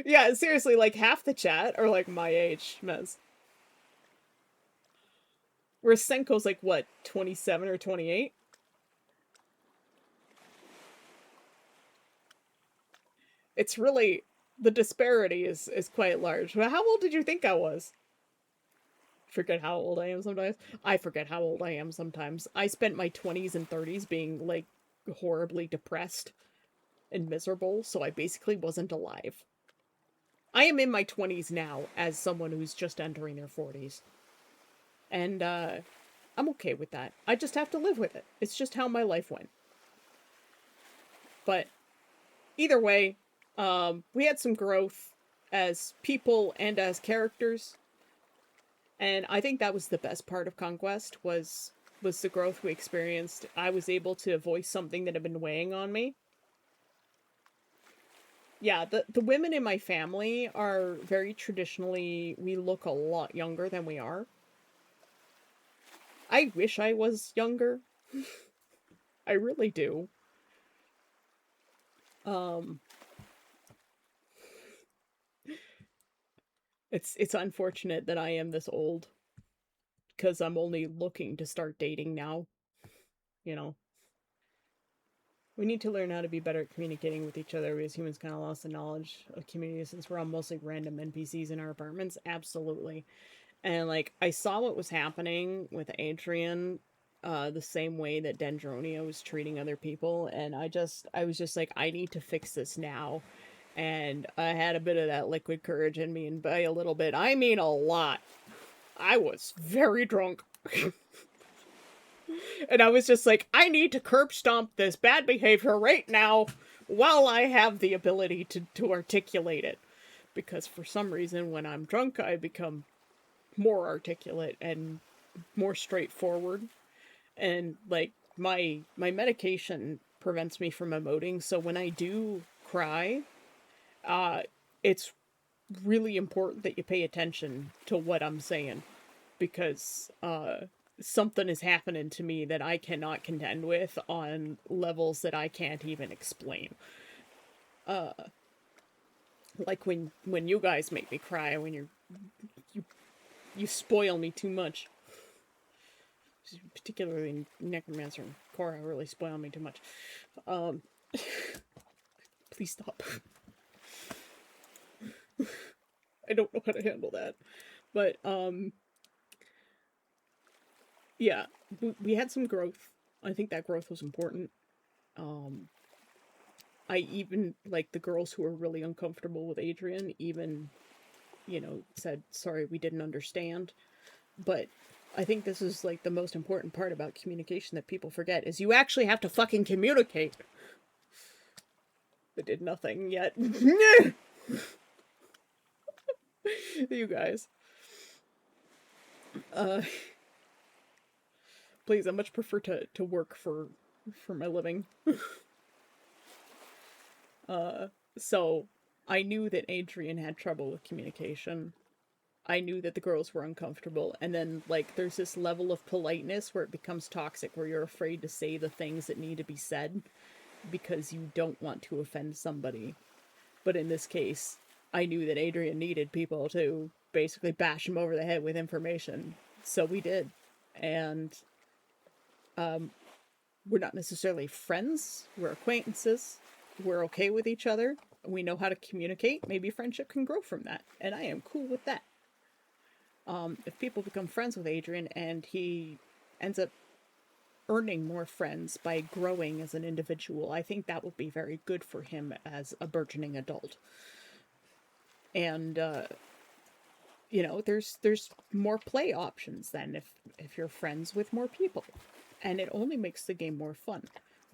Yeah, seriously, like half the chat are like my age, Mez. Whereas Senko's like what, 27 or 28? It's really, the disparity is quite large. Well, how old did you think I was? Forget how old I am sometimes. I forget how old I am sometimes. I spent my 20s and 30s being like horribly depressed and miserable, so I basically wasn't alive. I am in my 20s now as someone who's just entering their 40s. And I'm okay with that. I just have to live with it. It's just how my life went. But either way, we had some growth as people and as characters. And I think that was the best part of Conquest was the growth we experienced. I was able to voice something that had been weighing on me. Yeah, the women in my family are very traditionally, we look a lot younger than we are. I wish I was younger. I really do. Um it's unfortunate that I am this old cuz I'm only looking to start dating now, you know. We need to learn how to be better at communicating with each other because humans kind of lost the knowledge of community since we're all mostly random NPCs in our apartments. Absolutely. And like I saw what was happening with Adrian the same way that Dendronia was treating other people, and I was just like, I need to fix this now. And I had a bit of that liquid courage in me, and by a little bit, I mean a lot. I was very drunk. And I was just like, I need to curb stomp this bad behavior right now while I have the ability to articulate it. Because for some reason, when I'm drunk, I become more articulate and more straightforward. And like my medication prevents me from emoting, so when I do cry, uh it's really important that you pay attention to what I'm saying because something is happening to me that I cannot contend with on levels that I can't even explain. Uh like when you guys make me cry when you you spoil me too much. Particularly Necromancer and Cora really spoil me too much. Um please stop. I don't know how to handle that. But yeah, we had some growth. I think that growth was important. Um I even like the girls who were really uncomfortable with Adrian even, you know, said sorry we didn't understand. But I think this is like the most important part about communication that people forget is you actually have to fucking communicate. But did nothing yet. You guys. Uh please, I much prefer to work for my living. So I knew that Adrian had trouble with communication. I knew that the girls were uncomfortable, and then like there's this level of politeness where it becomes toxic, where you're afraid to say the things that need to be said because you don't want to offend somebody. But in this case, I knew that Adrian needed people to basically bash him over the head with information, so we did. And we're not necessarily friends, we're acquaintances, we're okay with each other, we know how to communicate. Maybe friendship can grow from that, and I am cool with that. If people become friends with Adrian and he ends up earning more friends by growing as an individual, I think that would be very good for him as a burgeoning adult. And you know, there's more play options then if you're friends with more people, and it only makes the game more fun.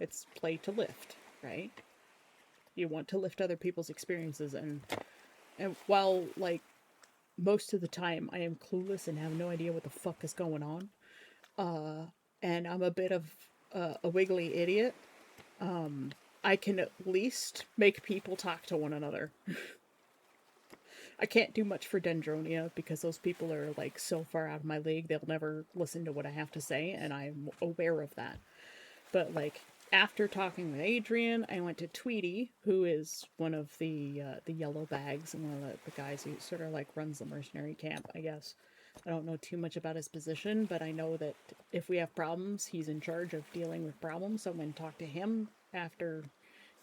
It's play to lift, right? You want to lift other people's experiences, and while like most of the time I am clueless and have no idea what the fuck is going on, and I'm a bit of a wiggly idiot. I can at least make people talk to one another. I can't do much for Dendronia because those people are like so far out of my league, they'll never listen to what I have to say, and I'm aware of that. But like after talking with Adrian, I went to Tweety, who is one of the yellow bags and one of the guys who sort of like runs the mercenary camp, I guess. I don't know too much about his position, but I know that if we have problems, he's in charge of dealing with problems. So I'm going to talk to him after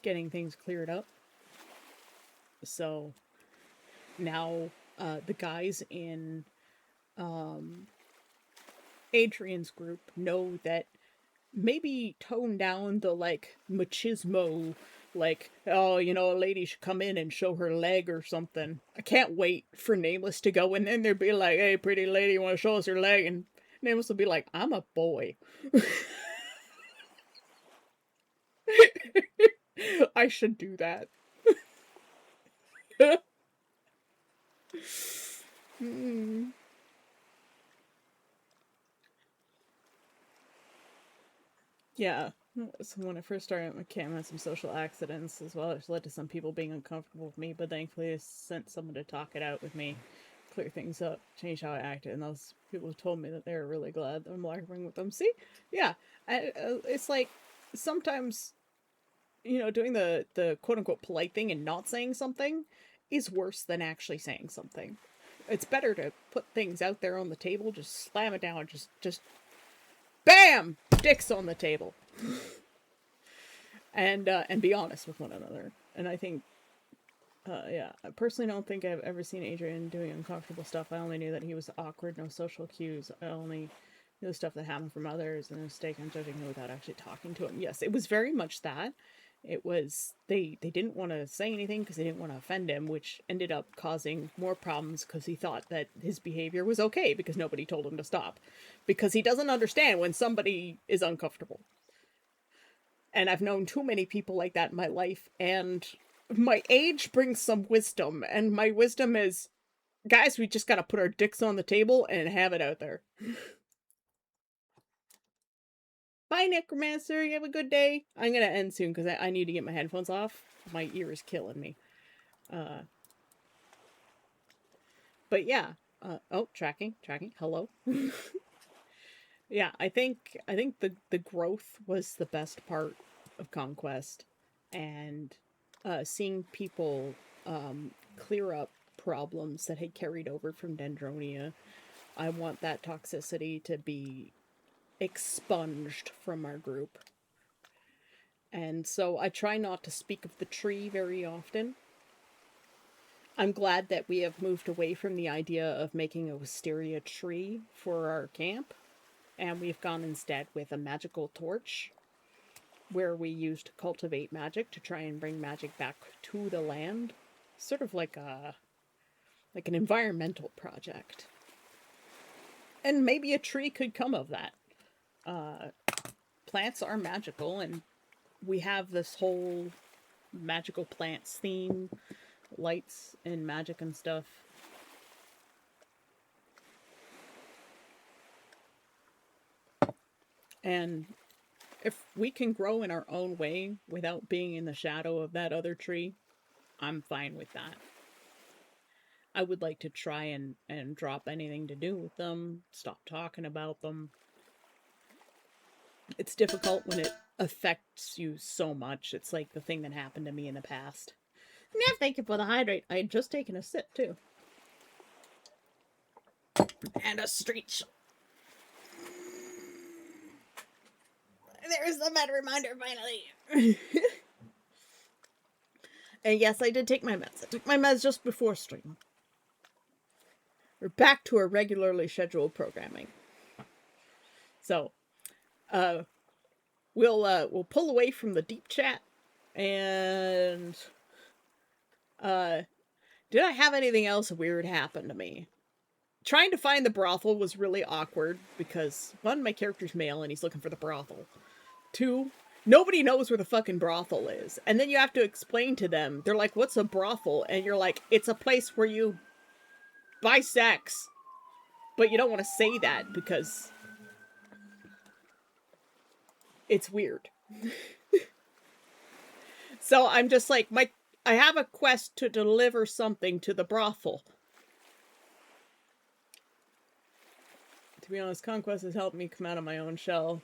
getting things cleared up. So now the guys in Adrian's group know that maybe tone down the like machismo, like, oh, you know, a lady should come in and show her leg or something. I can't wait for Nameless to go in and they'll be like, hey, pretty lady, you want to show us your leg? And Nameless will be like, I'm a boy. I should do that. Yeah. So when I first started my camp, I had some social accidents as well, which led to some people being uncomfortable with me, but thankfully I sent someone to talk it out with me, clear things up, change how I acted, and those people told me that they were really glad that I'm arguing with them. See? Yeah. It's like, sometimes, you know, doing the quote-unquote polite thing and not saying something is worse than actually saying something. It's better to put things out there on the table, just slam it down, just bam! Dicks on the table. And be honest with one another. And I think, yeah, I personally don't think I've ever seen Adrian doing uncomfortable stuff. I only knew that he was awkward, no social cues. I only knew stuff that happened from others and a mistake on judging him without actually talking to him. Yes, it was very much that. It was, they didn't want to say anything because they didn't want to offend him, which ended up causing more problems because he thought that his behavior was okay because nobody told him to stop. Because he doesn't understand when somebody is uncomfortable. And I've known too many people like that in my life, and my age brings some wisdom, and my wisdom is, guys, we just gotta put our dicks on the table and have it out there. Bye, Necromancer. You have a good day. I'm gonna end soon because I need to get my headphones off. My ear is killing me. But yeah. Oh, tracking. Hello. Yeah, I think the growth was the best part of Conquest, and seeing people clear up problems that had carried over from Dendronia. I want that toxicity to be expunged from our group. And so I try not to speak of the tree very often. I'm glad that we have moved away from the idea of making a wisteria tree for our camp, and we've gone instead with a magical torch, where we used to cultivate magic to try and bring magic back to the land, sort of like an environmental project. And maybe a tree could come of that. Plants are magical, and we have this whole magical plants theme, lights and magic and stuff. And if we can grow in our own way without being in the shadow of that other tree, I'm fine with that. I would like to try and drop anything to do with them, stop talking about them. It's difficult when it affects you so much. It's like the thing that happened to me in the past. Yeah, thank you for the hydrate. I had just taken a sip, too. And a street. There's the med reminder, finally. And yes, I did take my meds. I took my meds just before stream. We're back to our regularly scheduled programming. So, we'll pull away from the deep chat, and did I have anything else weird happen to me? Trying to find the brothel was really awkward because, one, my character's male and he's looking for the brothel. Two, nobody knows where the fucking brothel is. And then you have to explain to them. They're like, what's a brothel? And you're like, it's a place where you buy sex. But you don't want to say that because it's weird. So I'm just like, I have a quest to deliver something to the brothel. To be honest, Conquest has helped me come out of my own shell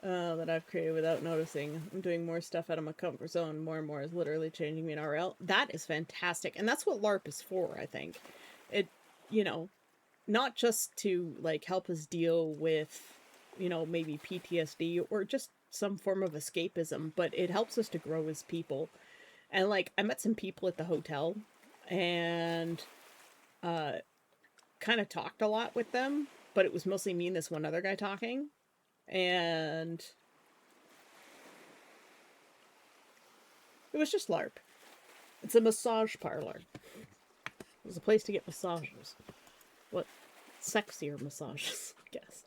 that I've created without noticing. I'm doing more stuff out of my comfort zone. More and more is literally changing me in RL. That is fantastic. And that's what LARP is for, I think. It, you know, not just to, like, help us deal with, you know, maybe PTSD or just some form of escapism, but it helps us to grow as people. And, like, I met some people at the hotel and kind of talked a lot with them, but it was mostly me and this one other guy talking. And it was just LARP. It's a massage parlor. It's a place to get massages. What? Sexier massages, I guess.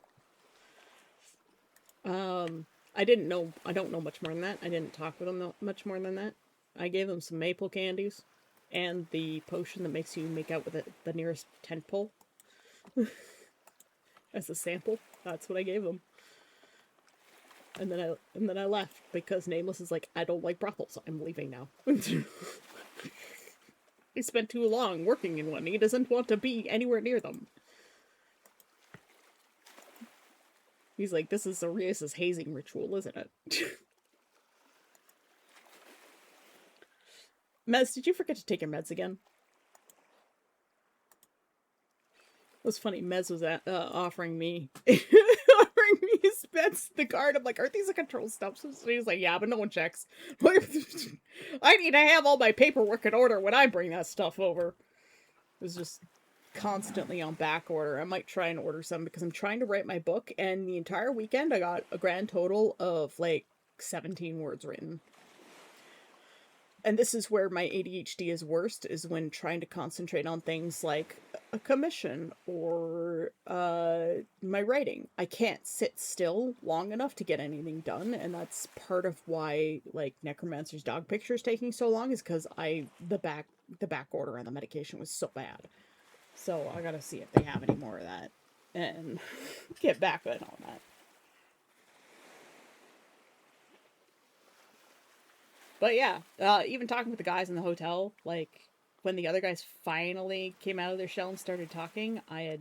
I don't know much more than that. I didn't talk with them much more than that. I gave them some maple candies and the potion that makes you make out with the nearest tent pole as a sample. That's what I gave them. And then I left because Nameless is like, I don't like brothels. I'm leaving now. He spent too long working in one. He doesn't want to be anywhere near them. He's like, this is Arias' hazing ritual, isn't it? Mez, did you forget to take your meds again? It was funny. Mez was offering me his meds the card. I'm like, aren't these the control steps? So he's like, yeah, but no one checks. I need to have all my paperwork in order when I bring that stuff over. It was just constantly on back order. I might try and order some because I'm trying to write my book, and the entire weekend I got a grand total of like 17 words written. And this is where my ADHD is worst, is when trying to concentrate on things like a commission or my writing. I can't sit still long enough to get anything done, and that's part of why, like, Necromancer's dog picture is taking so long, is because the back order on the medication was so bad. So I gotta see if they have any more of that and get back on that. But yeah, even talking with the guys in the hotel, like, when the other guys finally came out of their shell and started talking, I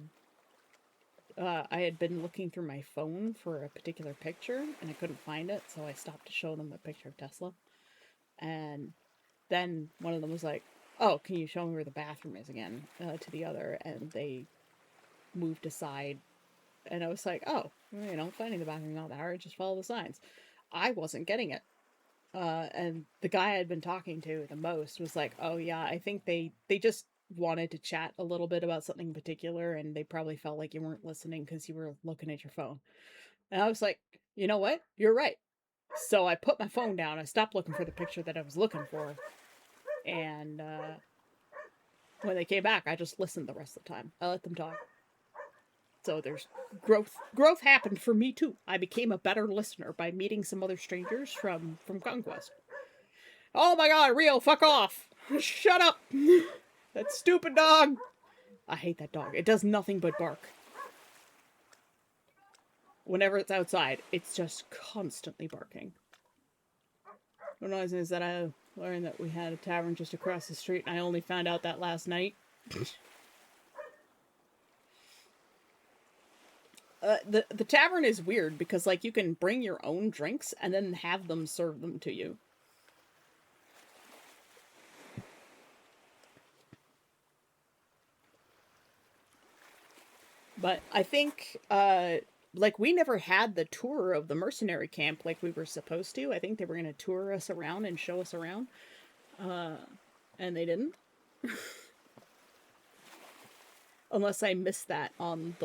had been looking through my phone for a particular picture, and I couldn't find it, so I stopped to show them a picture of Tesla. And then one of them was like, oh, can you show me where the bathroom is again, to the other, and they moved aside, and I was like, oh, you know, finding the bathroom is not that hard, just follow the signs. I wasn't getting it. And the guy I had been talking to the most was like, oh yeah, I think they just wanted to chat a little bit about something in particular, and they probably felt like you weren't listening because you were looking at your phone. And I was like, you know what? You're right. So I put my phone down, I stopped looking for the picture that I was looking for, and when they came back, I just listened the rest of the time. I let them talk. So there's growth happened for me too. I became a better listener by meeting some other strangers from Conquest. Oh my god, Rio, fuck off! Shut up! That stupid dog! I hate that dog. It does nothing but bark. Whenever it's outside, it's just constantly barking. What annoys me is that I learned that we had a tavern just across the street, and I only found out that last night. The tavern is weird because, like, you can bring your own drinks and then have them serve them to you. But I think, like, we never had the tour of the mercenary camp like we were supposed to. I think they were going to tour us around and show us around. And they didn't. Unless I missed that on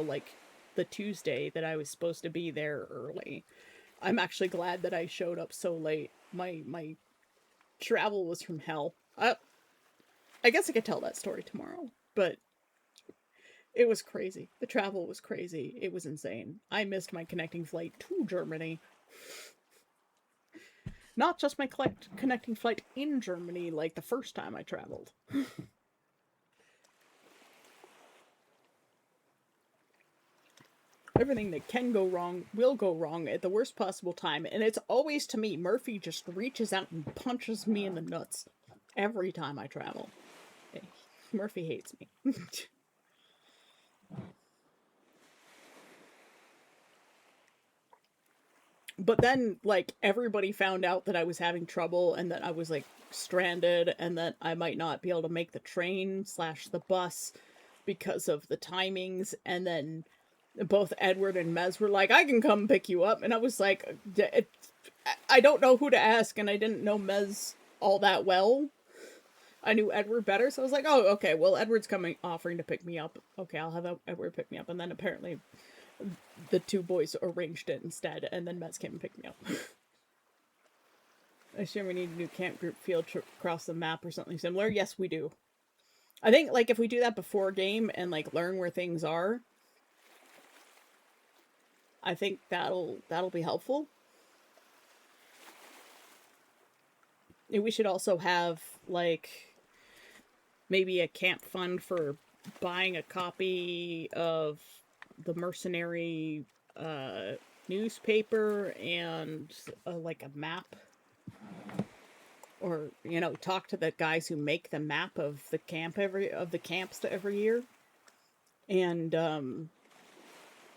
the Tuesday that I was supposed to be there early. I'm actually glad that I showed up so late. My travel was from hell. I guess I could tell that story tomorrow, but it was crazy. The travel was crazy. It was insane. I missed my connecting flight to Germany. Not just my connecting flight in Germany, like the first time I traveled. Everything that can go wrong will go wrong at the worst possible time. And it's always, to me, Murphy just reaches out and punches me in the nuts every time I travel. Murphy hates me. But then, like, everybody found out that I was having trouble and that I was, like, stranded and that I might not be able to make the train slash the bus because of the timings. And then both Edward and Mez were like, I can come pick you up. And I was like, I don't know who to ask. And I didn't know Mez all that well. I knew Edward better. So I was like, oh, okay, well, Edward's coming, offering to pick me up. Okay, I'll have Edward pick me up. And then apparently the two boys arranged it instead, and then Mez came and picked me up. I assume we need a new camp group field trip across the map or something similar. Yes, we do. I think, like, if we do that before game and, like, learn where things are, I think that'll be helpful. And we should also have, like, maybe a camp fund for buying a copy of the mercenary newspaper and like a map, or talk to the guys who make the map of the camps every year, and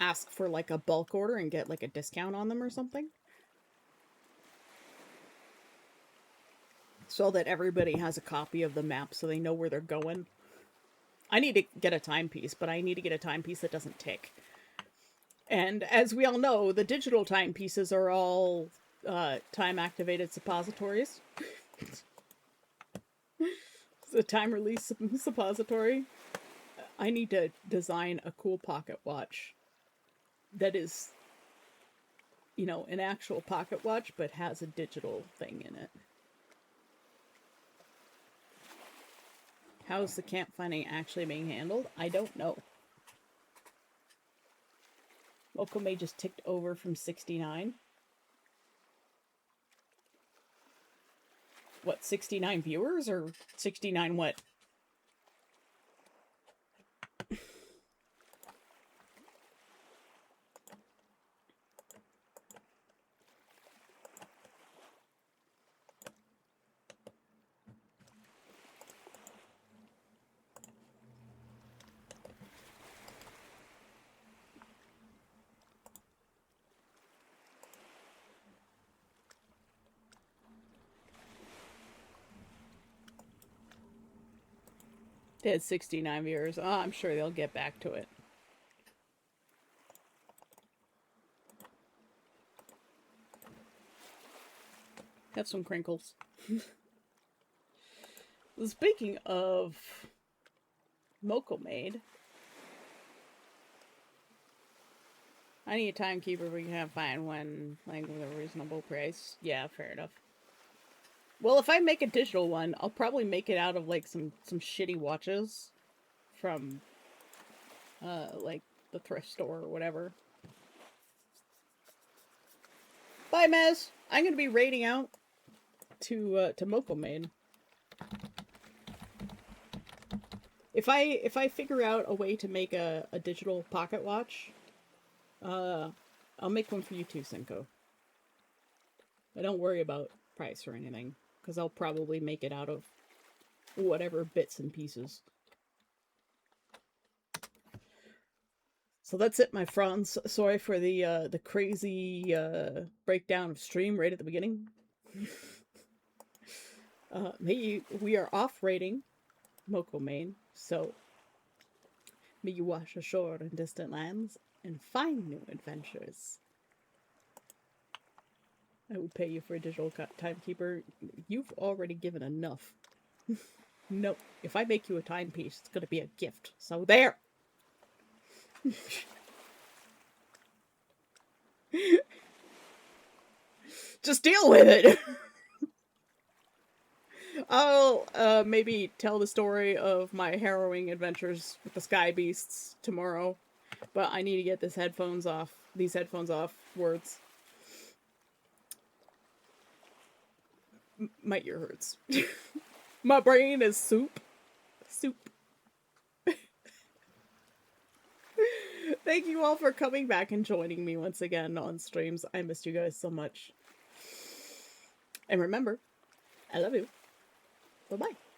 ask for like a bulk order and get like a discount on them or something, so that everybody has a copy of the map so they know where they're going. I need to get a timepiece, but I need to get a timepiece that doesn't tick. And as we all know, the digital timepieces are all time-activated suppositories. It's a time-release suppository. I need to design a cool pocket watch that is, an actual pocket watch, but has a digital thing in it. How's the camp finding actually being handled? I don't know. Local May just ticked over from 69. What, 69 viewers or 69 what? They had 69 viewers. Oh, I'm sure they'll get back to it. Have some crinkles. Speaking of Moco Maid, I need a timekeeper we can find one, like, with a reasonable price. Yeah, fair enough. Well, if I make a digital one, I'll probably make it out of, like, some shitty watches from, like, the thrift store or whatever. Bye, Mez! I'm gonna be raiding out to Moco Maid. If I figure out a way to make a digital pocket watch, I'll make one for you too, Cinco. I don't worry about price or anything, because I'll probably make it out of whatever bits and pieces. So that's it, my friends. Sorry for the crazy breakdown of stream right at the beginning. We are off raiding Moco Main, so may you wash ashore in distant lands and find new adventures. I would pay you for a digital timekeeper. You've already given enough. No, if I make you a timepiece, it's gonna be a gift. So there! Just deal with it! I'll maybe tell the story of my harrowing adventures with the sky beasts tomorrow, but I need to get these headphones off words. My ear hurts. My brain is soup. Thank you all for coming back and joining me once again on streams. I missed you guys so much. And remember, I love you. Bye-bye.